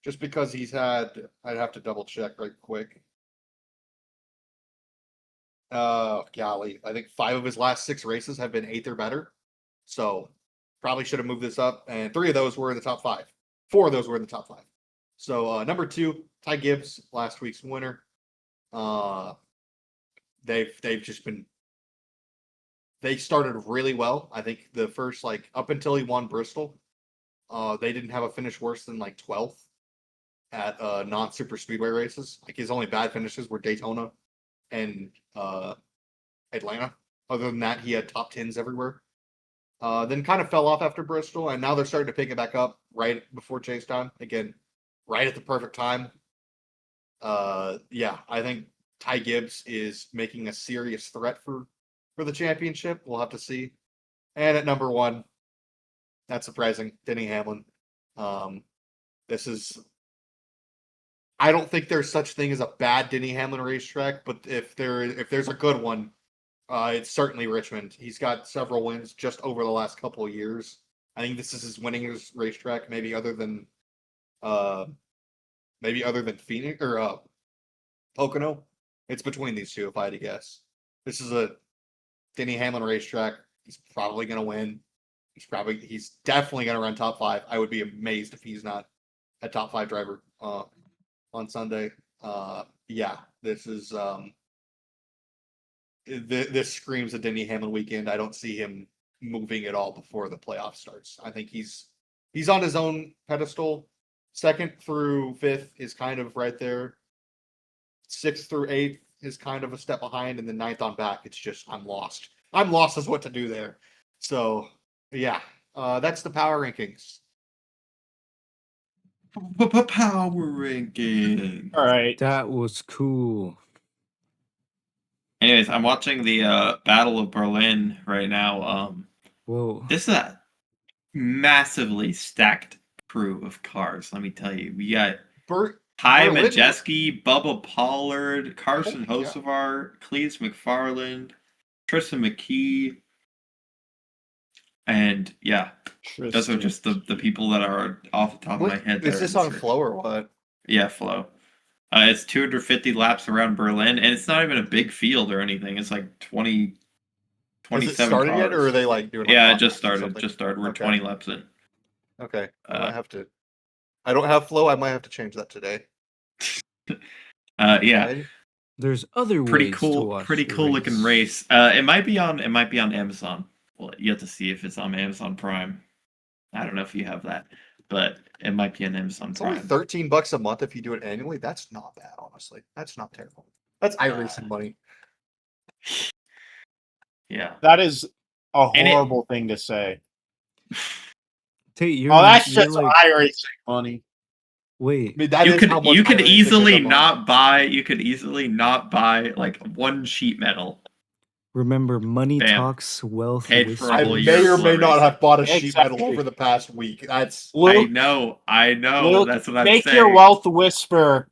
Just because I'd have to double check right quick. Golly, I think 5 of his last 6 races have been 8th or better. So probably should have moved this up. And 3 of those were in the top 5. 4 of those were in the top 5. So number 2, Ty Gibbs, last week's winner. They've just been. They started really well. I think the first up until he won Bristol, they didn't have a finish worse than 12th at non-super speedway races. His only bad finishes were Daytona and Atlanta. Other than that, he had top 10s everywhere. Then kind of fell off after Bristol, and now they're starting to pick it back up right before chase time. Again, right at the perfect time. Yeah, I think Ty Gibbs is making a serious threat for the championship. We'll have to see. And at number 1, that's surprising, Denny Hamlin. This is. I don't think there's such thing as a bad Denny Hamlin racetrack, but if there's a good one, it's certainly Richmond. He's got several wins just over the last couple of years. I think this is his winningest racetrack, maybe other than Phoenix or Pocono. It's between these 2, if I had to guess. This is a Denny Hamlin racetrack. He's probably going to win. He's definitely going to run top 5. I would be amazed if he's not a top 5 driver on Sunday. Yeah, this is this screams a Denny Hamlin weekend. I don't see him moving at all before the playoff starts. I think he's on his own pedestal. 2nd through 5th is kind of right there. 6th through 8th is kind of a step behind, and then 9th on back, it's just I'm lost. I'm lost as what to do there. So yeah, that's the power rankings. Power ranking. All right. That was cool. Anyways, I'm watching the Battle of Berlin right now. Whoa. This is a massively stacked crew of cars. Let me tell you, we got Ty Berlin- Majeski, Bubba Pollard, Carson Holy Hocevar, Cleese McFarland, Tristan McKee, and yeah, those are just the people that are off the top of my head. Is this on Flow or what? Yeah, Flow. It's 250 laps around Berlin, and it's not even a big field or anything. It's like 20, Has it 27 started cars. yet, or are they like doing? Like, Yeah, it contests just or started. something? Just started. We're Okay. 20 laps in. Okay, I might have to. I don't have flow. I might have to change that today. Yeah, Okay. There's other pretty ways to cool. watch Pretty the cool looking race. It might be on. It might be on Amazon. Well, you have to see if it's on Amazon Prime. I don't know if you have that, but it might be on Amazon It's only Prime. $13 a month if you do it annually. That's not bad, honestly. That's not terrible. That's iRacing money. Yeah. That is a And it- horrible thing to say. Tate, Oh, that's you're just like, iRacing money. wait, I mean, that you is could how much you could iRacing is easily a month. not buy. You could easily not buy like one sheet metal. remember, money Bam. talks, wealth Paid whispers. for a I whole may year or of may flow not racing. have bought a sheet metal Exactly. over the past week. That's I Luke, know. Luke, That's what I'm make saying. your wealth whisper,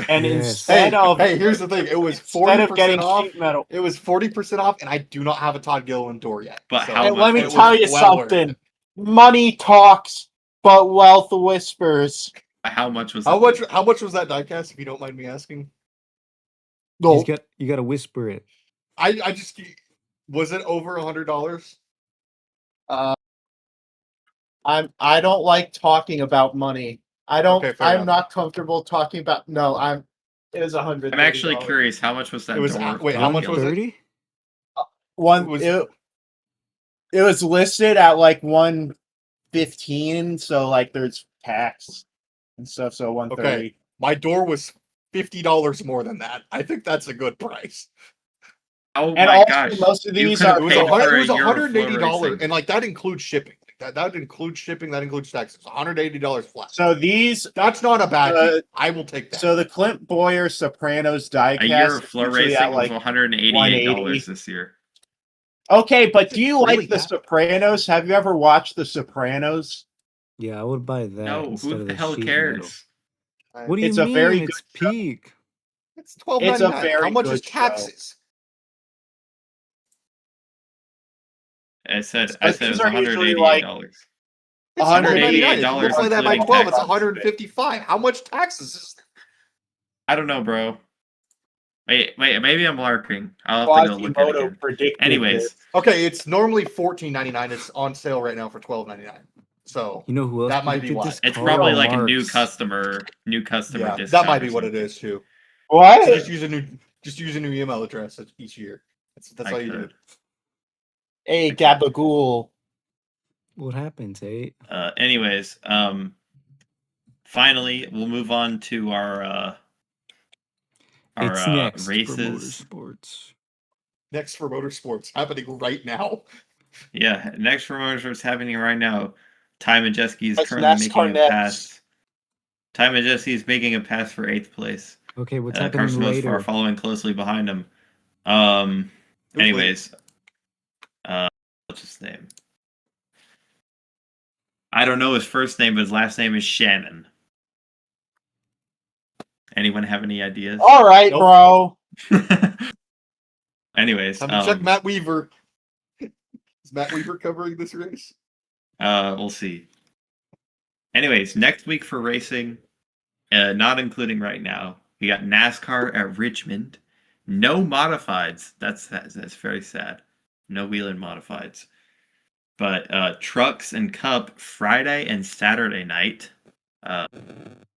and Yes. instead of here's the thing. It was instead of 40% getting off. sheet metal, It was 40% off, and I do not have a Todd Gilliland door yet. But so how and much let me was tell it? you well worth something: it. money talks, but wealth whispers. How much was How it? much? How much was that diecast? If you don't mind me asking. You got to whisper it. I just was it over $100? I don't like talking about money. Okay, fair I'm enough. not comfortable talking about. No, it is $100. I'm actually curious. How much was that? It was- door wait, for how much was it? 130? It was listed at like 115, so like there's tax and stuff. So 130. Okay, my door was $50 more than that. I think that's a good price. Oh And my also, gosh! most of You these could are- have It was paid for it was a year of flow $180, racing. and like that includes shipping. That includes shipping. That includes taxes. $180 flat. So these, That's not a bad Uh, deal. I will take that. so the Clint Boyer Sopranos diecast A year of is flow usually racing at was like $188 $180. this year. Okay, but Is do it you really like The that? Sopranos? Have you ever watched The Sopranos? Yeah, I would buy that No, instead who of the the hell sheet metal. cares? What do you It's a mean? very good It's peak. It's $12.99. It's a very How much good is taxes? I said But it these was are usually like $188. It's $188 $199. If you multiply that by including 12, it's taxes. $155. How much taxes is there? I don't know, bro. Wait, maybe I'm larking. I'll have to go look at it Quasimodo again. predicted Anyways, this. Okay, it's normally $14.99. It's on sale right now for $12.99. So You know who else that might be predicted why. this? it's Karl probably like a new Marx. customer Yeah, discount. that might be or what it something. is too. What? So just use a new email address each year. That's I all you could. do. Hey, Gabagool. What happened, Tate? Anyways, finally we'll move on to our It's next races. for motorsports. Next for motorsports happening right now. Yeah, next for motorsports happening right now. Ty Majeski is That's currently NASCAR making a next. pass. Ty Majeski is making a pass for 8th place. Okay, what's happening Carson Mosfar later? following closely behind him. Who's Anyways, what's his name? I don't know his first name, but his last name is Shannon. Anyone have any ideas? All right, Nope. bro. Anyways, Time to check Matt Weaver. Is Matt Weaver covering this race? we'll see. Anyways, next week for racing, not including right now, we got NASCAR at Richmond. No modifieds. That's very sad. No wheeling modifieds. But trucks and Cup Friday and Saturday night.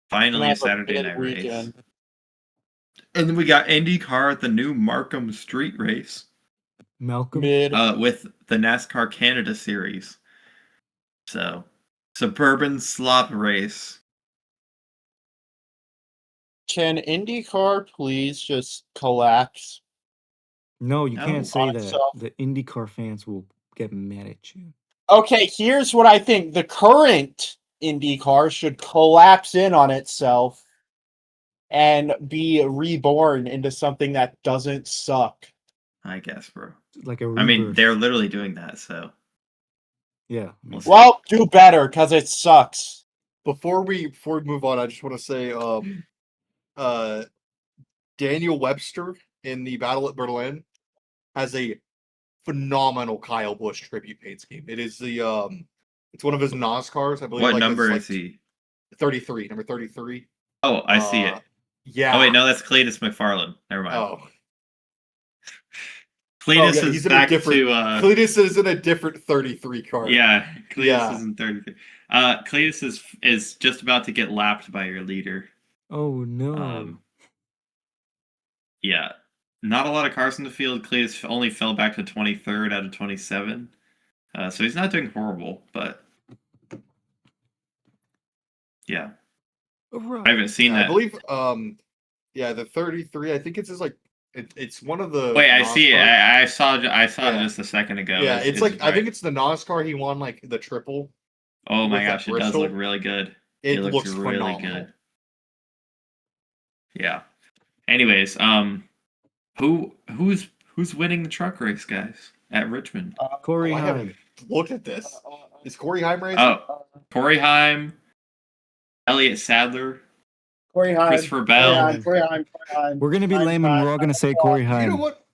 Finally a Saturday night race. And then we got IndyCar at the new Markham Street Race. Malcolm? With the NASCAR Canada Series. So, suburban slop race. Can IndyCar please just collapse? No, you No, can't say that. myself. The IndyCar fans will get mad at you. Okay, here's what I think. The current IndyCar should collapse in on itself and be reborn into something that doesn't suck. I guess, bro. Like a I mean, rebirth. they're literally doing that, so. Yeah. We'll see. Well, do better, because it sucks. Before we move on, I just want to say Daniel Webster in the Battle at Berlin has a phenomenal Kyle Busch tribute paint scheme. It is it's one of his NASCARs, I believe. What like number his, is he? 33, number 33. Oh, I see it. Yeah. Oh wait, no, that's Cletus McFarland. Never mind. Oh. Cletus yeah, is he's in back a different. to Cletus is in a different 33 car. yeah. Cletus Yeah. is in 33. Cletus is just about to get lapped by your leader. Oh no. Yeah, not a lot of cars in the field. Cletus only fell back to 23rd out of 27. So he's not doing horrible, but yeah, Alright. I haven't seen I that. believe. Yeah, the 33. I think it's just like it's one of the. Wait, I see it. NASCAR. I saw it Yeah. just a second ago. Yeah, it's like I right. think it's the NASCAR. He won like the triple. Oh my with that gosh, it does Bristol. look really good. It looks looks really phenomenal. good. Yeah. Anyways, who's winning the truck race, guys, at Richmond? Corey I Heim. haven't looked at this. Is Corey Heim racing? Oh, Corey Heim, Elliott Sadler, Corey Heim. Christopher Bell. Corey Heim. We're gonna be lame and we're all gonna say Corey You know Heim. what?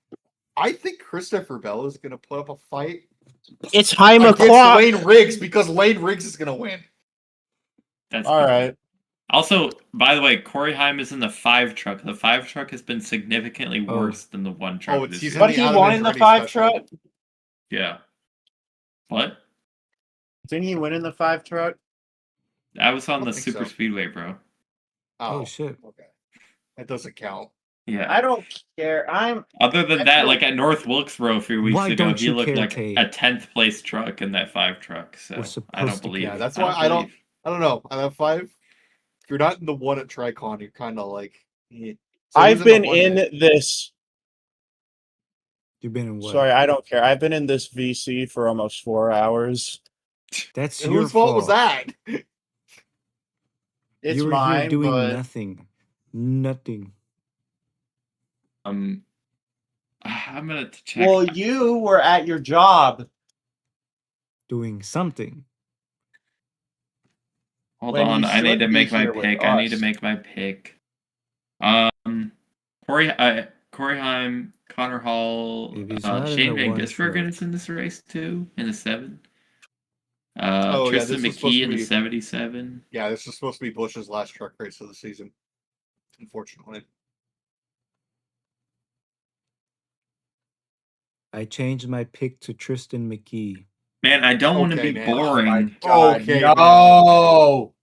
I think Christopher Bell is going to put up a fight It's Heim against o'clock. Lane Riggs because Lane Riggs is going to win. That's All good. right. Also, by the way, Corey Heim is in the 5 truck. The 5 truck has been significantly worse than the 1 truck. Oh, this he's year. in But he Adam won in the Andretti 5 special. truck. Yeah. What? Didn't he win in the 5 truck? I was on don't the think super so. speedway, bro. Oh shit. Okay. That doesn't count. Yeah. I don't care. Other than I that, feel- like at North Wilkesboro a few weeks Why ago, don't he you looked care, like Tate? a 10th place truck in that 5 truck. So We're I supposed don't to believe. care. That's why I don't know. On that 5, if you're not in the 1 at Tricon, you're kind of like. eh. So I've who's in been the 1 in then? this. You've been in what? Sorry, I don't care. I've been in this VC for almost 4 hours. That's your Whose fault was that? It's you were mine, here doing but nothing. Nothing. I'm gonna check. well, you were at your job. Doing something. Hold when on, you I need should to be make my here with pick. I need to us. make my pick. Corey Heim, Connor Hall, If he's not in Shane the Van 1 Gisbergen truck. is in this race too, in the 7. Oh, yeah, Tristan this was supposed McKee to in the be- 77. Yeah, this is supposed to be Bush's last truck race of the season. Unfortunately. I changed my pick to Tristan McKee. Man, I don't want to Okay, be man. boring. Okay, no.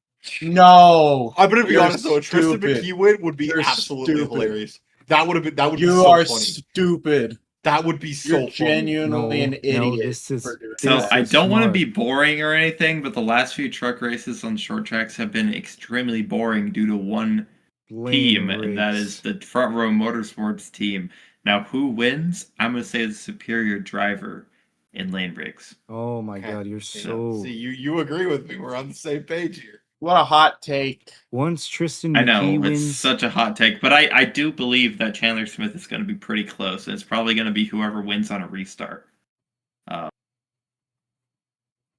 No. I'm gonna be You're honest though, a Tristan stupid. McKee win would be You're absolutely stupid. hilarious. That would be You so are funny. stupid. That would be so You're funny. genuinely an idiot. this is for doing So This that. I is don't want to smart. be boring or anything, but the last few truck races on short tracks have been extremely boring due to one team, and that is the Front Row Motorsports team. Now, who wins? I'm going to say the superior driver in Lane Briggs. Oh my Okay. god, you're so. See, you agree with me. We're on the same page here. What a hot take. Once Tristan I McKee know, wins, it's such a hot take, but I do believe that Chandler Smith is going to be pretty close, and it's probably going to be whoever wins on a restart.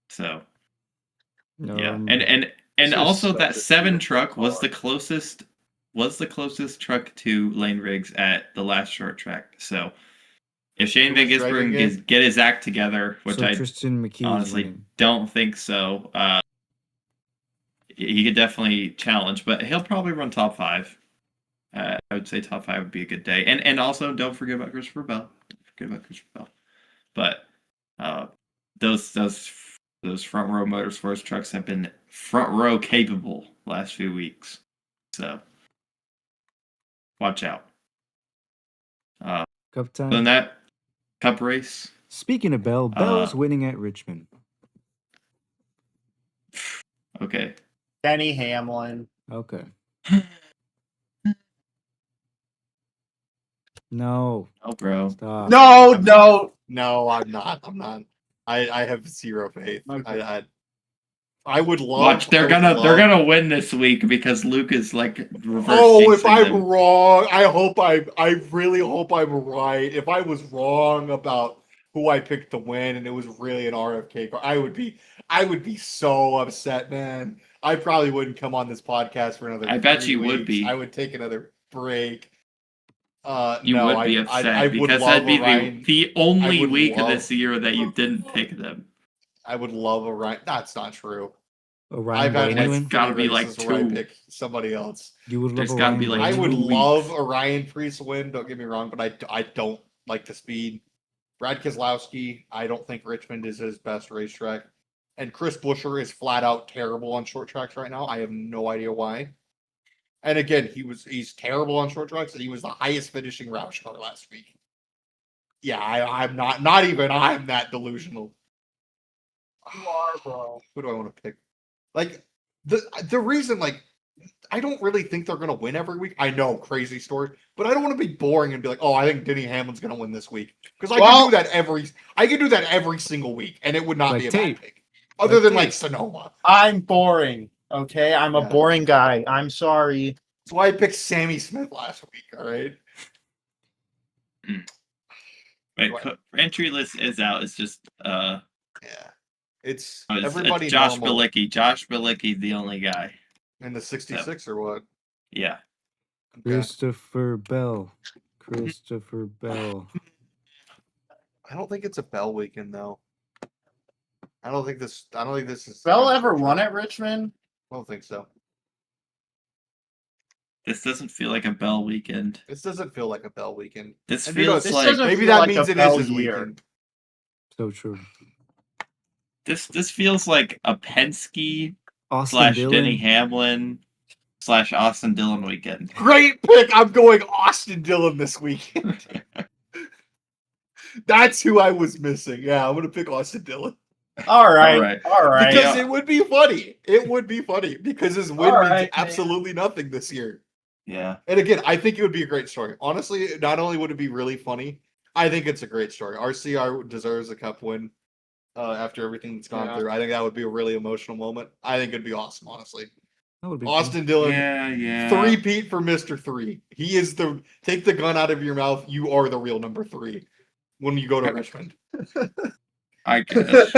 So, yeah. And This is also such that a 7 beautiful truck was car. the closest truck to Lane Riggs at the last short track. So if Shane Who Van was driving Gisbergen it? get his act together, which so I Tristan McKee is honestly winning. don't think so, he could definitely challenge, but he'll probably run top 5. I would say top 5 would be a good day. And also don't forget about Christopher Bell. But those Front Row Motorsports trucks have been front row capable last few weeks. So watch out. Cup time. So in that cup race, Speaking of Bell, Bell's winning at Richmond. okay. Denny Hamlin. Okay. No. Oh, bro. Stop. No. No, I'm not. I have zero faith. Okay. I would love. Watch, they're I would love- gonna win this week because Luke is like reverse. Oh, if jinxing I'm them. wrong, I really hope I'm right. If I was wrong about who I picked to win and it was really an RFK car, I would be so upset, man. I probably wouldn't come on this podcast for another. I bet 3 you would weeks. be. I would take another break. You No, would be upset I would because love that'd be a Ryan. the only would week of love- this year that you didn't pick them. I would love a Ryan. That's not true. Orion I've had And like it's Bowman. gotta three be like races where I 2. pick somebody else. You would love There's gotta be, Orion like, I would 2 Bowman. love weeks. Orion Priest win. Don't get me wrong, but I don't like the speed. Brad Keselowski, I don't think Richmond is his best racetrack. And Chris Buescher is flat out terrible on short tracks right now. I have no idea why. And again, he's terrible on short tracks, and he was the highest finishing Roush car last week. Yeah, I'm not even I'm that delusional. You are, bro. Who do I want to pick? Like the reason, like, I don't really think they're gonna win every week. I know, crazy story, but I don't want to be boring and be like, oh, I think Denny Hamlin's gonna win this week. Because I can do that every single week, and it would not Like be a tape. bad pick. Other Like than like tape. Sonoma. I'm boring. Okay, I'm a Yeah. boring guy. I'm sorry. That's why I picked Sammy Smith last week, all right? Right, Right. entry list is out. It's just Yeah. It's it's everybody Josh normal Bilicki. Josh Bilicki, the only guy. in the 66 or what? Yeah. Okay. Christopher Bell. Christopher Bell. I don't think it's a Bell weekend though. I don't think this is Bell ever won at Richmond? I don't think so. This doesn't feel like a Bell weekend. This doesn't feel like a Bell weekend. This And, you know, feels This like doesn't maybe feel that like means a it is Bell his year. weekend. So true. this feels like a Penske Austin / Denny Dillon. Hamlin / Austin Dillon weekend. Great pick. I'm going Austin Dillon this weekend. That's who I was missing. Yeah, I'm gonna pick Austin Dillon. All right. Alright. All right. Because Yeah. it would be funny. It would be funny because his win All means right, absolutely nothing this year. Yeah. And again, I think it would be a great story. Honestly, not only would it be really funny, I think it's a great story. RCR deserves a cup win after everything that's gone Yeah. through. I think that would be a really emotional moment. I think it'd be awesome, honestly. That would be cool. Austin Dillon, Yeah. three-peat for Mr. 3. He is take the gun out of your mouth. You are the real number 3 when you go to Richmond. I guess.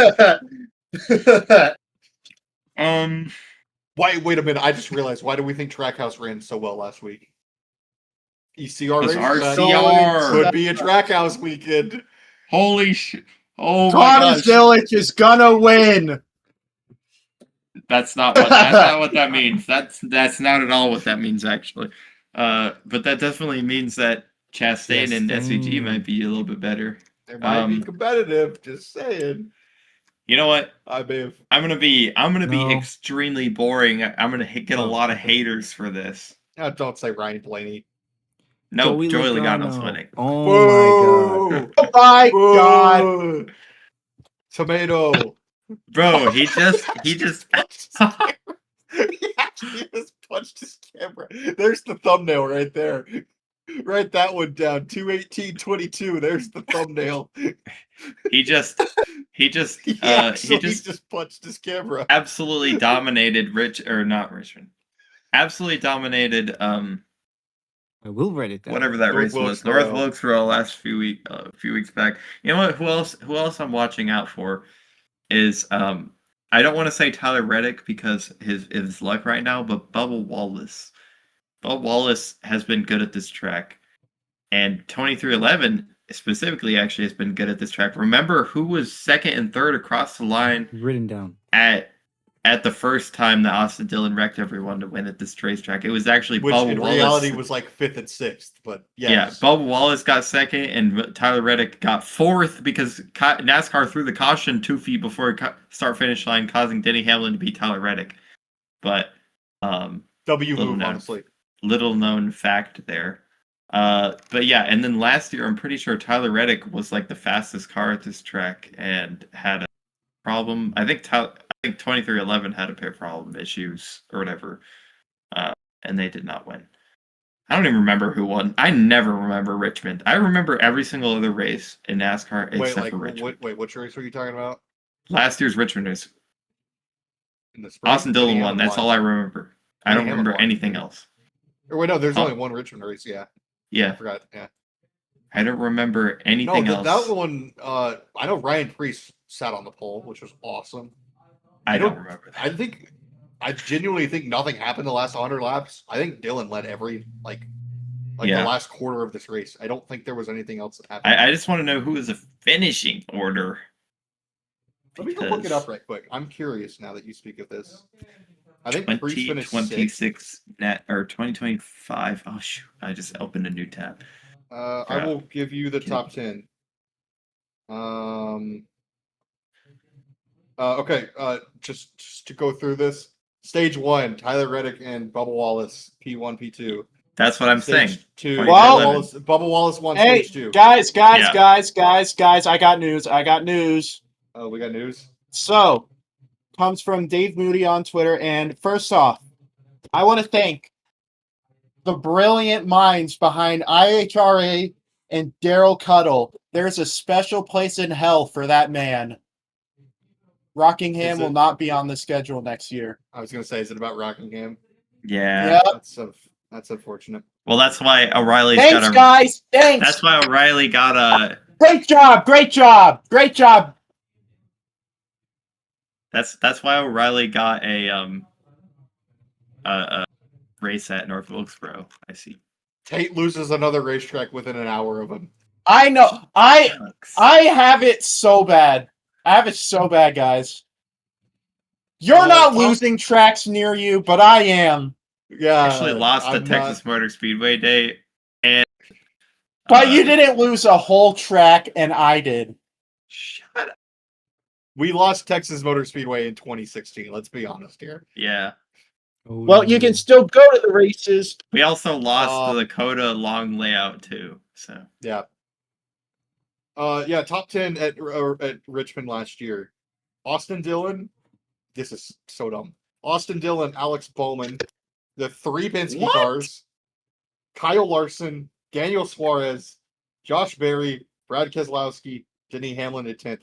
Wait a minute. I just realized, why do we think Trackhouse ran so well last week? ECR It's racetrack RCR. could be a Trackhouse weekend. Holy shit. Oh my Thomas gosh. Illich is gonna win. That's not what that means. That's not at all what that means actually. But that definitely means that Chastain and SVG might be a little bit better. It might be competitive. Just saying. You know what? I may have. I'm gonna be No. extremely boring. I'm gonna get a lot of haters for this. No, don't say Ryan Blaney. No, Joey Logano's Logano's winning. Oh my god. Oh my god. Boo! Tomato. Bro, he just punched his camera. He actually just punched his camera. There's the thumbnail right there. Write that one down. 21822. There's the thumbnail. he just He just punched his camera. absolutely dominated Richmond. Absolutely dominated I will write it down. whatever that race was. North Wilkesboro last few weeks back. You know what? Who else I'm watching out for is I don't want to say Tyler Reddick because his luck right now, but Bubba Wallace. Bubba Wallace has been good at this track, and 2311 specifically actually has been good at this track. Remember who was second and third across the line Written down. at the first time that Austin Dillon wrecked everyone to win at this racetrack? It was actually Which Bubba in Wallace. reality was like 5th and 6th, but yes. Yeah, Bubba Wallace got second, and Tyler Reddick got 4th because NASCAR threw the caution 2 feet before start-finish line, causing Denny Hamlin to beat Tyler Reddick. But honestly. Little known fact there. But yeah, and then last year, I'm pretty sure Tyler Reddick was like the fastest car at this track and had a problem. I think 2311 had a pair of problem issues or whatever, and they did not win. I don't even remember who won. I never remember Richmond. I remember every single other race in NASCAR except for Richmond. Wait, which race were you talking about? Last year's Richmond race. In the spring? Austin Dillon won. That's all I remember. I don't remember anything else. Or wait, no, there's only one Richmond race. Yeah. Yeah. I forgot. Yeah. I don't remember anything else. That one. I know Ryan Priest sat on the pole, which was awesome. I don't remember that. I genuinely think nothing happened the last 100 laps. I think Dillon led every the last quarter of this race. I don't think there was anything else that happened. I just want to know who is the finishing order. Let me go look it up right quick. I'm curious now that you speak of this. I think Priest finished 2026 net or 2025. Oh shoot! I just opened a new tab. I will give you the top 10. Okay. Just to go through this. Stage 1, Tyler Reddick and Bubba Wallace, P1, P2. That's what I'm saying. Stage 2, Well- Bubba Wallace won Hey, stage 2. guys, Yeah. I got news. Oh, we got news. So, comes from Dave Moody on Twitter. And first off, I want to thank the brilliant minds behind IHRA and Daryl Cuddle. There's a special place in hell for that man. Rockingham Is it- will not be on the schedule next year. I was gonna say, is it about Rockingham? Yeah. Yep. That's unfortunate. Well, that's why O'Reilly's Thanks, got a. guys. Thanks. That's why O'Reilly got a. Great job. That's why O'Reilly got a race at North Wilkesboro. I see. Tate loses another racetrack within an hour of him. I know. I Shucks. have it so bad. Guys. You're not losing tracks near you, but I am. Yeah, actually lost the I'm Texas Motor Speedway Day, and But you didn't lose a whole track, and I did. Shut up. We lost Texas Motor Speedway in 2016. Let's be honest here. Yeah. Oh, Well, you no. can still go to the races. We also lost the Dakota long layout too. So Yeah. Yeah, top 10 at Richmond last year. Austin Dillon. This is so dumb. Austin Dillon, Alex Bowman, the 3 Penske What? cars, Kyle Larson, Daniel Suarez, Josh Berry, Brad Keselowski, Denny Hamlin at 10th.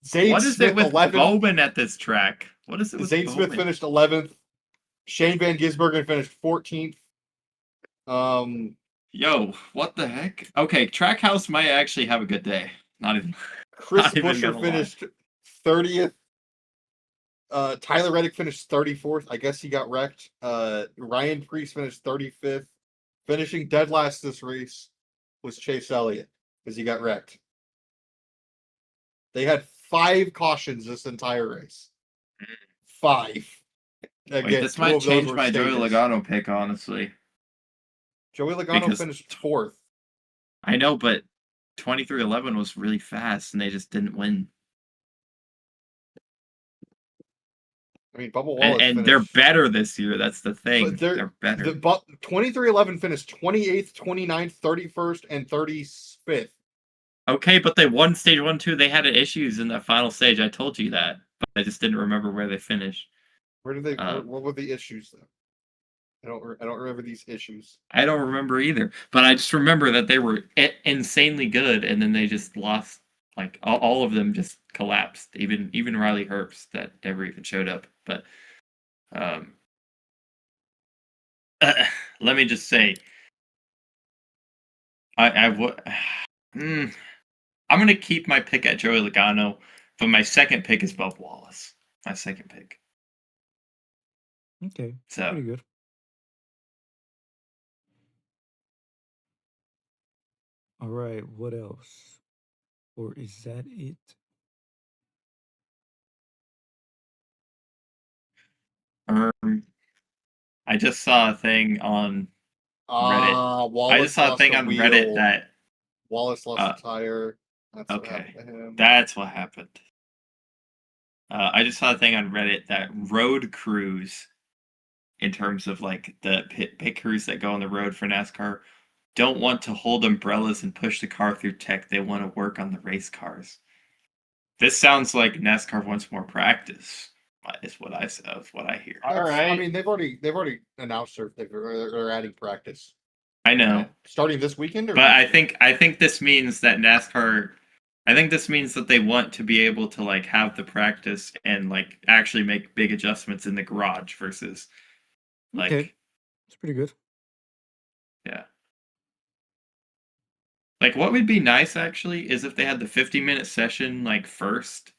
Zane what is Smith, it with 11th. Bowman at this track? What is it with Zane Bowman? Smith finished 11th. Shane Van Gisbergen finished 14th. Yo, what the heck? Okay, Trackhouse might actually have a good day. Not even. Chris Not even Buescher gonna lie. finished 30th. Tyler Reddick finished 34th. I guess he got wrecked. Ryan Preece finished 35th. Finishing dead last this race was Chase Elliott because he got wrecked. They had 5 cautions this entire race. 5. Wait, Again, this 2 might of those change were my Joey stages. Logano pick, honestly. Joey Logano because- finished 4th. I know, but 2311 was really fast, and they just didn't win. I mean, Bubba Wallace And they're finished. better this year. That's the thing. But They're better. But 2311 finished 28th, 29th, 31st, and 35th. Okay, but they won stage 1, 2. They had issues in that final stage. I told you that, but I just didn't remember where they finished. Where did they? What were the issues though? I don't remember these issues. I don't remember either, but I just remember that they were insanely good, and then they just lost. Like all of them just collapsed. Even Riley Herbst that never even showed up. But let me just say, I'm gonna keep my pick at Joey Logano, but my second pick is Bubba Wallace. My second pick. Okay, So pretty good. All right, what else? Or is that it? I just saw a thing on Reddit. Wallace I just saw a lost thing on Reddit wheel. that Wallace lost a tire. That's what okay, happened to him. that's what happened. I just saw a thing on Reddit that road crews, in terms of like the pit crews that go on the road for NASCAR, don't want to hold umbrellas and push the car through tech. They want to work on the race cars. This sounds like NASCAR wants more practice. Is what I hear. All right. I mean, they've already announced they're adding practice. I know, Starting this weekend, or but I think this means that NASCAR. I think this means that they want to be able to like have the practice and like actually make big adjustments in the garage versus like Okay, it's pretty good. yeah. Like what would be nice actually is if they had the 50-minute session like first,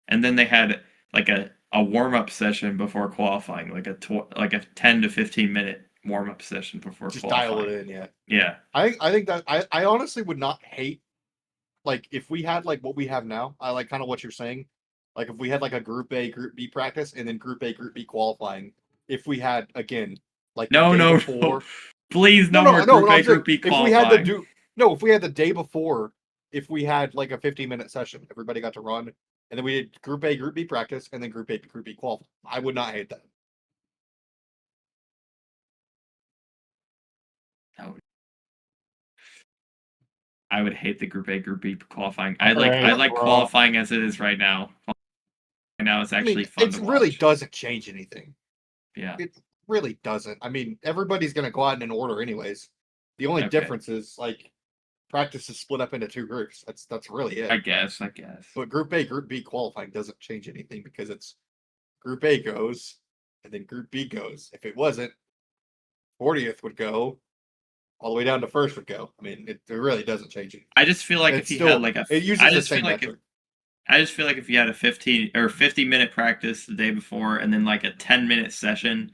and then they had like a warm-up session before qualifying, like a 10 to 15-minute warm-up session before just qualifying. dial it in. Yeah, Yeah. I think that I honestly would not hate like if we had like what we have now, I like kind of what you're saying. Like if we had like a Group A, Group B practice, and then Group A, Group B qualifying. If we had again like the No, day no, before. no. Please, No, no more Group I'm A, saying Group B if we had to qualifying. do no, if we had the day before, if we had like a 15-minute session, everybody got to run, and then we did Group A, Group B practice, and then Group A, Group B qualifying. I would not hate that. I would hate the Group A, Group B qualifying. I Alright, like bro. qualifying as it is right now. Right now, it's I actually mean, fun it to really watch. doesn't change anything. Yeah. It really doesn't. I mean, everybody's going to go out in an order anyways. The only Okay. difference is like practice is split up into 2 groups. That's really it. I guess. But Group A, Group B qualifying doesn't change anything because it's Group A goes and then Group B goes. If it wasn't, 40th would go, all the way down to first would go. I mean, it really doesn't change it. I just feel like It's if you had like a, it uses I the just same feel like metric. I just feel like if you had a 15 or 50-minute practice the day before, and then like a 10-minute session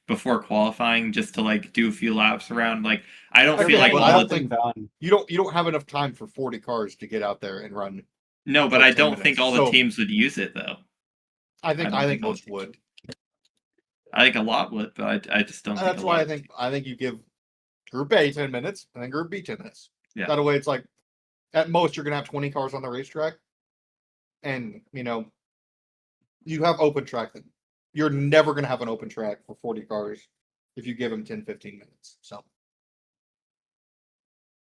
before qualifying, just to like do a few laps around, like I don't Okay, feel like but I all don't the think done. you don't have enough time for 40 cars to get out there and run. no, but for I 10 don't think minutes. all the So- teams would use it though. I think don't think all most the- would. I think a lot would, but I just don't. That's think a why lot I think you give Group A 10 minutes and then Group B 10 minutes. Yeah. That way, it's like at most you're gonna have 20 cars on the racetrack, and you have open track. Then you're never gonna have an open track for 40 cars if you give them 10, 15 minutes. So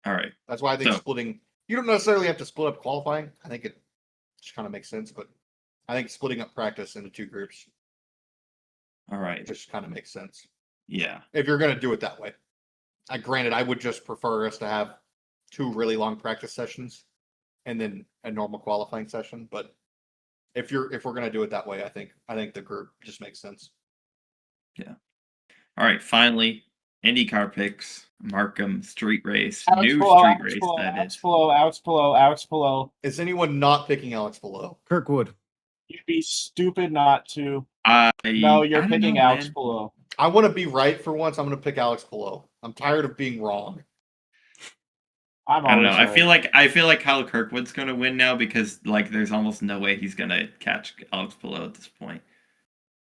All right. that's why I think So- splitting. You don't necessarily have to split up qualifying. I think it just kind of makes sense, but I think splitting up practice into 2 groups All right. just kind of makes sense Yeah. if you're gonna do it that way. Granted, I would just prefer us to have 2 really long practice sessions and then a normal qualifying session. But if we're gonna do it that way, I think the group just makes sense. All right. Finally, IndyCar picks. Markham Street Race. Alex New below, street Alex race below, that Alex is. below, Alex below, Alex below. Is anyone not picking Alex below? Kirkwood. You'd be stupid not to. No, No, you're picking Alex below. I want to be right for once. I'm gonna pick Alex below. I'm tired of being wrong. I'm I don't know. always right. I feel like Kyle Kirkwood's gonna win now because like there's almost no way he's gonna catch Alex below at this point.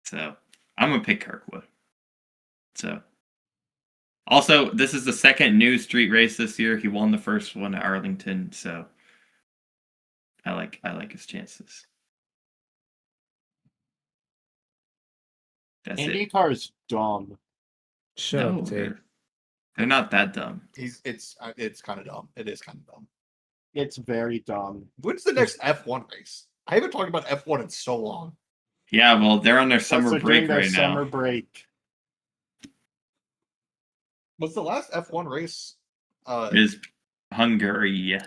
So I'm gonna pick Kirkwood. So also, this is the second new street race this year. He won the first one at Arlington, so I like his chances. That's it. IndyCar is dumb. Shut No, up, Tate. they're not that dumb. It's kind of dumb. It is kind of dumb. It's very dumb. When's the next F1 race? I haven't talked about F1 in so long. Yeah, well, they're on their Because summer they're break doing their right summer now. break. Was the last F1 race? It is Hungary.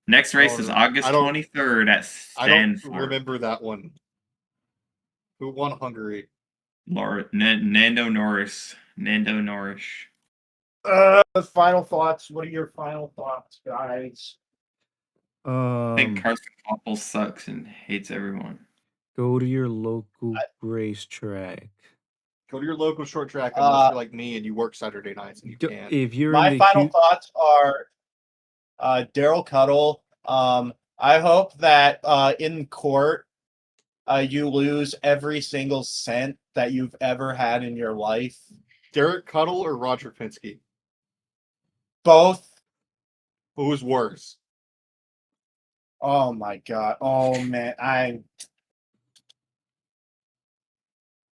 Next race is August 23rd at I don't Stanford. remember that one. Who won Hungary? Nando Norris. Nando Norris. Final thoughts. What are your final thoughts, guys? I think Carson Koppel sucks and hates everyone. Go to your local racetrack. Go to your local short track unless you're like me and you work Saturday nights and you can't. If you're My in the final thoughts are Daryl Cuddle. I hope that in court you lose every single cent that you've ever had in your life. Derek Cuddle or Roger Penske? Both. Who's worse? Oh my god. Oh man.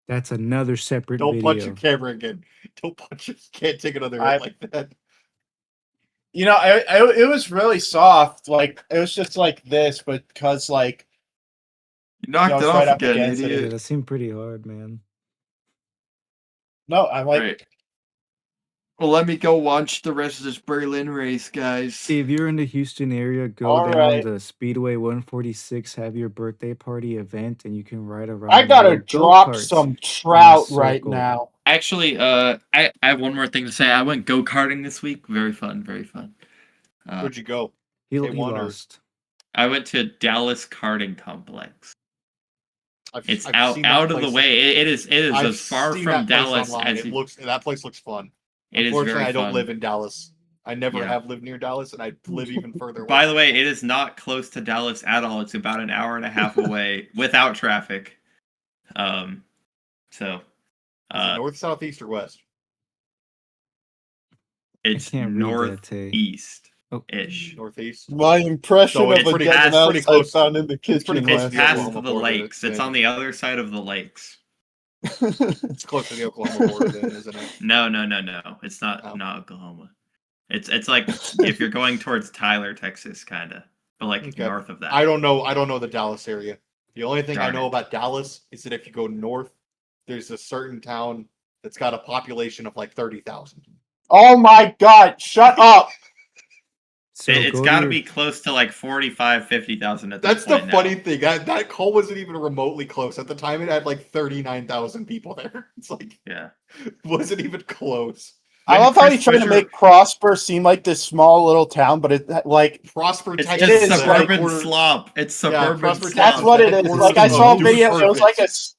That's another separate Don't video. punch your camera again. Don't punch it. Can't take another hit like that. You know, it was really soft. Like it was just like this, but because like You knocked it it off off again, again, against it. idiot. Yeah, that seemed pretty hard, man. no, I'm like Right. Well, let me go watch the rest of this Berlin race, guys. If you're in the Houston area, go All down right. to Speedway 146, have your birthday party event, and you can ride around. I gotta with drop go-karts some trout in a right circle. now. Actually, I have one more thing to say. I went go-karting this week. Very fun, very fun. Where'd you go? He K1 or- lost. I went to Dallas Karting Complex. It's I've out seen that of the place. way. It is I've as far seen from that place Dallas online. as That place looks fun. it is Unfortunately, very I don't fun. live in Dallas. I never Yeah. have lived near Dallas, and I live even further away. By the way, it is not close to Dallas at all. It's about an hour and a half away without traffic. So Is it north, south, east, or west? it's can't read that, Tay. northeast Oh. ish. Northeast. My impression So of it's a pretty- dead it's mouse pretty I close. found in the pretty kitchen close It's to the last past night. Oklahoma the border, lakes. It's then. on the other side of the lakes. It's close to the Oklahoma border, then, isn't it? No. It's not Oh. not Oklahoma. It's like if you're going towards Tyler, Texas, kind of, but like Okay. north of that. I don't know the Dallas area. The only thing I Darn know it. about Dallas is that if you go north, there's a certain town that's got a population of like 30,000. Oh my god, shut up! So It's go got to your- be close to like 45, 50,000 at this That's the point funny now. thing. That call wasn't even remotely close. At the time, it had like 39,000 people there. It's like, Yeah. wasn't even close. I When love how Chris he's trying to Buescher- make Prosper seem like this small little town, but it like Prosper, It's Texas. just is, the suburban headquarters- slop. It's suburban Prosper, slop. that's what it is. headquarters Like I of saw a Dude video, it was like Perfect.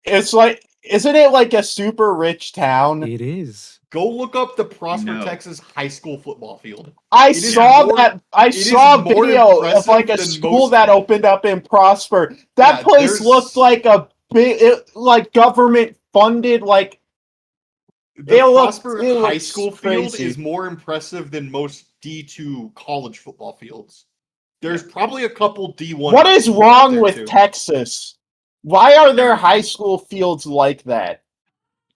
it's like, isn't it like a super rich town? It is. Go look up the Prosper, No. Texas high school football field. I is saw more- that. I is saw a more video of impressive like a than school most- that opened up in Prosper. That Yeah, place there's- looked like a big, like government funded, like The It looks- Prosper it high looks school field crazy. is more impressive than most D2 college football fields. There's probably a couple D1. what is out wrong there, with too. Texas? Why are there Everything. high school fields like that?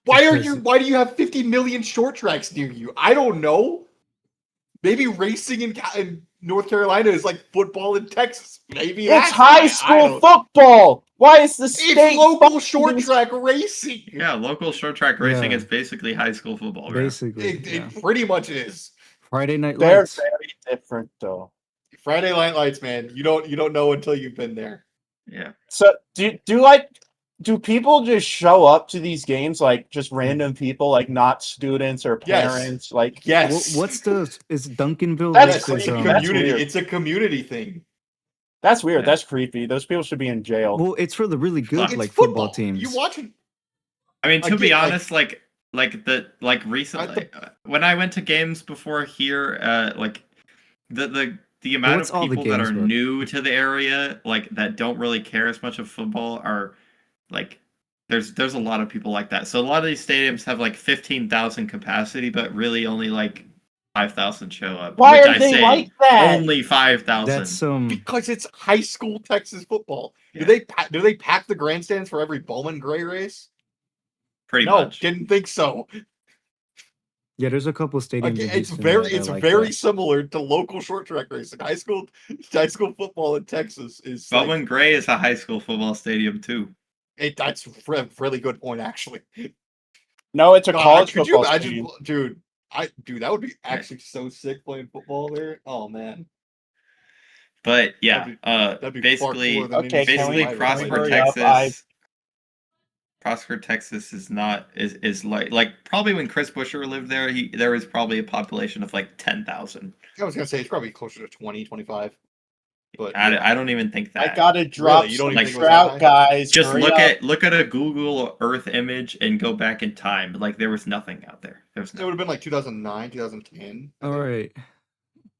Because- Why do you have 50 million short tracks near you? I don't know. Maybe racing in North Carolina is like football in Texas. Maybe It's that's high why. I school don't- football. Why is the state It's local funding short these- track racing. Yeah, local short track racing Yeah. is basically high school football. Bro. Basically. It yeah. pretty much is. Friday Night They're Lights. very different though. Friday Night Lights, man. You don't know until you've been there. Yeah. So do people just show up to these games like just random people, like not students or Yes. parents? Like Yes. What's the is Duncanville That's Yes, versus it's a creepy. That's community. weird. It's a community thing. that's weird. Yeah. That's creepy. Those people should be in jail. well, it's for the really good It's like football. football teams. You watch it. I mean, to be Again, like- honest, like recently, when I went to games before here, like the amount what's of all the people that games, are bro? new to the area, like that don't really care as much of football, are like there's a lot of people like that. So a lot of these stadiums have like 15,000 capacity, but really only like 5,000 show up. Why which are I they say like that? only 5,000. That's Because it's high school Texas football. Yeah. Do they pack the grandstands for every Bowman Gray race? pretty No, much. didn't think so. yeah. There's a couple stadiums. Like, in it's Houston very that I it's like very that. similar to local short track racing. High school football in Texas is like, Bowman Gray is a high school football stadium too. that's a really good point actually. No, it's a God, college could football you imagine, team. dude, that would be actually so sick playing football there. Oh man. But yeah, That'd be far basically, cooler than Okay, any can basically we- Prosper, hurry up? Texas. Prosper, Texas is not is like probably when Chris Buescher lived there, there was probably a population of like 10,000. I was gonna say it's probably closer to 20, 25. But I don't even think I that. gotta drop you don't some even think it was that trout, high? guys. Just Hurry look up. at a Google Earth image and go back in time. Like there was nothing out there. There was it no. would have been like 2009, 2010. I All think. right,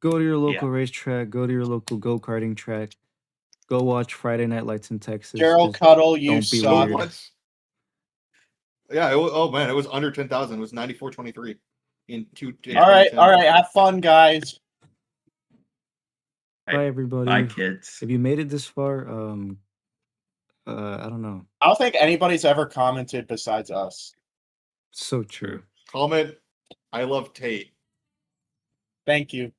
go to your local racetrack. Go to your local go karting track. Go watch Friday Night Lights in Texas. Gerald Just Cuddle, you don't be suck. weird. What? Yeah, oh man, it was under 10,000. It was 94.23 in All 2010. right, have fun, guys. Bye, everybody. Bye, kids. If you made it this far, I don't know. I don't think anybody's ever commented besides us. So true. Comment, I love Tate. Thank you.